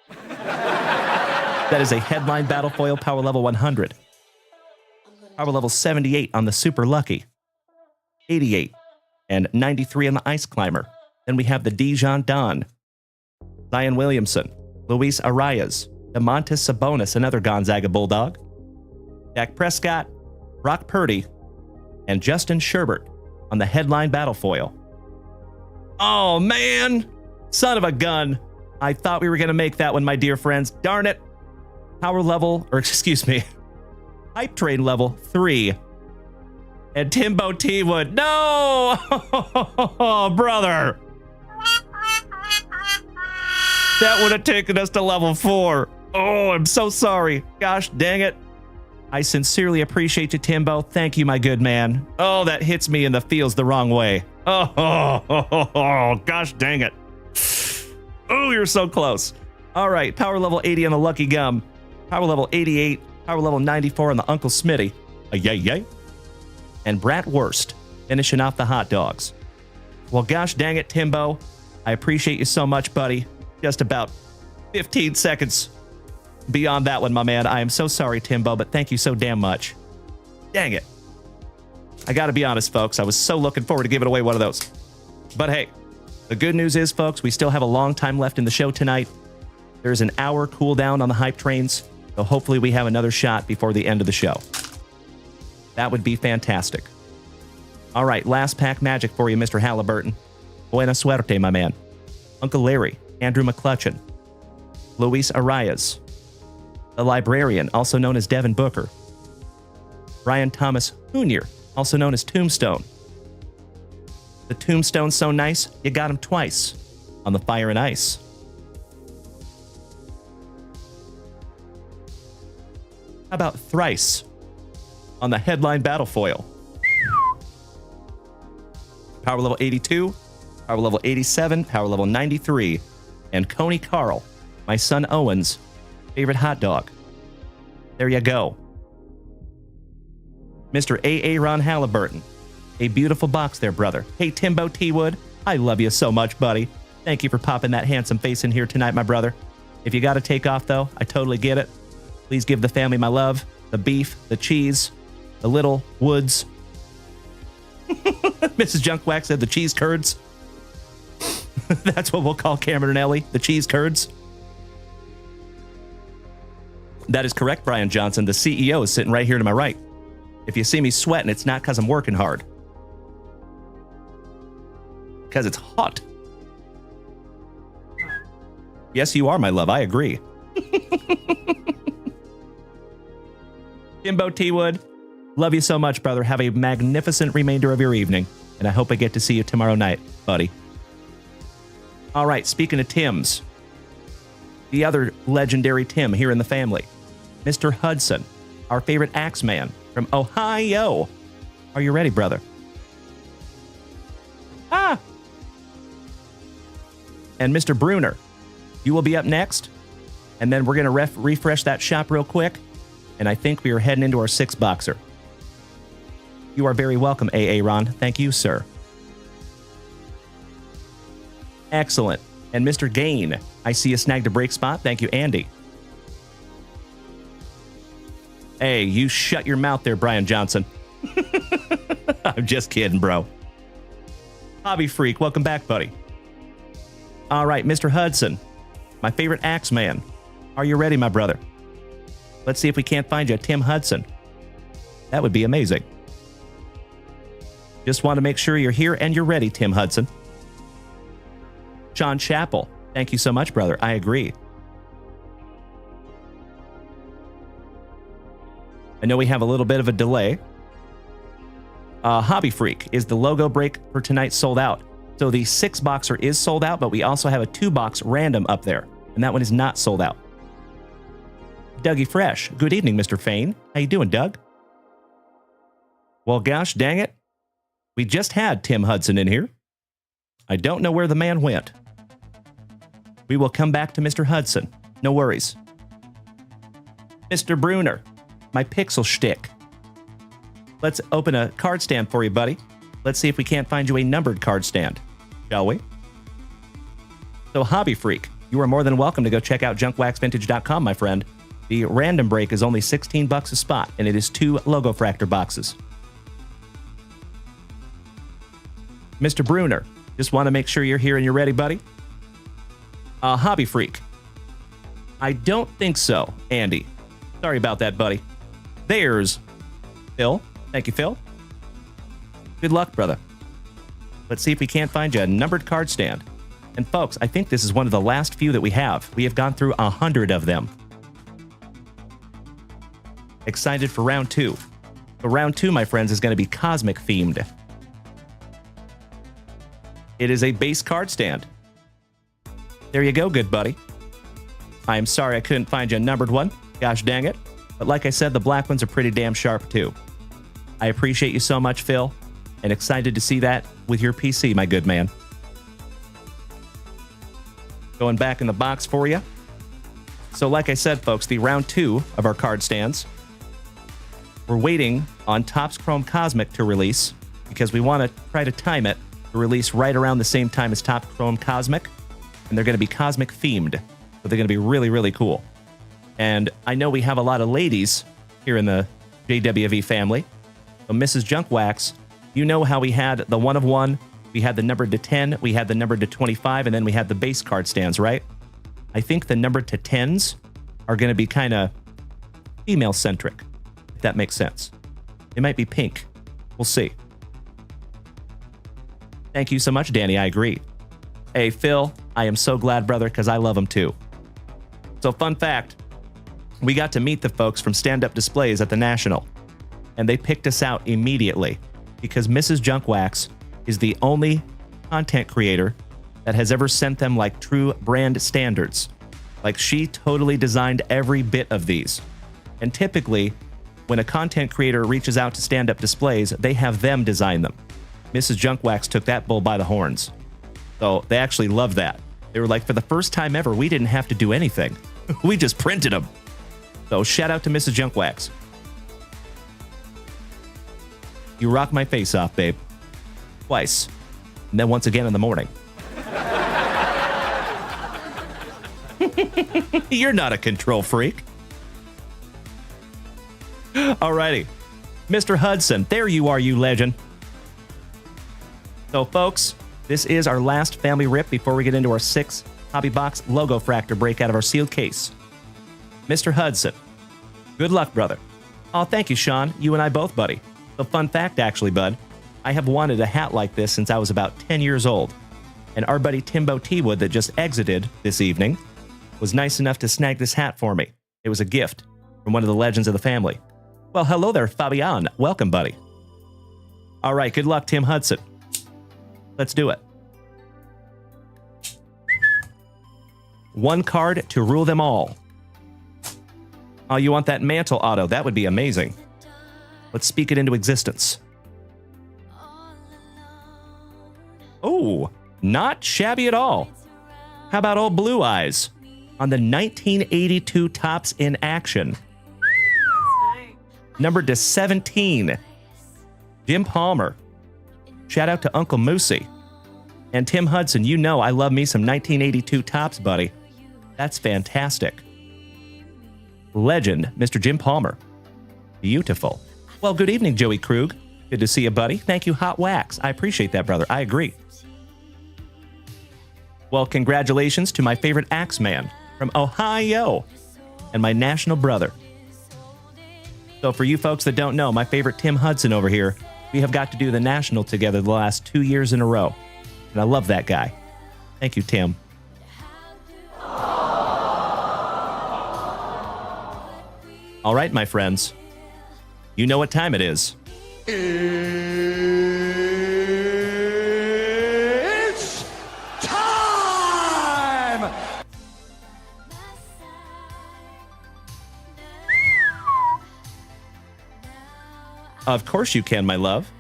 [SPEAKER 2] That is a headline battle foil, power level 100. Power level 78 on the Super Lucky. 88 and 93 on the Ice Climber. Then we have the Dijon Don. Zion Williamson. Luis Arias. DeMontis Sabonis, another Gonzaga Bulldog. Dak Prescott. Brock Purdy. And Justin Sherbert on the headline battle foil. Oh, man. Son of a gun. I thought we were going to make that one, my dear friends. Darn it. Power level, or excuse me, Hype Train level 3. And Timbo T Wood. No! Brother. That would have taken us to level 4. Oh, I'm so sorry. Gosh dang it. I sincerely appreciate you, Timbo. Thank you, my good man. Oh, that hits me in the feels the wrong way. Oh, gosh dang it. Oh, you're so close. All right, power level 80 on the Lucky Gum. Power level 88. Power level 94 on the Uncle Smitty. Yay. And Bratwurst finishing off the hot dogs. Well, gosh dang it, Timbo. I appreciate you so much, buddy. Just about 15 seconds beyond that one, my man. I am so sorry, Timbo, but thank you so damn much. Dang it. I gotta be honest, folks. I was so looking forward to giving away one of those. But hey, the good news is, folks, we still have a long time left in the show tonight. There's an hour cooldown on the hype trains, so hopefully we have another shot before the end of the show. That would be fantastic. All right, last pack magic for you, Mr. Halliburton. Buena suerte, my man. Uncle Larry, Andrew McClutchin, Luis Arias, the Librarian, also known as Devin Booker, Brian Thomas Jr., also known as Tombstone. The Tombstone's so nice, you got him twice on the Fire and Ice. How about thrice on the Headline Battle Foil? Power level 82, power level 87, power level 93, and Coney Carl, my son Owen's favorite hot dog. There you go. Mr. A.A. Ron Halliburton. A beautiful box there, brother. Hey, Timbo T. Wood, I love you so much, buddy. Thank you for popping that handsome face in here tonight, my brother. If you got to take off, though, I totally get it. Please give the family my love, the beef, the cheese, the little woods. Mrs. Junkwax said the cheese curds. That's what we'll call Cameron and Ellie, the cheese curds. That is correct, Brian Johnson. The CEO is sitting right here to my right. If you see me sweating, it's not because I'm working hard. Because it's hot. Yes, you are, my love. I agree. Jimbo T. Wood, love you so much, brother. Have a magnificent remainder of your evening. And I hope I get to see you tomorrow night, buddy. All right, speaking of Tims, the other legendary Tim here in the family, Mr. Hudson, our favorite Axeman from Ohio. Are you ready, brother? Ah! And Mr. Bruner, you will be up next. And then we're going to refresh that shop real quick. And I think we are heading into our 6-boxer. You are very welcome, A.A. Ron. Thank you, sir. Excellent. And Mr. Gain, I see you snagged a break spot. Thank you, Andy. Hey, you shut your mouth there, Brian Johnson. I'm just kidding, bro. Hobby Freak, welcome back, buddy. All right, Mr. Hudson, my favorite Axeman. Are you ready, my brother? Let's see if we can't find you a Tim Hudson. That would be amazing. Just want to make sure you're here and you're ready, Tim Hudson. Sean Chappell, thank you so much, brother. I agree. I know we have a little bit of a delay. Hobby Freak, is the logo break for tonight sold out? So the 6-boxer is sold out, but we also have a 2-box random up there, and that one is not sold out. Dougie Fresh, good evening, Mr. Fain. How you doing, Doug? Well, gosh dang it. We just had Tim Hudson in here. I don't know where the man went. We will come back to Mr. Hudson. No worries. Mr. Bruner, my pixel shtick. Let's open a card stand for you, buddy. Let's see if we can't find you a numbered card stand, shall we? So, Hobby Freak, you are more than welcome to go check out junkwaxvintage.com, my friend. The random break is only $16 a spot, and it is 2 Logo Fractor boxes. Mr. Bruner, just want to make sure you're here and you're ready, buddy. Hobby Freak. I don't think so, Andy. Sorry about that, buddy. There's Phil. Thank you, Phil. Good luck, brother. Let's see if we can't find you a numbered card stand. And folks, I think this is one of the last few that we have. We have gone through 100 of them. Excited for round 2. But round 2, my friends, is going to be cosmic themed. It is a base card stand. There you go, good buddy. I am sorry I couldn't find you a numbered one. Gosh dang it. But like I said, the black ones are pretty damn sharp too. I appreciate you so much, Phil, and excited to see that with your PC, my good man. Going back in the box for you. So like I said, folks, the round 2 of our card stands, we're waiting on Topps Chrome Cosmic to release because we want to try to time it to release right around the same time as Topps Chrome Cosmic, and they're going to be cosmic themed, so they're going to be really, really cool. And I know we have a lot of ladies here in the JWV family. So Mrs. Junkwax, you know how we had the 1 of 1, we had the numbered to 10, we had the numbered to 25, and then we had the base card stands, right? I think the numbered to 10s are going to be kind of female-centric, if that makes sense. It might be pink. We'll see. Thank you so much, Danny. I agree. Hey, Phil, I am so glad, brother, because I love them too. So, fun fact, we got to meet the folks from Stand Up Displays at the National, and they picked us out immediately because Mrs. Junkwax is the only content creator that has ever sent them like true brand standards. Like, she totally designed every bit of these. And typically, when a content creator reaches out to Stand Up Displays, they have them design them. Mrs. Junkwax took that bull by the horns. So they actually love that. They were like, for the first time ever, we didn't have to do anything. We just printed them. So shout out to Mrs. Junkwax. You rock my face off, babe. Twice. And then once again in the morning. You're not a control freak. Alrighty. Mr. Hudson, there you are, you legend. So, folks, this is our last family rip before we get into our 6th Hobby Box Logo Fractor break out of our sealed case. Mr. Hudson, good luck, brother. Oh, thank you, Sean. You and I both, buddy. A fun fact, actually, bud. I have wanted a hat like this since I was about 10 years old. And our buddy Timbo T-Wood that just exited this evening was nice enough to snag this hat for me. It was a gift from one of the legends of the family. Well, hello there, Fabian. Welcome, buddy. All right, good luck, Tim Hudson. Let's do it. 1 card to rule them all. Oh, you want that mantle auto? That would be amazing. Let's speak it into existence. Oh, not shabby at all. How about old Blue Eyes on the 1982 Topps in Action? Numbered to 17. Jim Palmer. Shout out to Uncle Moosey. And Tim Hudson, you know I love me some 1982 Topps, buddy. That's fantastic. Legend, Mr. Jim Palmer. Beautiful. Well, good evening, Joey Krug. Good to see you, buddy. Thank you, Hot Wax. I appreciate that, brother. I agree. Well, congratulations to my favorite Axeman from Ohio and my national brother. So for you folks that don't know, my favorite Tim Hudson over here, we have got to do the National together the last 2 years in a row. And I love that guy. Thank you, Tim. All right, my friends. You know what time it is.
[SPEAKER 3] It's time!
[SPEAKER 2] Of course you can, my love.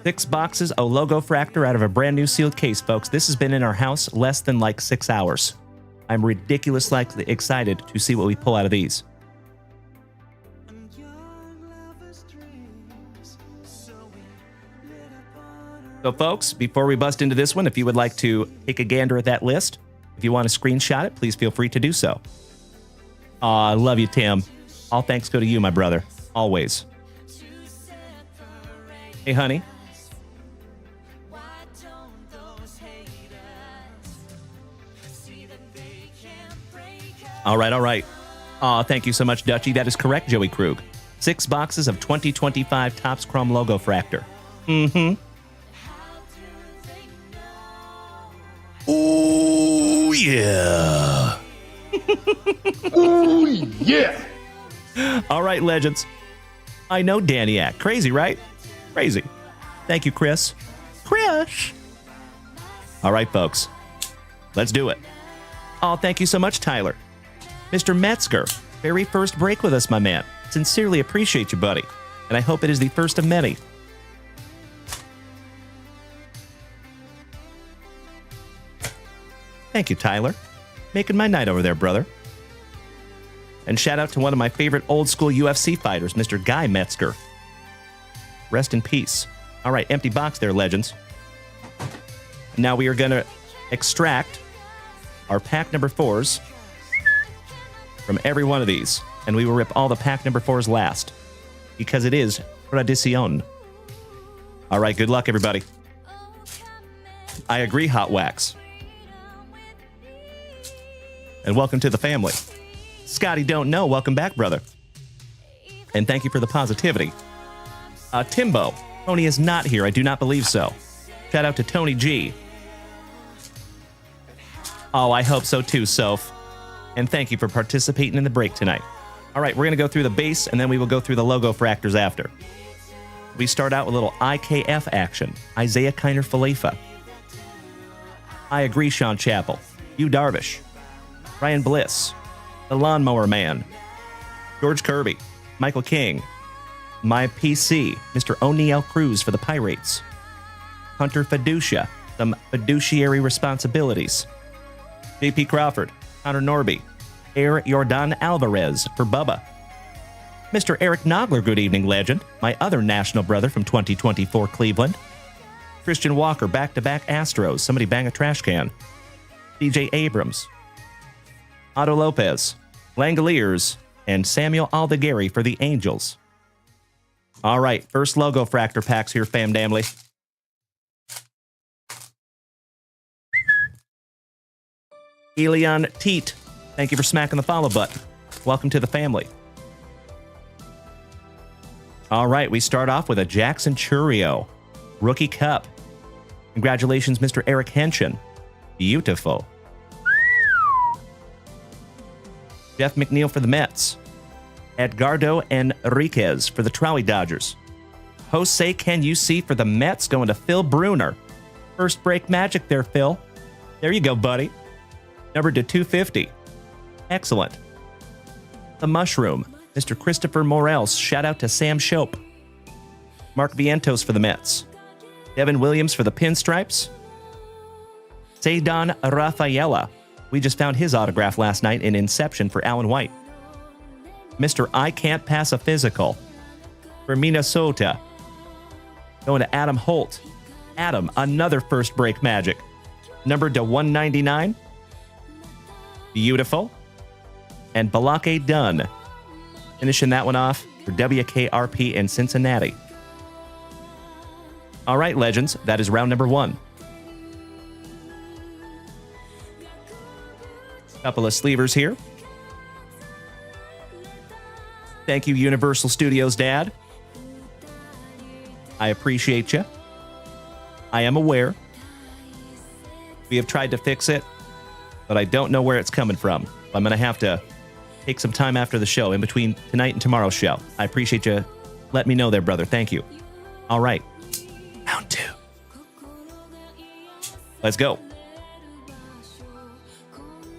[SPEAKER 2] 6 boxes, a logo fractor out of a brand new sealed case, folks. This has been in our house less than like 6 hours. I'm ridiculously excited to see what we pull out of these. So, folks, before we bust into this one, if you would like to take a gander at that list, if you want to screenshot it, please feel free to do so. Aw, I love you, Tim. All thanks go to you, my brother. Always. Hey, honey. All right, all right. Aw, thank you so much, Dutchie. That is correct, Joey Krug. 6 boxes of 2025 Topps Chrome Logo Fractor. Mm-hmm.
[SPEAKER 4] Ooh. Yeah.
[SPEAKER 8] Ooh, yeah.
[SPEAKER 2] All right, legends. I know Daniac. Crazy, right? Crazy. Thank you, Chris. Chris. All right, folks. Let's do it. Oh, thank you so much, Tyler. Mr. Metzger, very first break with us, my man. Sincerely appreciate you, buddy. And I hope it is the first of many. Thank you, Tyler. Making my night over there, brother. And shout out to one of my favorite old school UFC fighters, Mr. Guy Metzger. Rest in peace. All right, empty box there, legends. Now we are going to extract our pack number 4s from every one of these. And we will rip all the pack number 4s last. Because it is tradicion. All right, good luck, everybody. I agree, Hot Wax. And welcome to the family. Scotty Don't Know, welcome back, brother. And thank you for the positivity. Timbo, Tony is not here. I do not believe so. Shout out to Tony G. Oh, I hope so too, Soph. And thank you for participating in the break tonight. All right, we're going to go through the base, and then we will go through the logo fractors after. We start out with a little IKF action. Isaiah Kiner Falefa. I agree, Sean Chappell. Hugh Darvish. Ryan Bliss. The Lawnmower Man. George Kirby. Michael King. My PC. Mr. O'Neal Cruz for the Pirates. Hunter Fiducia. Some fiduciary responsibilities. JP Crawford. Connor Norby. Air Jordan Alvarez for Bubba. Mr. Eric Nogler, good evening, legend. My other national brother from 2024 Cleveland. Christian Walker, back-to-back Astros. Somebody bang a trash can. DJ Abrams. Otto Lopez. Langoliers. And Samuel Aldegari for the Angels. All right, first logo fractor packs here, fam damly. Elion Teat. Thank you for smacking the follow button. Welcome to the family. All right, we start off with a Jackson Churio. Rookie Cup. Congratulations, Mr. Eric Henshin. Beautiful. Jeff McNeil for the Mets. Edgardo Enriquez for the Trolley Dodgers. Jose Can You See for the Mets going to Phil Bruner. First break magic there, Phil. There you go, buddy. Numbered to 250. Excellent. The Mushroom. Mr. Christopher Morels. Shout out to Sam Shope. Mark Vientos for the Mets. Devin Williams for the Pinstripes. Cedon Rafaela. We just found his autograph last night in Inception for Alan White. Mr. I Can't Pass a Physical for Minnesota. Going to Adam Holt. Adam, another first break magic. Numbered to 199. Beautiful. And Balake Dunn. Finishing that one off for WKRP in Cincinnati. All right, legends, that is round number 1. Couple of sleevers here. Thank you, Universal Studios Dad. I appreciate you. I am aware. We have tried to fix it, but I don't know where it's coming from. I'm going to have to take some time after the show, in between tonight and tomorrow's show. I appreciate you. Let me know there, brother. Thank you. All right. Round 2. Let's go.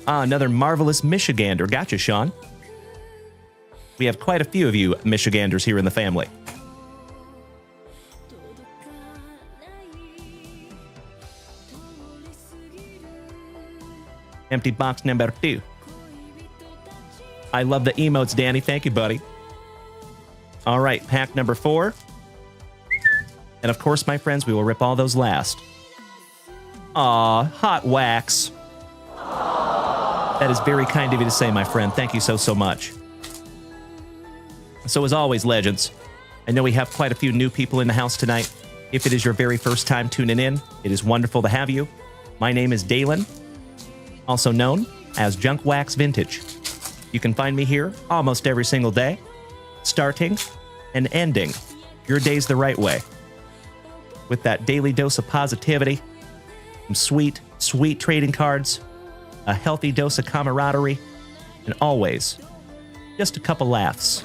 [SPEAKER 2] Another marvelous Michigander. Gotcha, Sean. We have quite a few of you Michiganders here in the family. Empty box number 2. I love the emotes, Danny. Thank you, buddy. All right, pack number 4. And of course, my friends, we will rip all those last. Aw, Hot Wax. That is very kind of you to say, my friend. Thank you so much. So as always, legends, I know we have quite a few new people in the house tonight. If it is your very first time tuning in, it is wonderful to have you. My name is Dalen, also known as Junk Wax Vintage. You can find me here almost every single day, starting and ending your days the right way, with that daily dose of positivity, some sweet, sweet trading cards, a healthy dose of camaraderie, and always just a couple laughs.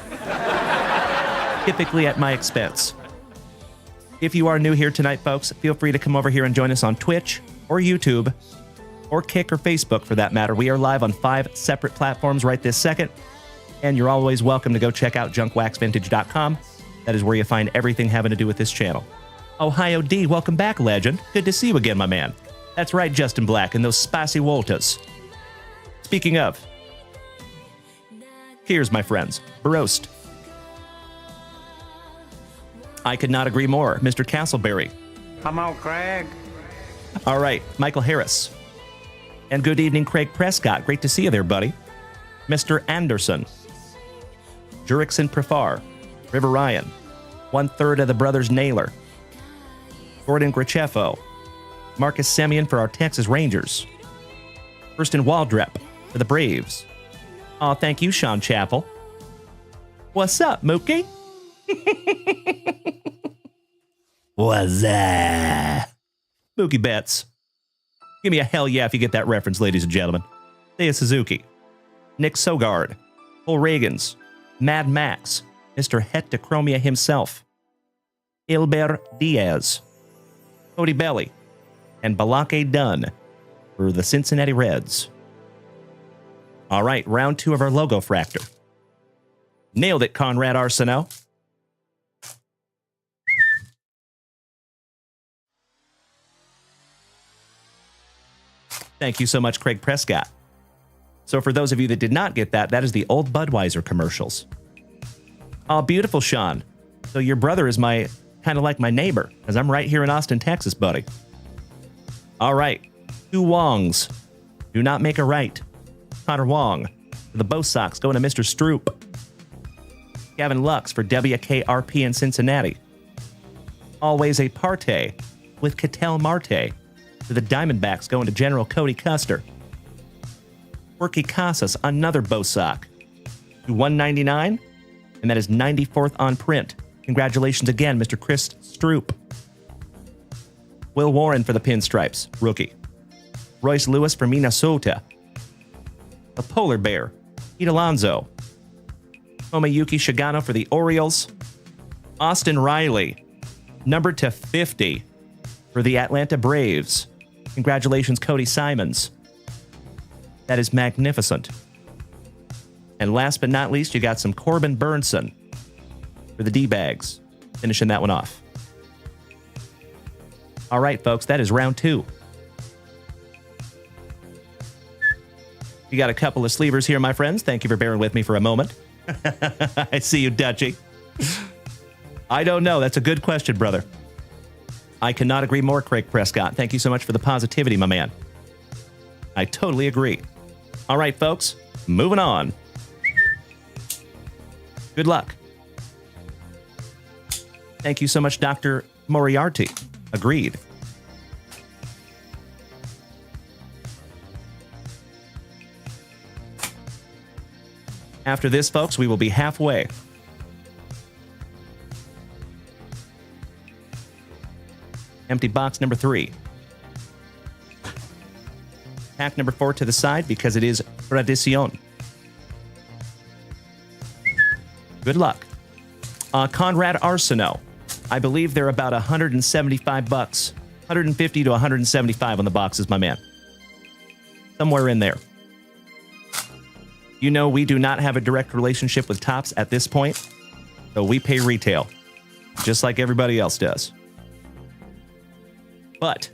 [SPEAKER 2] Typically at my expense. If you are new here tonight, folks, feel free to come over here and join us on Twitch or YouTube or Kick or Facebook for that matter. We are live on 5 separate platforms right this second, and you're always welcome to go check out junkwaxvintage.com. That is where you find everything having to do with this channel. Ohio D, welcome back, legend. Good to see you again, my man. That's right, Justin Black and those spicy Woltas. Speaking of, here's my friends, Barost. I could not agree more, Mr. Castleberry.
[SPEAKER 11] Come on, Craig.
[SPEAKER 2] All right, Michael Harris. And good evening, Craig Prescott. Great to see you there, buddy. Mr. Anderson. Jurickson Prefar. River Ryan. 1/3 of the Brothers Naylor. Gordon Gracheffo. Marcus Semien for our Texas Rangers. Kirsten Waldrep for the Braves. Oh, thank you, Sean Chappell. What's up, Mookie? What's up? Mookie Betts. Give me a hell yeah if you get that reference, ladies and gentlemen. Thea Suzuki. Nick Sogard. Paul Reagans. Mad Max. Mr. Hectochromia himself. Ilber Diaz. Cody Belly. And Balake Dunn for the Cincinnati Reds. All right, round 2 of our logo fractor. Nailed it, Conrad Arsenault. Thank you so much, Craig Prescott. So for those of you that did not get that, that is the old Budweiser commercials. Oh, beautiful, Sean. So your brother is kind of like my neighbor, because I'm right here in Austin, Texas, buddy. All right, 2 Wongs. Do not make a right. Connor Wong for the Bo Sox going to Mr. Stroop. Gavin Lux for WKRP in Cincinnati. Always a parte with Cattell Marte for the Diamondbacks going to General Cody Custer. Worky Casas, another Bo Sox to 199, and that is 94th on print. Congratulations again, Mr. Chris Stroop. Will Warren for the Pinstripes, rookie. Royce Lewis for Minnesota. A Polar Bear, Pete Alonso. Tomoyuki Shigano for the Orioles. Austin Riley, numbered to 50 for the Atlanta Braves. Congratulations, Cody Simons. That is magnificent. And last but not least, you got some Corbin Burnson for the D-Bags. Finishing that one off. All right, folks, that is round 2. You got a couple of sleevers here, my friends. Thank you for bearing with me for a moment. I see you, Dutchie. I don't know. That's a good question, brother. I cannot agree more, Craig Prescott. Thank you so much for the positivity, my man. I totally agree. All right, folks, moving on. Good luck. Thank you so much, Dr. Moriarty. Agreed. After this, folks, we will be halfway. Empty box number 3. Pack number 4 to the side because it is Tradicion. Good luck. Conrad Arsenault. I believe they're about $175. 150 to 175 on the boxes, my man. Somewhere in there. You know we do not have a direct relationship with Topps at this point, so we pay retail, just like everybody else does. But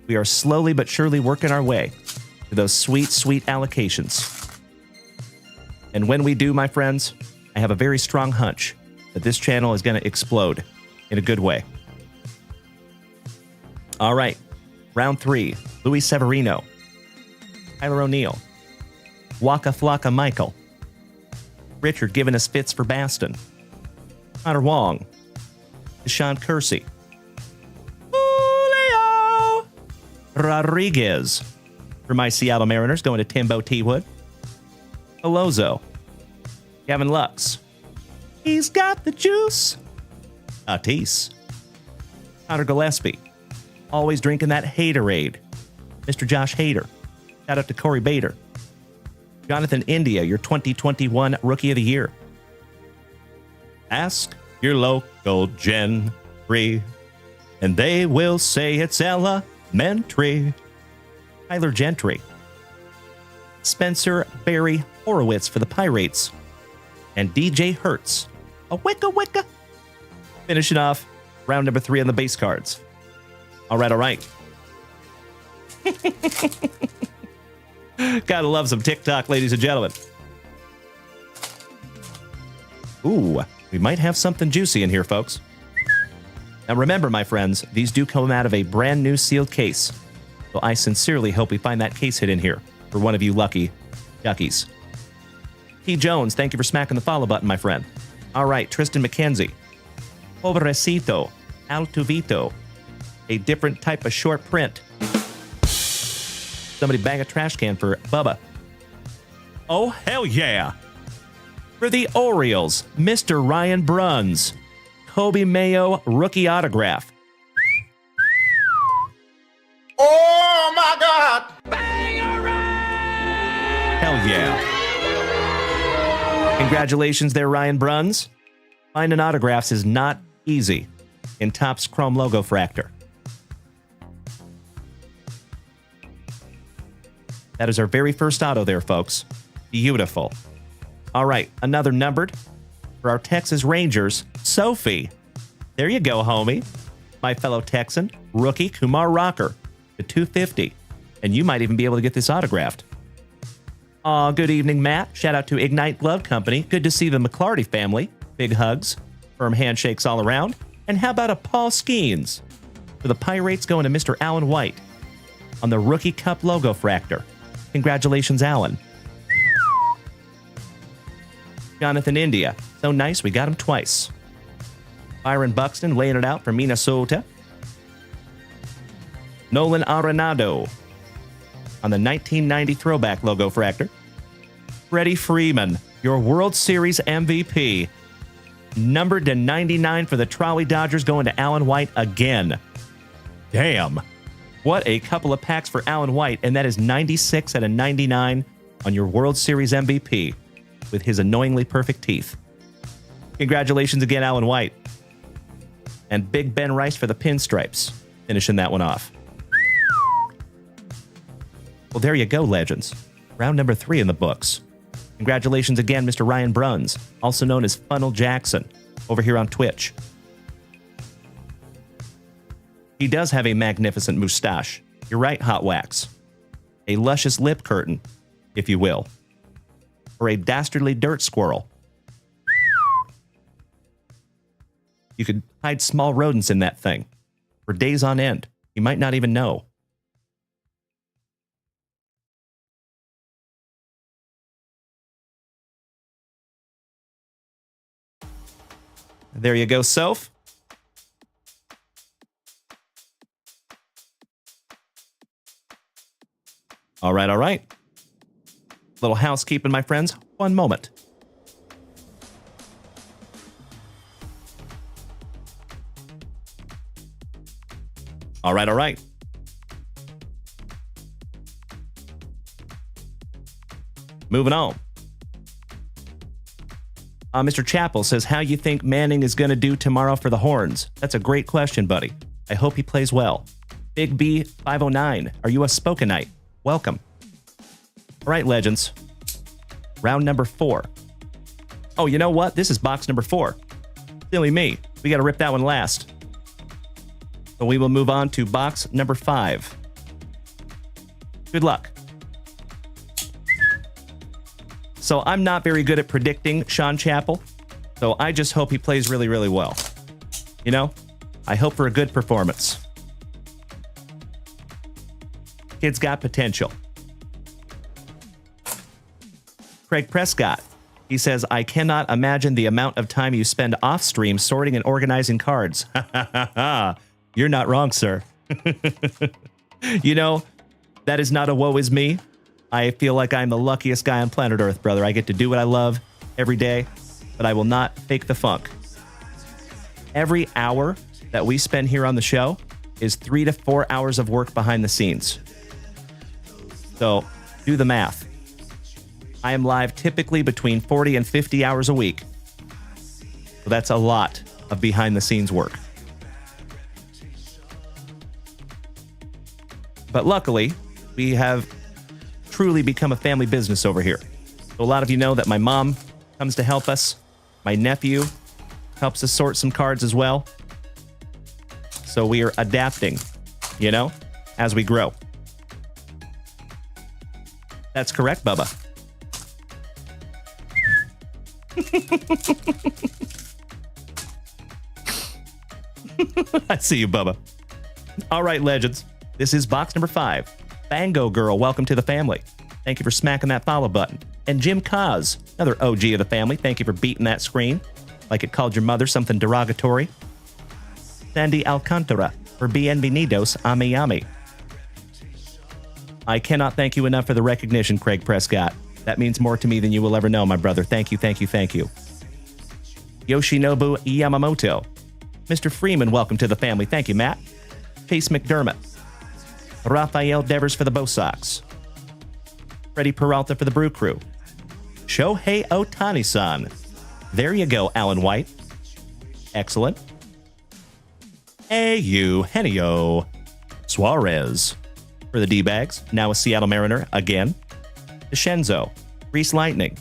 [SPEAKER 2] we are slowly but surely working our way to those sweet, sweet allocations. And when we do, my friends, I have a very strong hunch that this channel is going to explode in a good way. All right, round 3, Luis Severino, Tyler O'Neill, Waka Flocka Michael, Richard giving us fits for Baston, Connor Wong, Deshaun Kersey, Julio Rodriguez for my Seattle Mariners going to Timbo T. Wood, Alonzo, Gavin Lux, he's got the juice, Tatis, Connor Gillespie, always drinking that Haterade, Mr. Josh Hader, Shout out to Corey Bader. Jonathan India, your 2021 Rookie of the Year. Ask your local gentry, and they will say it's elementary. Tyler Gentry. Spencer Barry Horowitz for the Pirates. And DJ Hertz. A wicka wicka. Finishing off round number 3 on the base cards. All right, all right. Gotta love some TikTok, ladies and gentlemen. Ooh, we might have something juicy in here, folks. Now remember, my friends, these do come out of a brand new sealed case. So I sincerely hope we find that case hit in here for one of you lucky duckies. T. Jones, thank you for smacking the follow button, my friend. All right, Tristan McKenzie. Pobrecito, Altuvito. A different type of short print. Somebody bang a trash can for Bubba. Oh, hell yeah. For the Orioles, Mr. Ryan Bruns. Kobe Mayo rookie autograph.
[SPEAKER 3] Oh my God!
[SPEAKER 2] Hell yeah. Congratulations there, Ryan Bruns. Finding autographs is not easy in Topps Chrome Logo Fractor. That is our very first auto there, folks. Beautiful. All right, another numbered for our Texas Rangers, Sophie. There you go, homie. My fellow Texan, rookie Kumar Rocker, to 250. And you might even be able to get this autographed. Aw, good evening, Matt. Shout out to Ignite Glove Company. Good to see the McClarty family. Big hugs. Firm handshakes all around. And how about a Paul Skeens? For the Pirates going to Mr. Alan White on the Rookie Cup Logo Fractor. Congratulations, Alan. Jonathan India. So nice, we got him twice. Byron Buxton laying it out for Minnesota. Nolan Arenado on the 1990 Throwback Logo Fractor. Freddie Freeman, your World Series MVP. Numbered to 99 for the Trolley Dodgers, going to Alan White again. Damn. What a couple of packs for Alan White, and that is 96 out of 99 on your World Series MVP with his annoyingly perfect teeth. Congratulations again, Alan White. And Big Ben Rice for the Pinstripes, finishing that one off. Well, there you go, legends. Round number 3 in the books. Congratulations again, Mr. Ryan Bruns, also known as Funnel Jackson, over here on Twitch. He does have a magnificent moustache. You're right, Hot Wax. A luscious lip curtain, if you will. Or a dastardly dirt squirrel. You could hide small rodents in that thing for days on end. You might not even know. There you go, Soph. All right, all right. Little housekeeping, my friends. One moment. All right, all right. Moving on. Mr. Chappell says, how you think Manning is going to do tomorrow for the Horns? That's a great question, buddy. I hope he plays well. Big B 509, are you a Spokenite? Welcome. All right, legends. Round number 4. Oh, you know what? This is box number 4. Silly me. We got to rip that one last. So we will move on to box number 5. Good luck. So I'm not very good at predicting Sean Chappell, so I just hope he plays really, really well. You know, I hope for a good performance. Kid's got potential. Craig Prescott. He says, I cannot imagine the amount of time you spend off stream sorting and organizing cards. You're not wrong, sir. You know, that is not a woe is me. I feel like I'm the luckiest guy on planet Earth, brother. I get to do what I love every day, but I will not fake the funk. Every hour that we spend here on the show is 3 to 4 hours of work behind the scenes. So do the math. I am live typically between 40 and 50 hours a week. So that's a lot of behind the scenes work. But luckily, we have truly become a family business over here. So a lot of you know that my mom comes to help us. My nephew helps us sort some cards as well. So we are adapting, you know, as we grow. That's correct, Bubba. I see you, Bubba. All right, legends. This is box number 5. Bango Girl, welcome to the family. Thank you for smacking that follow button. And Jim Cos, another OG of the family. Thank you for beating that screen like it called your mother something derogatory. Sandy Alcantara for Bienvenidos a Miami. I cannot thank you enough for the recognition, Craig Prescott. That means more to me than you will ever know, my brother. Thank you, thank you, thank you. Yoshinobu Yamamoto. Mr. Freeman, welcome to the family. Thank you, Matt. Chase McDermott. Rafael Devers for the Bo Sox. Freddie Peralta for the Brew Crew. Shohei Ohtani-san. There you go, Alan White. Excellent. Henio Suarez for the D-Bags. Now a Seattle Mariner again. DeShenzo. Reese Lightning.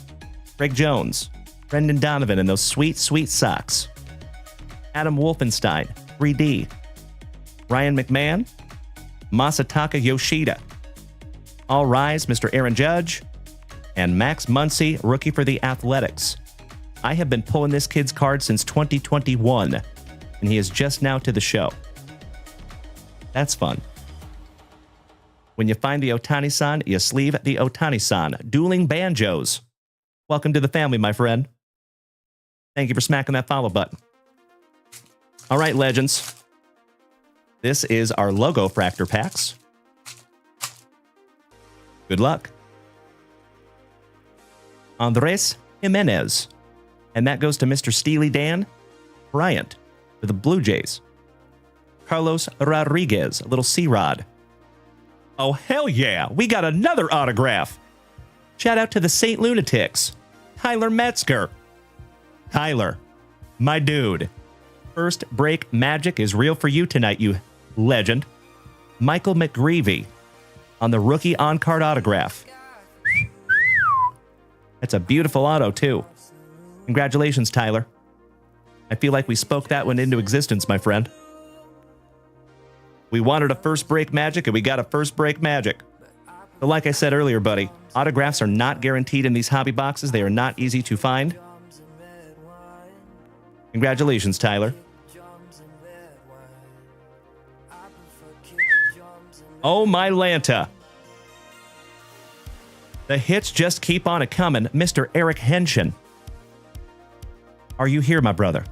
[SPEAKER 2] Greg Jones. Brendan Donovan and those sweet, sweet socks. Adam Wolfenstein. 3D. Ryan McMahon. Masataka Yoshida. All rise, Mr. Aaron Judge. And Max Muncy, rookie for the Athletics. I have been pulling this kid's card since 2021, and he is just now to the show. That's fun. When you find the Ohtani-san, you sleeve the Ohtani-san. Dueling Banjos. Welcome to the family, my friend. Thank you for smacking that follow button. All right, legends. This is our Logo Fractor packs. Good luck. Andres Jimenez. And that goes to Mr. Steely Dan Bryant for the Blue Jays. Carlos Rodriguez, a little C-Rod. Oh, hell yeah. We got another autograph. Shout out to the St. Lunatics. Tyler Metzger. Tyler, my dude. First break magic is real for you tonight, you legend. Michael McGreevy on the rookie on-card autograph. That's a beautiful auto, too. Congratulations, Tyler. I feel like we spoke that one into existence, my friend. We wanted a first break magic, and we got a first break magic. But like I said earlier, buddy, autographs are not guaranteed in these hobby boxes. They are not easy to find. Congratulations, Tyler. Oh, my Lanta. The hits just keep on a-coming. Mr. Eric Henshin. Are you here, my brother?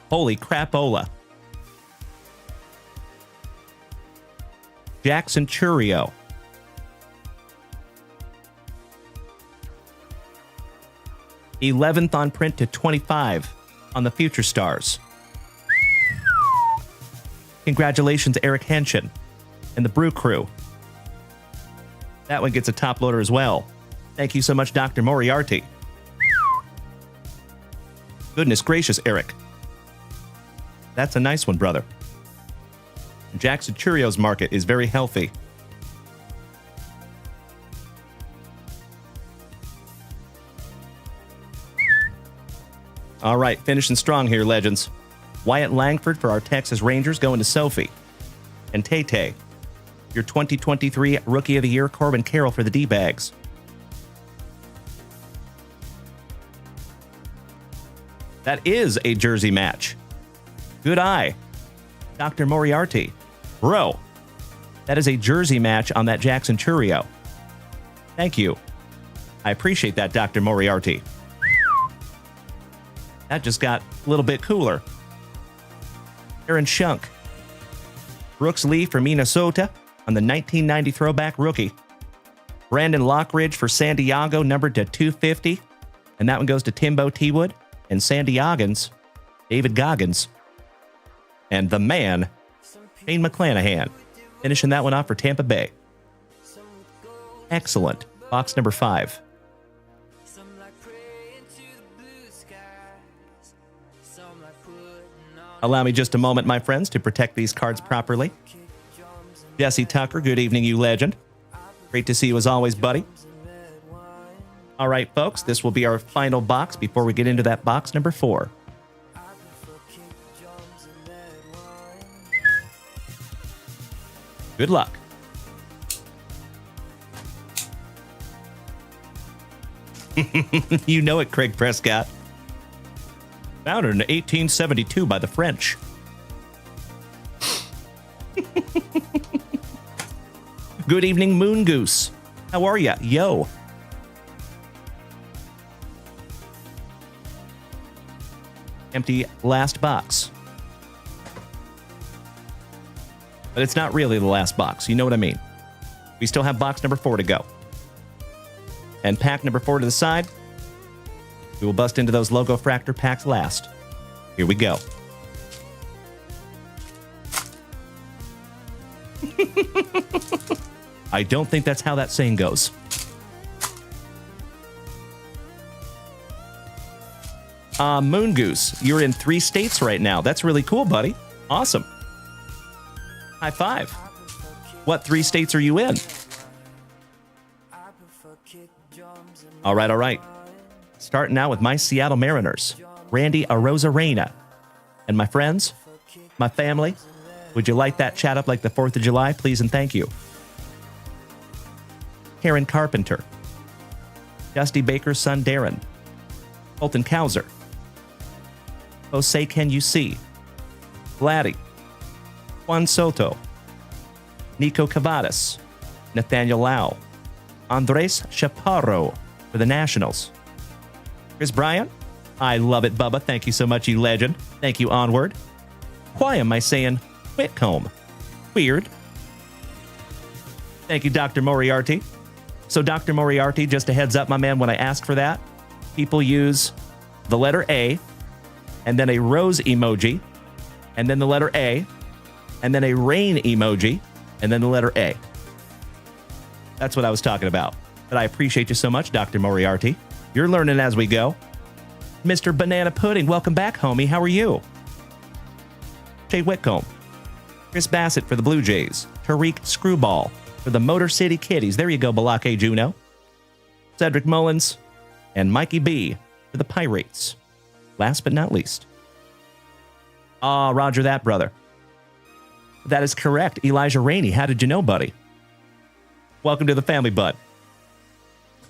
[SPEAKER 2] Holy crapola. Jackson Churio. '11th on print to 25 on the Future Stars. Congratulations, Eric Henshin and the Brew Crew. That one gets a top loader as well. Thank you so much, Dr. Moriarty. Goodness gracious, Eric. That's a nice one, brother. Jackson Churio's market is very healthy. All right, finishing strong here, legends. Wyatt Langford for our Texas Rangers going to Sophie. And Tay-Tay, your 2023 Rookie of the Year, Corbin Carroll for the D-Bags. That is a jersey match. Good eye. Dr. Moriarty. Bro, that is a jersey match on that Jackson Churio. Thank you. I appreciate that, Dr. Moriarty. That just got a little bit cooler. Aaron Shunk. Brooks Lee for Minnesota on the 1990 throwback rookie. Brandon Lockridge for San Diego, numbered to 250. And that one goes to Timbo T-Wood and San Diego's David Goggins. And the man, Shane McClanahan, finishing that one off for Tampa Bay. Excellent. Box number 5. Allow me just a moment, my friends, to protect these cards properly. Jesse Tucker, good evening, you legend. Great to see you as always, buddy. All right, folks, this will be our final box before we get into that box number 4. Good luck. You know it, Craig Prescott. Founded in 1872 by the French. Good evening, Moon Goose. How are ya? Yo. Empty last box. But it's not really the last box. You know what I mean. We still have box number 4 to go. And pack number 4 to the side. We will bust into those Logo Fractor packs last. Here we go. I don't think that's how that saying goes. Moon Goose, you're in 3 states right now. That's really cool, buddy. Awesome. High five. What 3 states are you in? All right, all right. Starting out with my Seattle Mariners, Randy Arozarena. And my friends, my family, would you light that chat up like the 4th of July, please and thank you. Karen Carpenter, Dusty Baker's son Darren, Colton Cowser, Jose Can You See, Vladdy, Juan Soto, Nico Cavadas, Nathaniel Lau, Andres Chaparro for the Nationals. Chris Bryant, I love it, Bubba. Thank you so much, you legend. Thank you, Onward. Why am I saying Whitcomb? Weird. Thank you, Dr. Moriarty. So, Dr. Moriarty, just a heads up, my man, when I ask for that, people use the letter A, and then a rose emoji, and then the letter A, and then a rain emoji, and then the letter A. That's what I was talking about. But I appreciate you so much, Dr. Moriarty. You're learning as we go. Mr. Banana Pudding, welcome back, homie. How are you? Jay Whitcomb. Chris Bassett for the Blue Jays. Tariq Screwball for the Motor City Kitties. There you go, Balake Juno. Cedric Mullins. And Mikey B for the Pirates. Last but not least. Roger that, brother. That is correct. Elijah Rainey. How did you know, buddy? Welcome to the family, bud.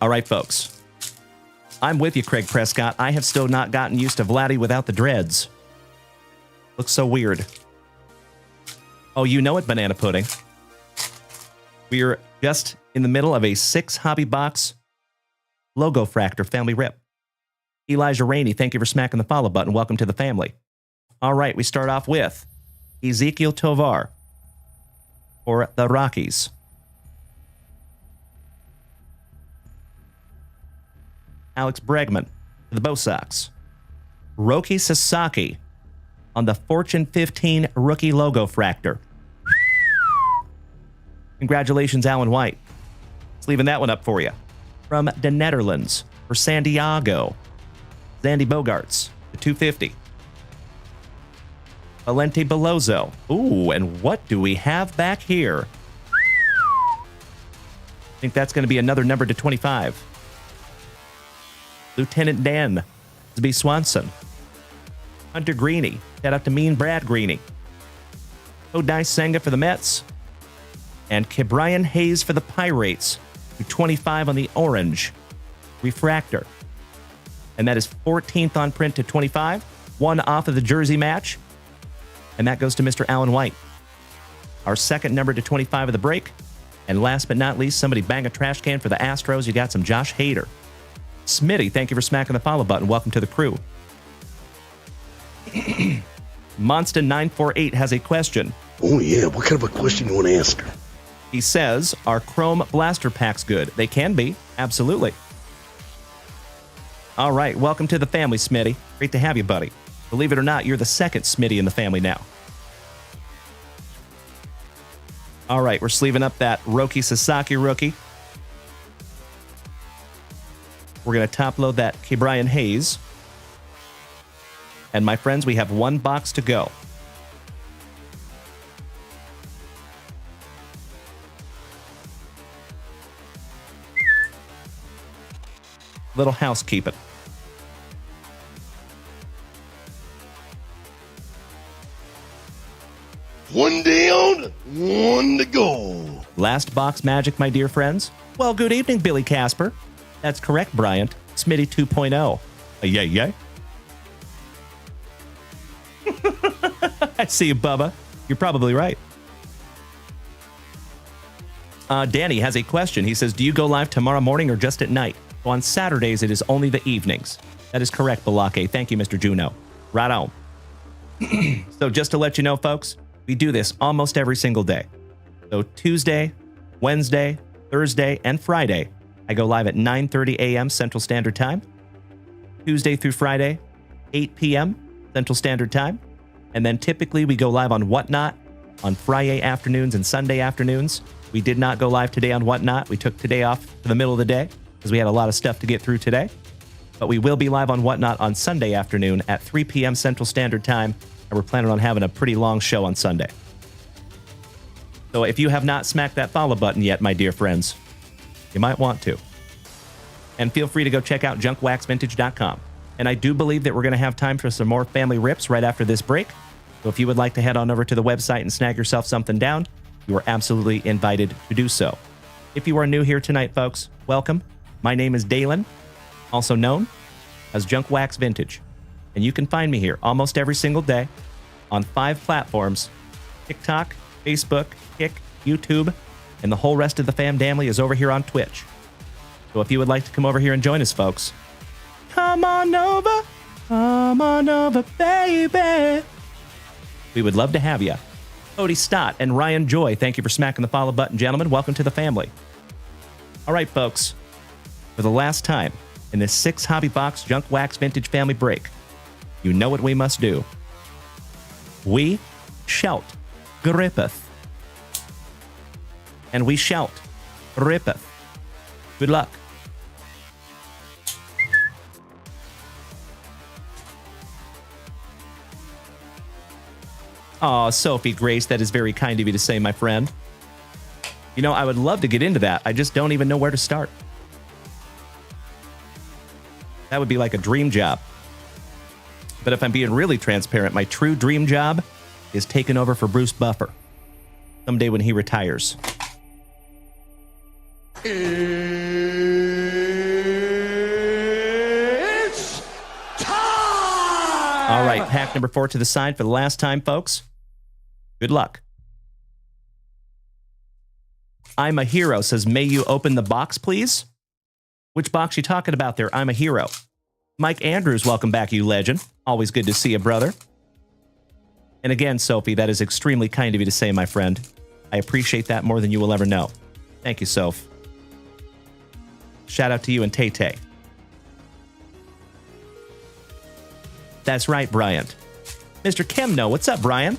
[SPEAKER 2] All right, folks. I'm with you, Craig Prescott. I have still not gotten used to Vladdy without the dreads. Looks so weird. Oh, you know it, Banana Pudding. We're just in the middle of a 6 Hobby Box Logo Fractor family rip. Elijah Rainey, thank you for smacking the follow button. Welcome to the family. All right, we start off with Ezekiel Tovar for the Rockies. Alex Bregman for the Bo Sox. Roki Sasaki on the Fortune 15 Rookie Logo Fractor. Congratulations, Alan White. Just leaving that one up for you. From the Netherlands for San Diego. Zandy Bogarts, the 250. Valente Belozo. Ooh, and what do we have back here? I think that's going to be another number to 25. Lieutenant Dan B. Swanson. Hunter Greeny. Shout out to Mean Brad Greeny. Odai Senga for the Mets. And Kebrian Hayes for the Pirates. 25 on the orange refractor. And that is 14th on print to 25. 1 off of the jersey match. And that goes to Mr. Alan White. Our second number to 25 of the break. And last but not least, somebody bang a trash can for the Astros. You got some Josh Hader. Smitty, thank you for smacking the follow button. Welcome to the crew. Monston948 has a question.
[SPEAKER 8] Oh, yeah. What kind of a question you want to ask her?
[SPEAKER 2] He says, are Chrome Blaster packs good? They can be. Absolutely. All right. Welcome to the family, Smitty. Great to have you, buddy. Believe it or not, you're the second Smitty in the family now. All right, we're sleeving up that Roki Sasaki rookie. We're going to top load that Ke'Bryan Hayes. And my friends, we have one box to go. Little housekeeping.
[SPEAKER 8] One down, one to go.
[SPEAKER 2] Last box magic, my dear friends. Well, good evening, Billy Casper. That's correct, Bryant. Smitty 2.0. Yay, yay. I see you, Bubba. You're probably right. Danny has a question. He says, do you go live tomorrow morning or just at night? Well, on Saturdays, it is only the evenings. That is correct, Balake. Thank you, Mr. Juno. Right on. So just to let you know, folks, we do this almost every single day. So Tuesday, Wednesday, Thursday, and Friday, I go live at 9:30 a.m. Central Standard Time. Tuesday through Friday, 8 p.m. Central Standard Time. And then typically we go live on Whatnot on Friday afternoons and Sunday afternoons. We did not go live today on Whatnot. We took today off for the middle of the day because we had a lot of stuff to get through today. But we will be live on Whatnot on Sunday afternoon at 3 p.m. Central Standard Time. And we're planning on having a pretty long show on Sunday. So if you have not smacked that follow button yet, my dear friends, you might want to. And feel free to go check out junkwaxvintage.com. And I do believe that we're going to have time for some more family rips right after this break. So if you would like to head on over to the website and snag yourself something down, you are absolutely invited to do so. If you are new here tonight, folks, welcome. My name is Dalen, also known as Junk Wax Vintage. And you can find me here almost every single day on 5 platforms: TikTok, Facebook, Kick, YouTube, and the whole rest of the fam family is over here on Twitch. So if you would like to come over here and join us, folks, come on over, baby. We would love to have you. Cody Stott and Ryan Joy, thank you for smacking the follow button, gentlemen. Welcome to the family. All right, folks, for the last time in this 6 Hobby Box Junk Wax Vintage family break, you know what we must do. We shout grippeth. And we shout grippeth. Good luck. Aw, Sophie Grace, that is very kind of you to say, my friend. You know, I would love to get into that. I just don't even know where to start. That would be like a dream job. But if I'm being really transparent, my true dream job is taking over for Bruce Buffer someday when he retires.
[SPEAKER 3] It's time!
[SPEAKER 2] All right, pack number 4 to the side for the last time, folks. Good luck. I'm a hero says, may you open the box, please? Which box you talking about there? I'm a hero. Mike Andrews, welcome back, you legend. Always good to see you, brother. And again, Sophie, that is extremely kind of you to say, my friend. I appreciate that more than you will ever know. Thank you, Soph. Shout out to you and Tay-Tay. That's right, Bryant. Mr. Kemno, what's up, Brian?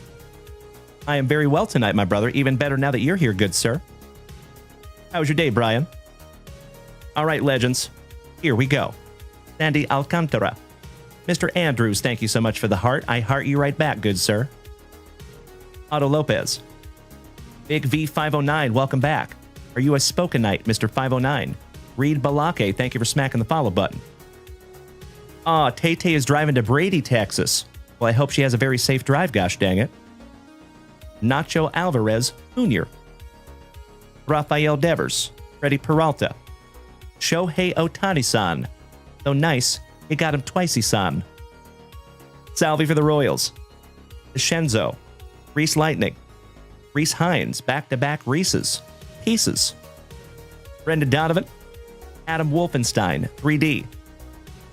[SPEAKER 2] I am very well tonight, my brother. Even better now that you're here, good sir. How was your day, Brian? All right, legends. Here we go. Sandy Alcantara. Mr. Andrews, thank you so much for the heart. I heart you right back, good sir. Otto Lopez. Big V509, welcome back. Are you a Spokenite, Mr. 509? Reed Balake, thank you for smacking the follow button. Aw, Tay-Tay is driving to Brady, Texas. Well, I hope she has a very safe drive, gosh dang it. Nacho Alvarez Jr. Rafael Devers. Freddie Peralta. Shohei Ohtani-san. So nice, it got him twice-y-san. Salvi for the Royals. Shenzo. Reese Lightning. Reese Hines, back-to-back Reese's. Pieces. Brendan Donovan. Adam Wolfenstein, 3D.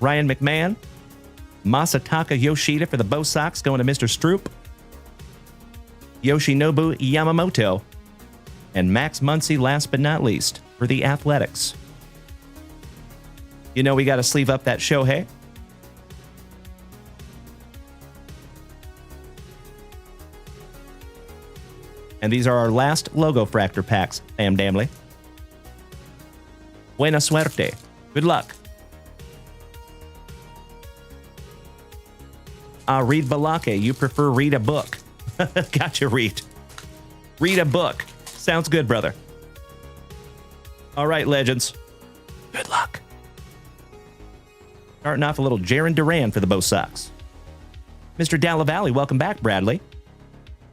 [SPEAKER 2] Ryan McMahon. Masataka Yoshida for the Bo Sox, going to Mr. Stroop. Yoshinobu Yamamoto. And Max Muncy, last but not least, for the Athletics. You know we got to sleeve up that Shohei. And these are our last Logo Fractor packs, fam damly. Buena suerte. Good luck. Read Balake. You prefer read a book. Gotcha, Reed. Read a book. Sounds good, brother. All right, legends. Good luck. Starting off a little Jaron Duran for the Bo Sox. Mr. Dalla Valley, welcome back, Bradley.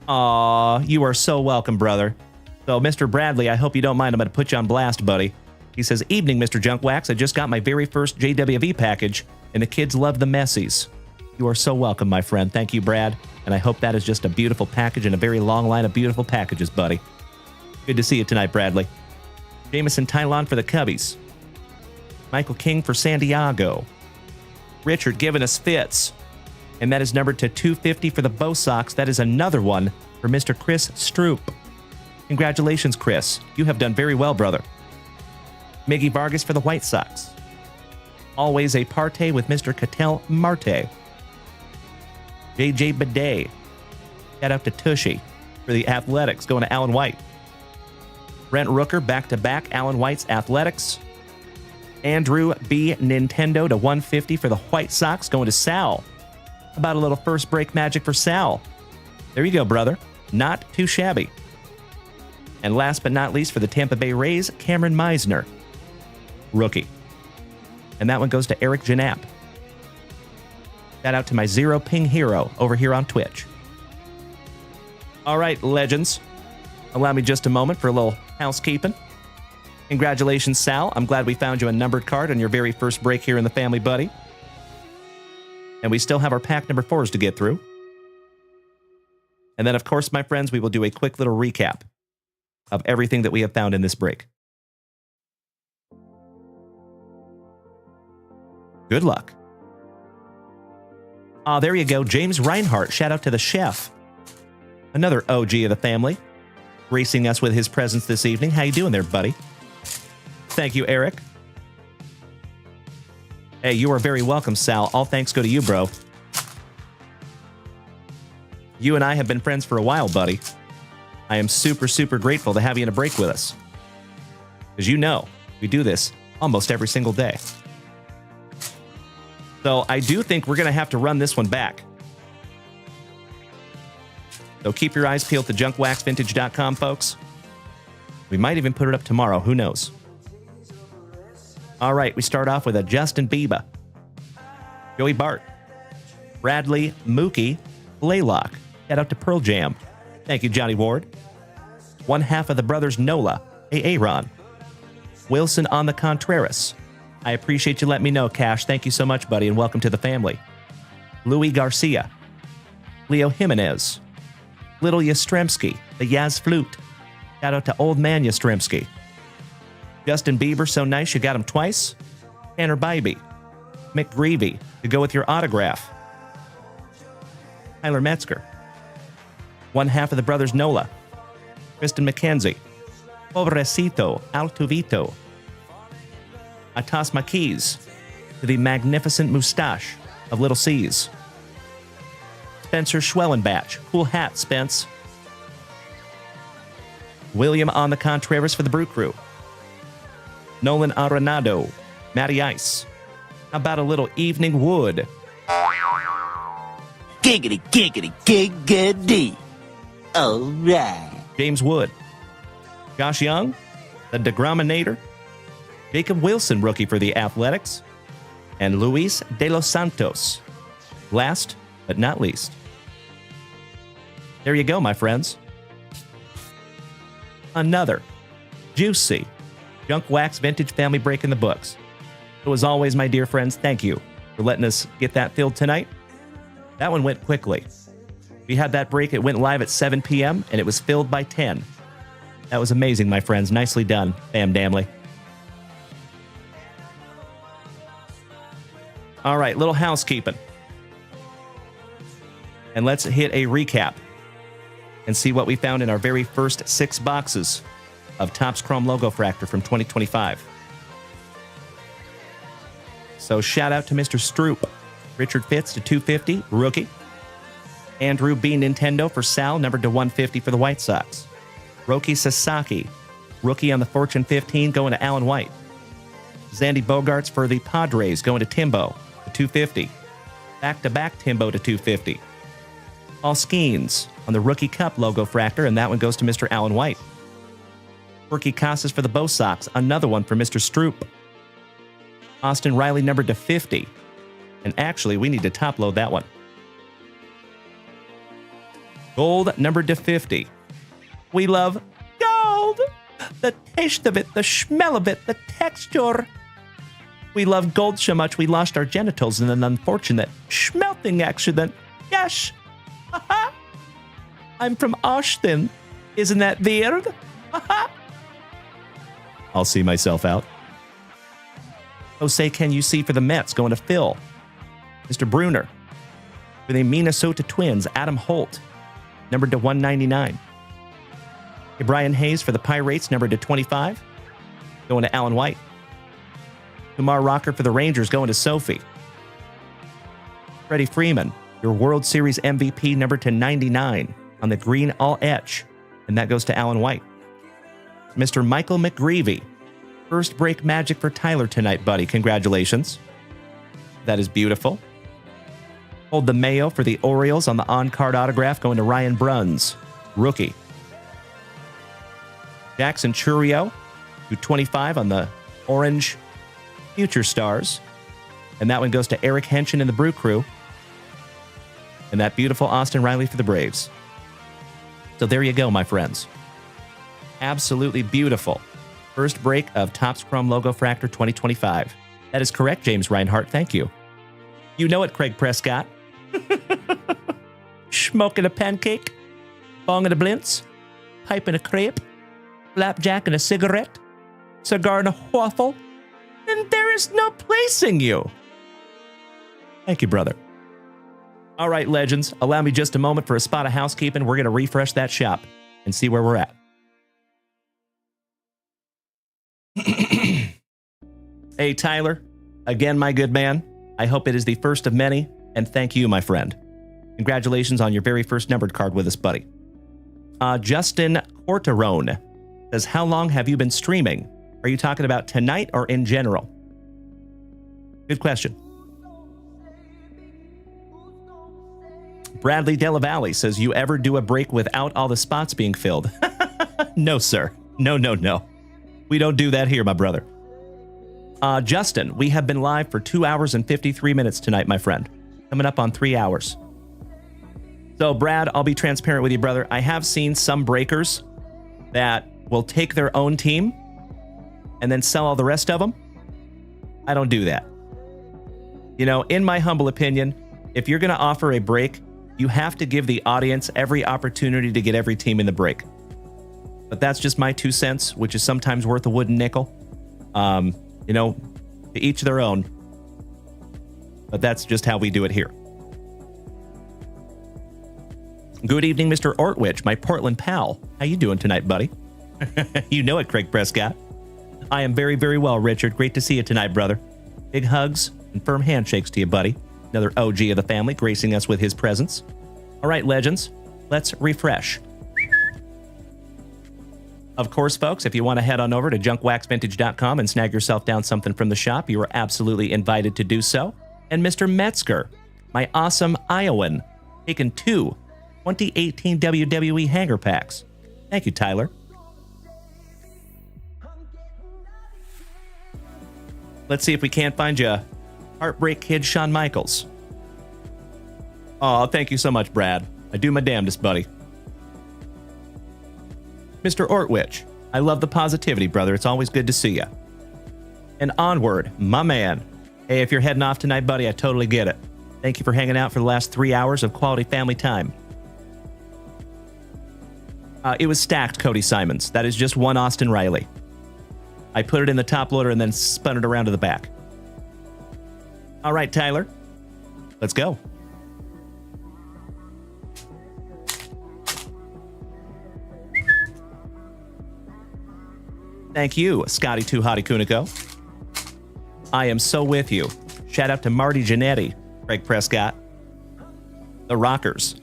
[SPEAKER 2] Aw, you are so welcome, brother. So, Mr. Bradley, I hope you don't mind. I'm going to put you on blast, buddy. He says, evening, Mr. Junkwax. I just got my very first JWV package, and the kids love the Messies. You are so welcome, my friend. Thank you, Brad. And I hope that is just a beautiful package and a very long line of beautiful packages, buddy. Good to see you tonight, Bradley. Jameson Tylon for the Cubbies. Michael King for San Diego. Richard giving us fits. And that is numbered to 250 for the Bo Sox. That is another one for Mr. Chris Stroop. Congratulations, Chris. You have done very well, brother. Miggy Vargas for the White Sox. Always a parte with Mr. Cattell Marte. JJ Bidet. Shout out to Tushy for the Athletics, going to Alan White. Brent Rooker back-to-back Alan White's Athletics. Andrew B. Nintendo to 150 for the White Sox, going to Sal. How about a little first break magic for Sal? There you go, brother. Not too shabby. And last but not least for the Tampa Bay Rays, Cameron Meisner. Rookie. And that one goes to Eric Janap. Shout out to my Zero Ping hero over here on Twitch. All right, legends. Allow me just a moment for a little housekeeping. Congratulations, Sal. I'm glad we found you a numbered card on your very first break here in the family, buddy. And we still have our pack number 4s to get through. And then, of course, my friends, we will do a quick little recap of everything that we have found in this break. Good luck. There you go. James Reinhardt. Shout out to the chef. Another OG of the family. Gracing us with his presence this evening. How you doing there, buddy? Thank you, Eric. Hey, you are very welcome, Sal. All thanks go to you, bro. You and I have been friends for a while, buddy. I am super, super grateful to have you in a break with us. Because you know, we do this almost every single day. So I do think we're going to have to run this one back. So keep your eyes peeled to junkwaxvintage.com, folks. We might even put it up tomorrow. Who knows? All right, we start off with a Justin Bieber, Joey Bart, Bradley Mookie Blaylock. Head out to Pearl Jam. Thank you, Johnny Ward. One half of the brothers Nola, Aaron. Wilson on the Contreras. I appreciate you letting me know, Cash. Thank you so much, buddy, and welcome to the family. Louis Garcia. Leo Jimenez. Little Yastrzemski, the Yaz Flute. Shout out to Old Man Yastrzemski. Justin Bieber, so nice you got him twice. Tanner Bybee. McGreevy, to go with your autograph. Tyler Metzger. One half of the brothers Nola. Kristen McKenzie. Pobrecito Altuvito. Atas Maquis, to the magnificent mustache of Little C's. Spencer Schwellenbach. Cool hat, Spence. William on the Contreras for the Brew Crew. Nolan Arenado. Matty Ice. How about a little Evening Wood?
[SPEAKER 8] Giggity, giggity, giggity. All right.
[SPEAKER 2] James Wood. Josh Young. The DeGrominator. Jacob Wilson, rookie for the Athletics. And Luis de los Santos. Last but not least. There you go, my friends. Another juicy Junk Wax Vintage Family break in the books. So as always, my dear friends, thank you for letting us get that filled tonight. That one went quickly. We had that break. It went live at 7 p.m. and it was filled by 10. That was amazing, my friends. Nicely done, fam damly. All right, little housekeeping. And let's hit a recap and see what we found in our very first 6 boxes of Topps Chrome Logo Fractor from 2025. So shout out to Mr. Stroop. Richard Fitz to 250, rookie. Andrew B. Nintendo for Sal, numbered to 150 for the White Sox. Roki Sasaki, rookie on the Fortune 15, going to Alan White. Zandy Bogarts for the Padres, going to Timbo, to 250. Back-to-back Timbo to 250. Paul Skeens on the Rookie Cup Logo Fractor, and that one goes to Mr. Alan White. Rookie Casas for the Bo Sox, another one for Mr. Stroop. Austin Riley numbered to 50. And actually, we need to top-load that one. Gold numbered to 50. We love gold! The taste of it, the smell of it, the texture. We love gold so much we lost our genitals in an unfortunate smelting accident. Yes! I'm from Austin. Isn't that weird? I'll see myself out. Jose, can you see for the Mets, going to Phil. Mr. Bruner. For the Minnesota Twins, Adam Holt, numbered to 199. Brian Hayes for the Pirates, numbered to 25, going to Alan White. Kumar Rocker for the Rangers, going to Sophie. Freddie Freeman, your World Series MVP, numbered to 99 on the green all etch, and that goes to Alan White. Mr. Michael McGreevy, first break magic for Tyler tonight, buddy. Congratulations. That is beautiful. Hold the Mayo for the Orioles on the on-card autograph, going to Ryan Bruns, rookie. Jackson Churio, 225 on the orange Future Stars. And that one goes to Eric Henshin and the Brew Crew. And that beautiful Austin Riley for the Braves. So there you go, my friends. Absolutely beautiful. First break of Topps Chrome Logo Fractor 2025. That is correct, James Reinhart. Thank you. You know it, Craig Prescott. Smoking a pancake, bonging a blintz, piping a crepe, flapjack and a cigarette, cigar and a waffle, and there is no placing you. Thank you, brother. All right, legends, allow me just a moment for a spot of housekeeping. We're going to refresh that shop and see where we're at. Hey, Tyler, again, my good man. I hope it is the first of many, and thank you, my friend. Congratulations on your very first numbered card with us, buddy. Justin Corterone says, how long have you been streaming? Are you talking about tonight or in general? Good question. Bradley Della Valle says, you ever do a break without all the spots being filled? No, sir. No. We don't do that here, my brother. Justin, we have been live for 2 hours and 53 minutes tonight, my friend. Coming up on 3 hours. So, Brad, I'll be transparent with you, brother. I have seen some breakers that will take their own team and then sell all the rest of them. I don't do that. You know, in my humble opinion, if you're going to offer a break, you have to give the audience every opportunity to get every team in the break. But that's just my 2 cents, which is sometimes worth a wooden nickel. You know, to each their own. But that's just how we do it here. Good evening, Mr. Ortwich, my Portland pal. How you doing tonight, buddy? You know it, Craig Prescott. I am very, very well, Richard. Great to see you tonight, brother. Big hugs and firm handshakes to you, buddy. Another OG of the family gracing us with his presence. All right, legends, let's refresh. Of course, folks, if you want to head on over to junkwaxvintage.com and snag yourself down something from the shop, you are absolutely invited to do so. And Mr. Metzger, my awesome Iowan, taking 2 2018 WWE hanger packs. Thank you, Tyler. Let's see if we can't find you Heartbreak Kid Shawn Michaels. Oh, thank you so much, Brad. I do my damnedest, buddy. Mr. Ortwich, I love the positivity, brother. It's always good to see you. And Onward, my man. Hey, if you're heading off tonight, buddy, I totally get it. Thank you for hanging out for the last 3 hours of quality family time. It was stacked, Cody Simons. That is just one Austin Riley. I put it in the top loader and then spun it around to the back. All right, Tyler. Let's go. Thank you, Scotty Too Hottie Kuniko. I am so with you. Shout out to Marty Jannetty, Craig Prescott. The Rockers.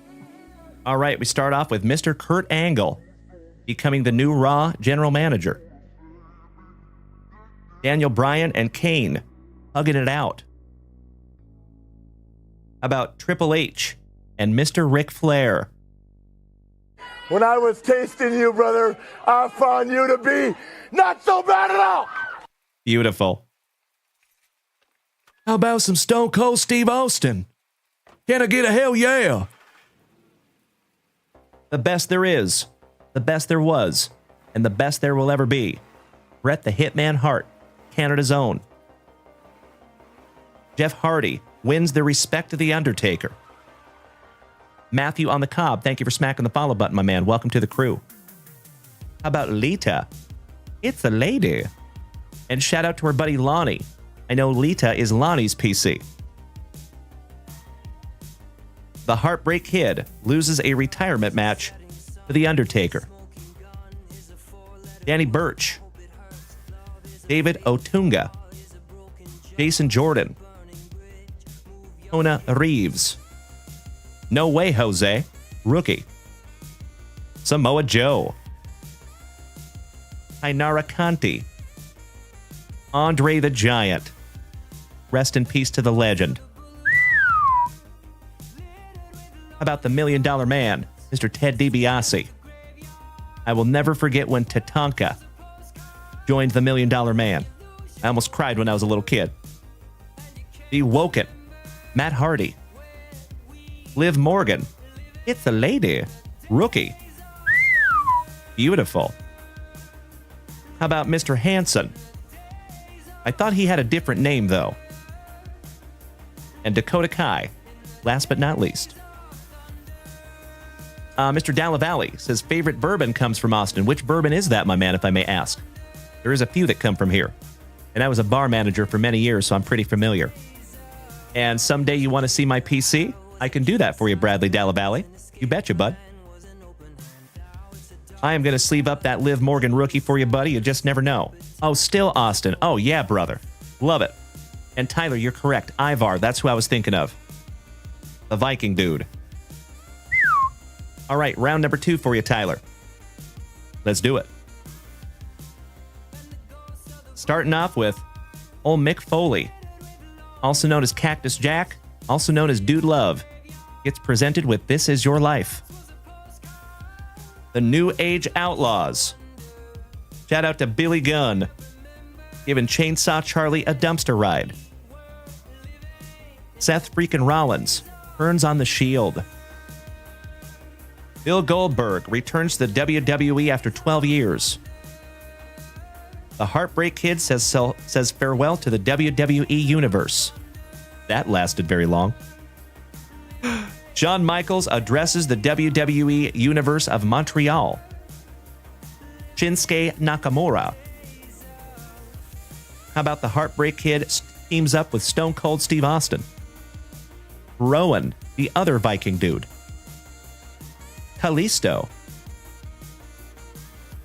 [SPEAKER 2] All right, we start off with Mr. Kurt Angle. becoming the new Raw general manager. Daniel Bryan and Kane hugging it out. How about Triple H and Mr. Ric Flair?
[SPEAKER 8] When I was tasting you, brother, I found you to be not so bad at all.
[SPEAKER 2] Beautiful.
[SPEAKER 4] How about some Stone Cold Steve Austin? Can I get a hell yeah?
[SPEAKER 2] The best there is, the best there was, and the best there will ever be. Bret the Hitman Hart, Canada's own. Jeff Hardy wins the respect of The Undertaker. Matthew on the Cobb, thank you for smacking the follow button, my man. Welcome to the crew. How about Lita? It's a lady. And shout out to our buddy Lonnie. I know Lita is Lonnie's PC. The Heartbreak Kid loses a retirement match to The Undertaker. Danny Burch. David Otunga. Jason Jordan. Kona Reeves. No Way Jose, rookie. Samoa Joe. Tainara Conti. Andre the Giant. Rest in peace to the legend. How about the $1 Million Man, Mr. Ted DiBiase? I will never forget when Tatanka joined the $1 Million Man. I almost cried when I was a little kid. The Woken, Matt Hardy. Liv Morgan, it's a lady, rookie. Beautiful. How about Mr. Hanson? I thought he had a different name, though. And Dakota Kai, last but not least. Mr. Dallavalley says favorite bourbon comes from Austin. Which bourbon is that, my man, if I may ask? There is a few that come from here. And I was a bar manager for many years, so I'm pretty familiar. And someday you want to see my PC? I can do that for you, Bradley Dallavalley. You betcha, bud. I am going to sleeve up that Liv Morgan rookie for you, buddy. You just never know. Oh, still Austin. Oh, yeah, brother. Love it. And Tyler, you're correct. Ivar, that's who I was thinking of. The Viking dude. All right, round number 2 for you, Tyler. Let's do it. Starting off with old Mick Foley, also known as Cactus Jack, also known as Dude Love, gets presented with This Is Your Life. The New Age Outlaws. Shout out to Billy Gunn, giving Chainsaw Charlie a dumpster ride. Seth freaking Rollins turns on the Shield. Bill Goldberg returns to the WWE after 12 years. The Heartbreak Kid says farewell to the WWE Universe. That lasted very long. Shawn Michaels addresses the WWE Universe of Montreal. Shinsuke Nakamura. How about the Heartbreak Kid teams up with Stone Cold Steve Austin? Rowan, the other Viking dude. Kalisto.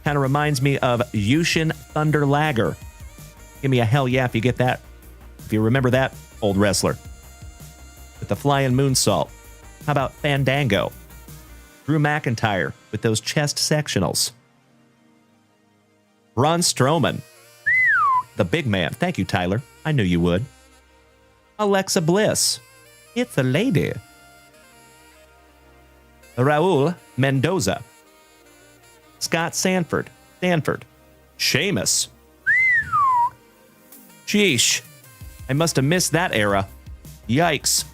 [SPEAKER 2] Kind of reminds me of Yushin Thunder Lager. Give me a hell yeah if you get that. If you remember that old wrestler. With the flying moonsault. How about Fandango? Drew McIntyre with those chest sectionals. Braun Strowman. The big man. Thank you, Tyler. I knew you would. Alexa Bliss. It's a lady. Raul Mendoza. Scott Sanford. Sheamus. Sheesh. I must have missed that era. Yikes.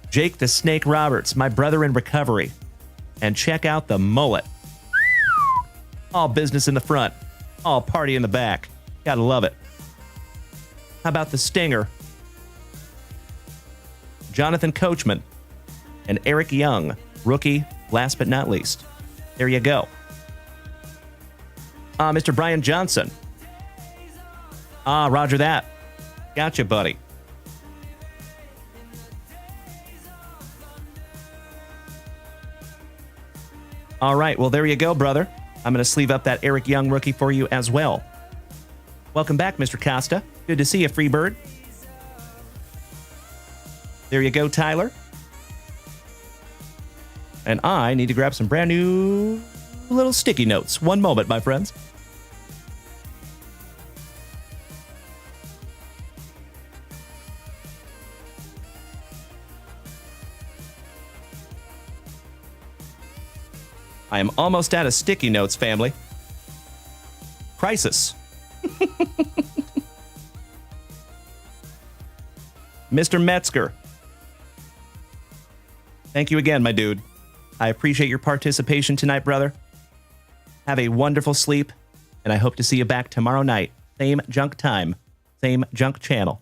[SPEAKER 2] Jake the Snake Roberts, my brother in recovery. And check out the mullet. All business in the front. All party in the back. Gotta love it. How about the Stinger? Jonathan Coachman. And Eric Young, rookie, last but not least. There you go. Mr. Brian Johnson. Roger that. Gotcha, buddy. All right, well, there you go, brother. I'm going to sleeve up that Eric Young rookie for you as well. Welcome back, Mr. Costa. Good to see you, Freebird. There you go, Tyler. And I need to grab some brand new Little sticky notes. One moment, my friends. I am almost out of sticky notes, family. Crisis. Mr. Metzger. Thank you again, my dude. I appreciate your participation tonight, brother. Have a wonderful sleep, and I hope to see you back tomorrow night. Same junk time, same junk channel.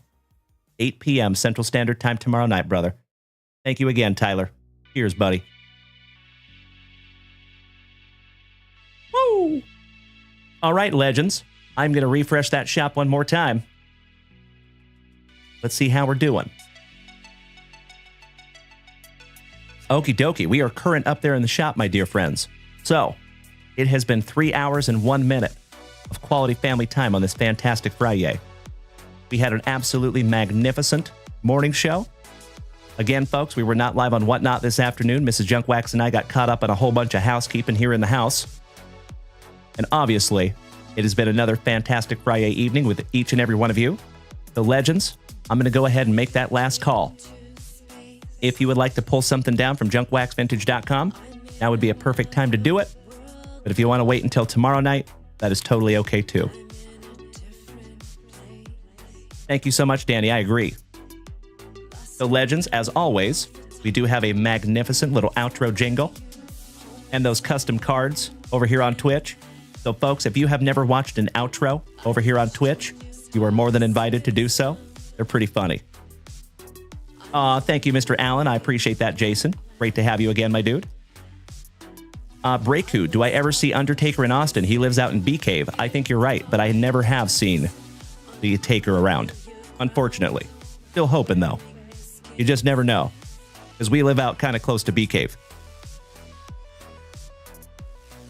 [SPEAKER 2] 8 p.m. Central Standard Time tomorrow night, brother. Thank you again, Tyler. Cheers, buddy. Woo! All right, legends. I'm going to refresh that shop one more time. Let's see how we're doing. Okie dokie, we are current up there in the shop, my dear friends. So, it has been 3 hours and 1 minute of quality family time on this fantastic FriYAY. We had an absolutely magnificent morning show. Again, folks, we were not live on Whatnot this afternoon. Mrs. Junkwax and I got caught up on a whole bunch of housekeeping here in the house. And obviously, it has been another fantastic FriYAY evening with each and every one of you. The legends, I'm going to go ahead and make that last call. If you would like to pull something down from junkwaxvintage.com, now would be a perfect time to do it. But if you want to wait until tomorrow night, that is totally okay too. Thank you so much, Danny. I agree. So, legends, as always, we do have a magnificent little outro jingle and those custom cards over here on Twitch. So, folks, if you have never watched an outro over here on Twitch, you are more than invited to do so. They're pretty funny. Thank you, Mr. Allen. I appreciate that, Jason. Great to have you again, my dude. Breaku, do I ever see Undertaker in Austin? He lives out in Bee Cave. I think you're right, but I never have seen the Taker around, unfortunately. Still hoping, though. You just never know, because we live out kind of close to Bee Cave.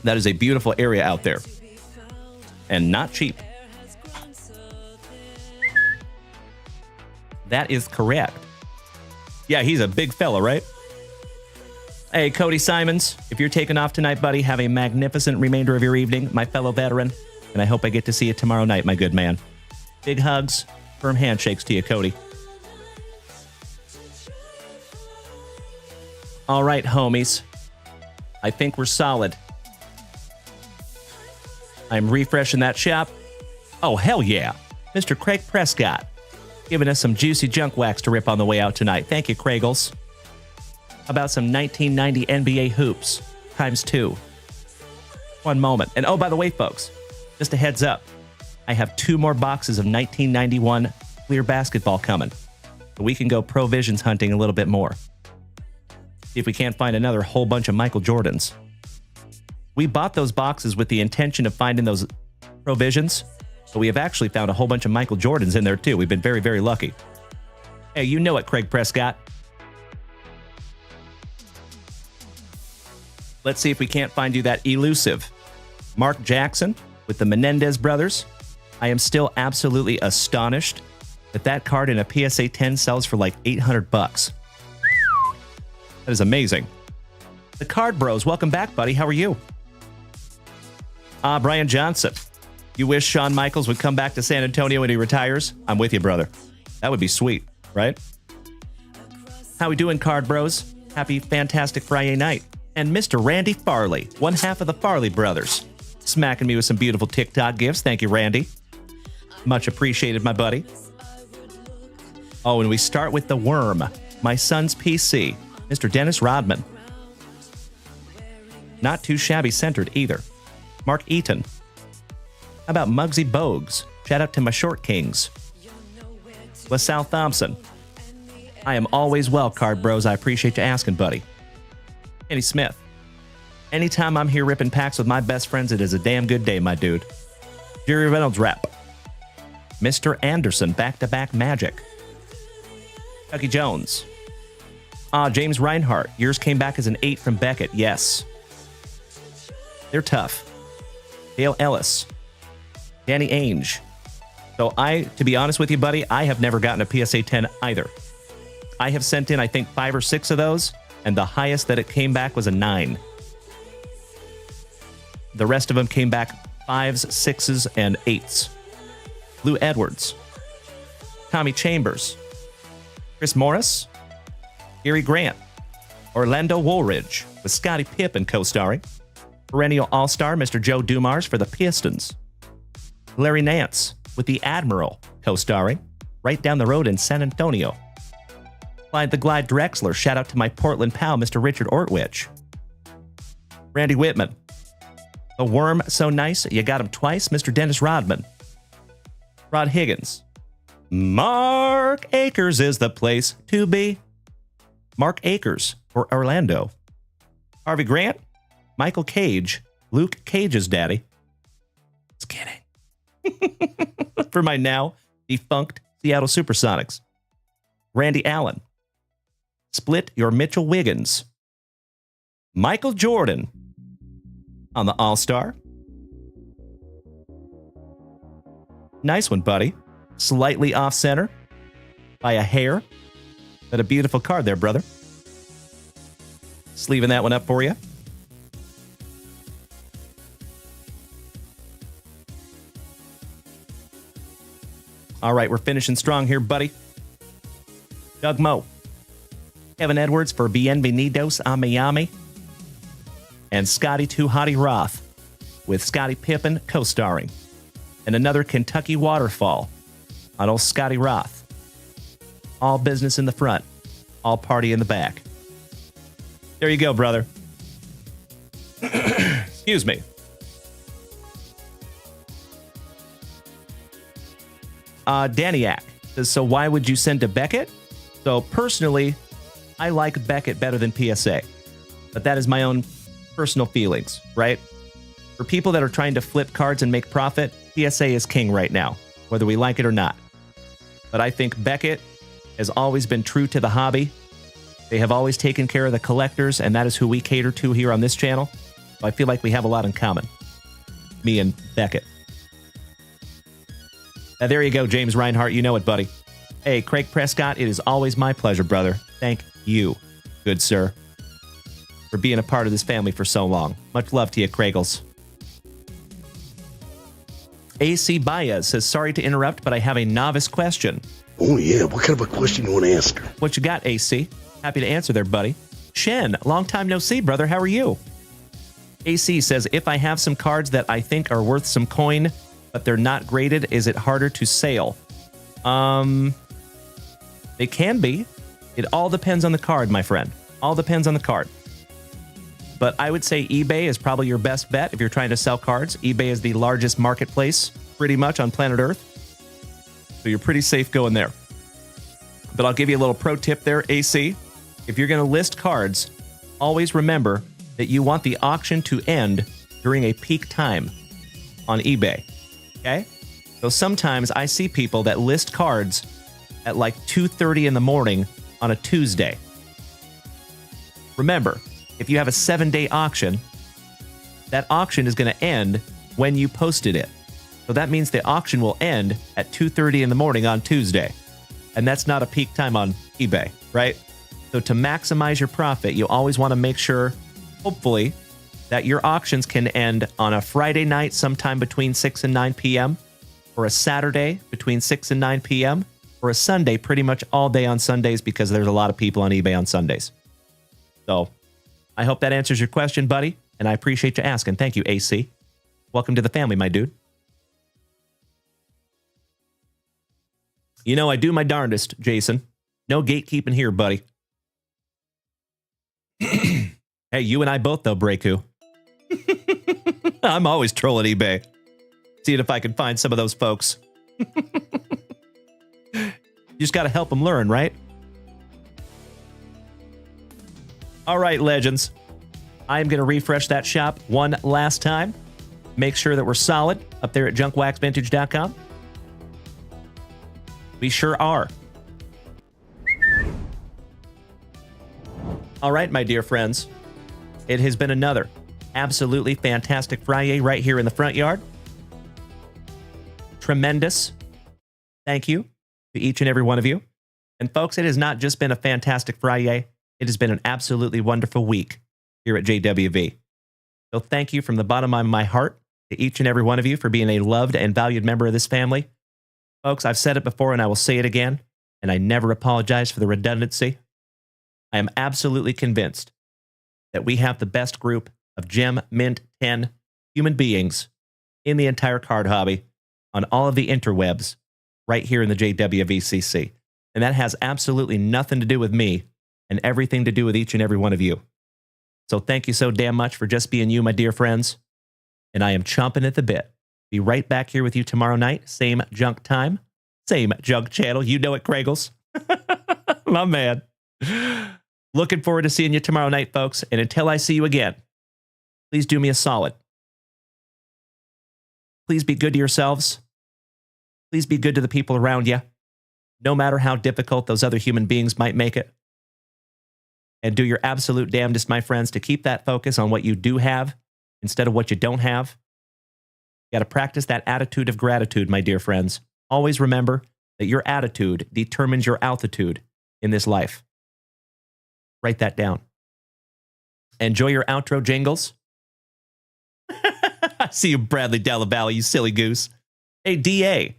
[SPEAKER 2] That is a beautiful area out there, and not cheap. That is correct. Yeah, he's a big fella, right? Hey, Cody Simons, if you're taking off tonight, buddy, have a magnificent remainder of your evening, my fellow veteran, and I hope I get to see you tomorrow night, my good man. Big hugs, firm handshakes to you, Cody. All right, homies. I think we're solid. I'm refreshing that shop. Oh, hell yeah. Mr. Craig Prescott, giving us some juicy junk wax to rip on the way out tonight. Thank you, Kraggles. How about some 1990 NBA hoops ×2? One moment. And oh, by the way, folks, just a heads up. I have 2 more boxes of 1991 clear basketball coming. So we can go provisions hunting a little bit more. See if we can't find another whole bunch of Michael Jordans. We bought those boxes with the intention of finding those provisions, but we have actually found a whole bunch of Michael Jordans in there too. We've been very, very lucky. Hey, you know it, Craig Prescott. Let's see if we can't find you that elusive Mark Jackson with the Menendez brothers. I am still absolutely astonished that that card in a PSA 10 sells for like $800. That is amazing. The Card Bros, welcome back, buddy. How are you? Brian Johnson. You wish Shawn Michaels would come back to San Antonio when he retires? I'm with you, brother. That would be sweet, right? How we doing, Card Bros? Happy, fantastic FriYAY night. And Mr. Randy Farley, one half of the Farley brothers, smacking me with some beautiful TikTok gifts. Thank you, Randy. Much appreciated, my buddy. Oh, and we start with the worm, my son's PC, Mr. Dennis Rodman. Not too shabby centered either. Mark Eaton. How about Muggsy Bogues? Shout out to my short kings. LaSalle Thompson. I am always well, Card Bros. I appreciate you asking, buddy. Kenny Smith. Anytime I'm here ripping packs with my best friends, it is a damn good day, my dude. Jerry Reynolds rep. Mr. Anderson, back-to-back magic. Chucky Jones. James Reinhart. Yours came back as an 8 from Beckett. Yes. They're tough. Dale Ellis. Danny Ainge. So to be honest with you, buddy, I have never gotten a PSA 10 either. I have sent in, I think, 5 or 6 of those, and the highest that it came back was a 9. The rest of them came back 5s, 6s, and 8s. Lou Edwards, Tommy Chambers, Chris Morris, Gary Grant, Orlando Woolridge with Scottie Pippen co-starring, perennial all-star Mr. Joe Dumars for the Pistons, Larry Nance with the Admiral co-starring, right down the road in San Antonio, Clyde the Glide Drexler, shout out to my Portland pal Mr. Richard Ortwich, Randy Whitman, a worm so nice you got him twice, Mr. Dennis Rodman, Rod Higgins, Mark Akers is the place to be. Mark Akers for Orlando. Harvey Grant, Michael Cage, Luke Cage's daddy. Just kidding. For my now defunct Seattle Supersonics. Randy Allen. Split your Mitchell Wiggins. Michael Jordan on the All-Star. Nice one, buddy. Slightly off-center by a hair. But a beautiful card there, brother. Sleeving that one up for you. All right, we're finishing strong here, buddy. Doug Moe. Kevin Edwards for Bienvenidos a Miami. And Scotty Too Hottie Roth with Scottie Pippen co-starring. And another Kentucky Waterfall on old Scotty Roth. All business in the front, all party in the back. There you go, brother. Excuse me. Daniac says, so why would you send to Beckett? So personally, I like Beckett better than PSA. But that is my own personal feelings, right? For people that are trying to flip cards and make profit, PSA is king right now, whether we like it or not. But I think Beckett has always been true to the hobby. They have always taken care of the collectors, and that is who we cater to here on this channel. So I feel like we have a lot in common. Me and Beckett. Now, there you go, James Reinhart. You know it, buddy. Hey, Craig Prescott, it is always my pleasure, brother. Thank you, good sir, for being a part of this family for so long. Much love to you, Kraigles. AC Baez says, sorry to interrupt, but I have a novice question.
[SPEAKER 11] Oh, yeah. What kind of a question you want to ask her?
[SPEAKER 2] What you got, AC? Happy to answer there, buddy. Shen, long time no see, brother. How are you? AC says, if I have some cards that I think are worth some coin, but they're not graded, is it harder to sell? They can be. It all depends on the card, my friend. All depends on the card. But I would say eBay is probably your best bet if you're trying to sell cards. eBay is the largest marketplace, pretty much, on planet Earth. So you're pretty safe going there. But I'll give you a little pro tip there, AC. If you're going to list cards, always remember that you want the auction to end during a peak time on eBay. Okay? So sometimes I see people that list cards at like 2:30 in the morning on a Tuesday. Remember, if you have a 7-day auction, that auction is going to end when you posted it. So that means the auction will end at 2:30 in the morning on Tuesday. And that's not a peak time on eBay, right? So to maximize your profit, you always want to make sure, hopefully, that your auctions can end on a Friday night sometime between 6 and 9 p.m., or a Saturday between 6 and 9 p.m., or a Sunday pretty much all day on Sundays, because there's a lot of people on eBay on Sundays. So I hope that answers your question, buddy, and I appreciate you asking. Thank you, AC. Welcome to the family, my dude. You know, I do my darndest, Jason. No gatekeeping here, buddy. Hey, you and I both, though, Breaku. I'm always trolling eBay. Seeing if I can find some of those folks. You just got to help them learn, right? All right, legends. I am going to refresh that shop one last time. Make sure that we're solid up there at junkwaxvintage.com. We sure are. All right, my dear friends. It has been another absolutely fantastic FriYAY right here in the front yard. Tremendous. Thank you to each and every one of you. And folks, it has not just been a fantastic FriYAY. It has been an absolutely wonderful week here at JWV. So thank you from the bottom of my heart to each and every one of you for being a loved and valued member of this family. Folks, I've said it before and I will say it again, and I never apologize for the redundancy. I am absolutely convinced that we have the best group of gem, mint, 10 human beings in the entire card hobby on all of the interwebs right here in the JWVCC. And that has absolutely nothing to do with me and everything to do with each and every one of you. So thank you so damn much for just being you, my dear friends. And I am chomping at the bit. Be right back here with you tomorrow night. Same junk time. Same junk channel. You know it, Kraggles. My man. Looking forward to seeing you tomorrow night, folks. And until I see you again, please do me a solid. Please be good to yourselves. Please be good to the people around you, no matter how difficult those other human beings might make it. And do your absolute damnedest, my friends, to keep that focus on what you do have instead of what you don't have. You got to practice that attitude of gratitude, my dear friends. Always remember that your attitude determines your altitude in this life. Write that down. Enjoy your outro jingles. I see you, Bradley Della Valle, you silly goose. Hey, DA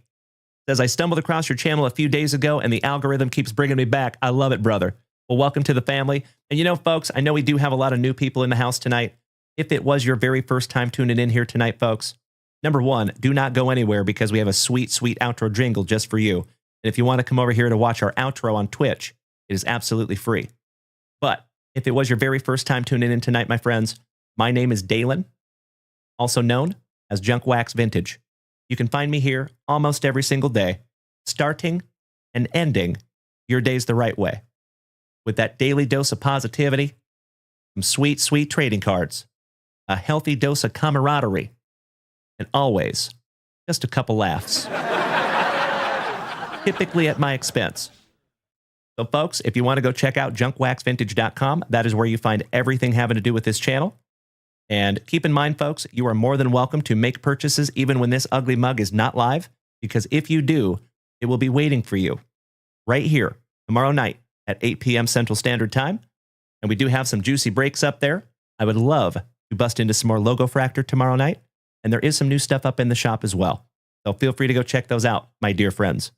[SPEAKER 2] says, I stumbled across your channel a few days ago and the algorithm keeps bringing me back. I love it, brother. Well, welcome to the family. And you know, folks, I know we do have a lot of new people in the house tonight. If it was your very first time tuning in here tonight, folks, number one, do not go anywhere because we have a sweet, sweet outro jingle just for you. And if you want to come over here to watch our outro on Twitch, it is absolutely free. But if it was your very first time tuning in tonight, my friends, my name is Dalen, also known as Junk Wax Vintage. You can find me here almost every single day, starting and ending your days the right way, with that daily dose of positivity, some sweet, sweet trading cards, a healthy dose of camaraderie, and always just a couple laughs, typically at my expense. So folks, if you want to go check out junkwaxvintage.com, that is where you find everything having to do with this channel. And keep in mind, folks, you are more than welcome to make purchases even when this ugly mug is not live, because if you do, it will be waiting for you right here tomorrow night at 8 p.m. Central Standard Time. And we do have some juicy breaks up there. I would love to bust into some more Logo Fractor tomorrow night. And there is some new stuff up in the shop as well. So feel free to go check those out, my dear friends.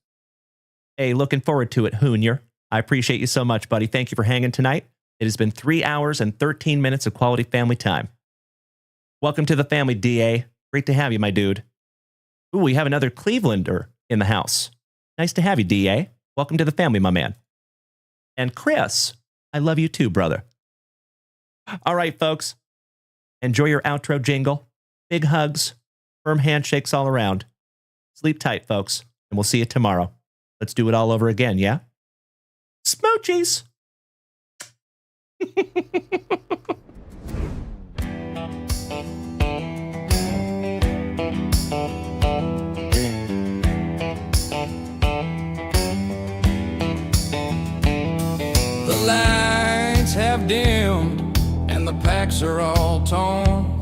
[SPEAKER 2] Hey, looking forward to it, Hoonier. I appreciate you so much, buddy. Thank you for hanging tonight. It has been 3 hours and 13 minutes of quality family time. Welcome to the family, DA. Great to have you, my dude. Ooh, we have another Clevelander in the house. Nice to have you, DA. Welcome to the family, my man. And Chris, I love you too, brother. All right, folks. Enjoy your outro jingle. Big hugs. Firm handshakes all around. Sleep tight, folks. And we'll see you tomorrow. Let's do it all over again, yeah? Smoochies!
[SPEAKER 3] The lights have dimmed and the packs are all torn.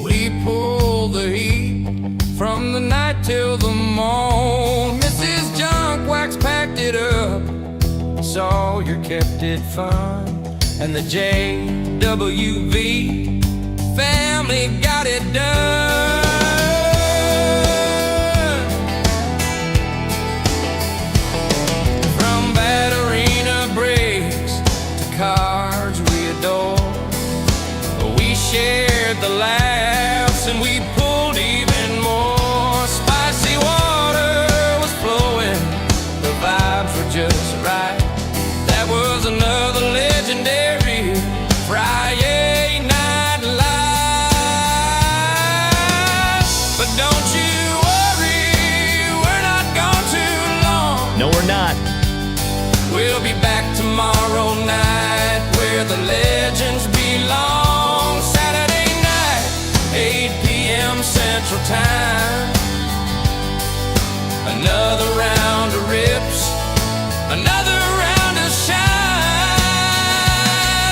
[SPEAKER 3] We pull the heat from the night till the morn. Mrs. Junk Wax packed it up, so you kept it fun. And the JWV family got it done. From Batterina breaks to cards we adore, we shared the laughs and we pulled even more. Spicy water was flowing, the vibes were just right. That was another legendary FriYAY night live. But don't you worry, we're not gone too long.
[SPEAKER 2] No, we're not.
[SPEAKER 3] We'll be back tomorrow night where the legends belong. Saturday night, 8 p.m. Central Time. Another round of rips, another round of shine.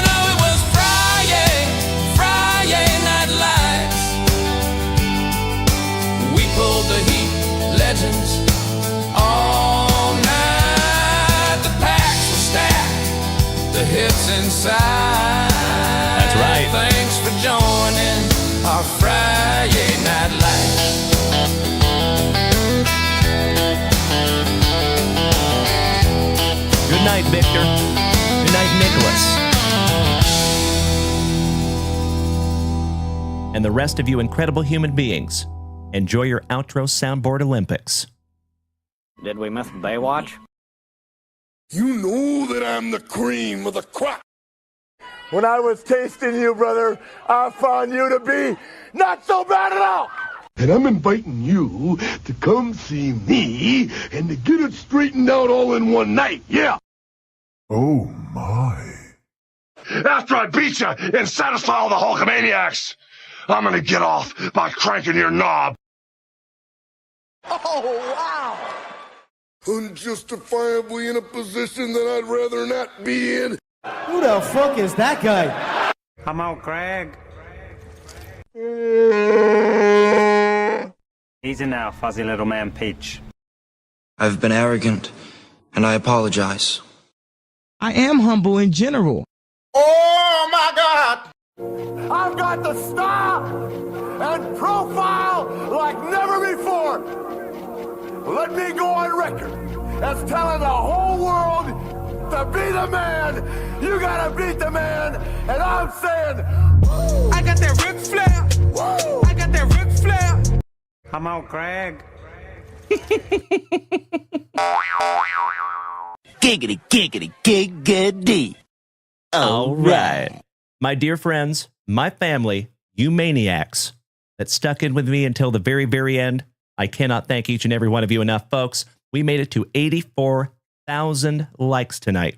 [SPEAKER 3] Oh, it was FriYAY night lights. We pulled the heat, legends, all night. The packs were stacked, the hits inside.
[SPEAKER 2] That's right.
[SPEAKER 3] Thanks for joining.
[SPEAKER 2] night, Victor. Good night, Nicholas. And the rest of you incredible human beings, enjoy your outro soundboard Olympics.
[SPEAKER 12] Did we miss Baywatch?
[SPEAKER 8] You know that I'm the cream of the crop. When I was tasting you, brother, I found you to be not so bad at all.
[SPEAKER 11] And I'm inviting you to come see me and to get it straightened out all in one night, yeah.
[SPEAKER 4] Oh, my.
[SPEAKER 11] After I beat you and satisfy all the Hulkamaniacs, I'm gonna get off by cranking your knob.
[SPEAKER 8] Oh, wow. Unjustifiably in a position that I'd rather not be in.
[SPEAKER 7] Who the fuck is that guy?
[SPEAKER 12] Come out, Craig. Easy now, fuzzy little man Peach.
[SPEAKER 13] I've been arrogant, and I apologize.
[SPEAKER 14] I am humble in general.
[SPEAKER 8] Oh, my God. I've got the style and profile like never before. Let me go on record as telling the whole world to be the man. You gotta beat the man. And I'm saying, I got that Ric Flair. Woo! I got that Ric Flair.
[SPEAKER 12] Come out, Craig.
[SPEAKER 14] Giggity, giggity, giggity.
[SPEAKER 2] All right. My dear friends, my family, you maniacs that stuck in with me until the very, very end, I cannot thank each and every one of you enough, folks. We made it to 84,000 likes tonight.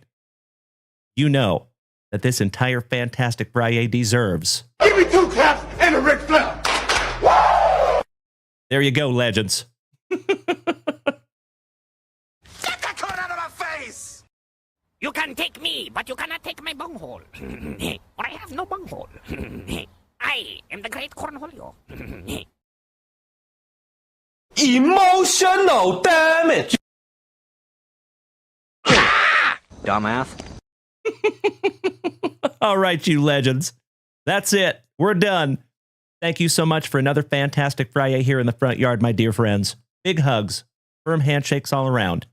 [SPEAKER 2] You know that this entire fantastic FriYAY deserves.
[SPEAKER 8] Give me 2 claps and a Ric Flair. Woo!
[SPEAKER 2] There you go, legends.
[SPEAKER 8] Get that card out of my face!
[SPEAKER 15] You can take me, but you cannot take my bunghole. For I have no bunghole. I am the great cornholio.
[SPEAKER 14] Emotional damage.
[SPEAKER 12] Dumbass.
[SPEAKER 2] All right, you legends. That's it. We're done. Thank you so much for another fantastic FriYAY here in the front yard, my dear friends. Big hugs, firm handshakes all around.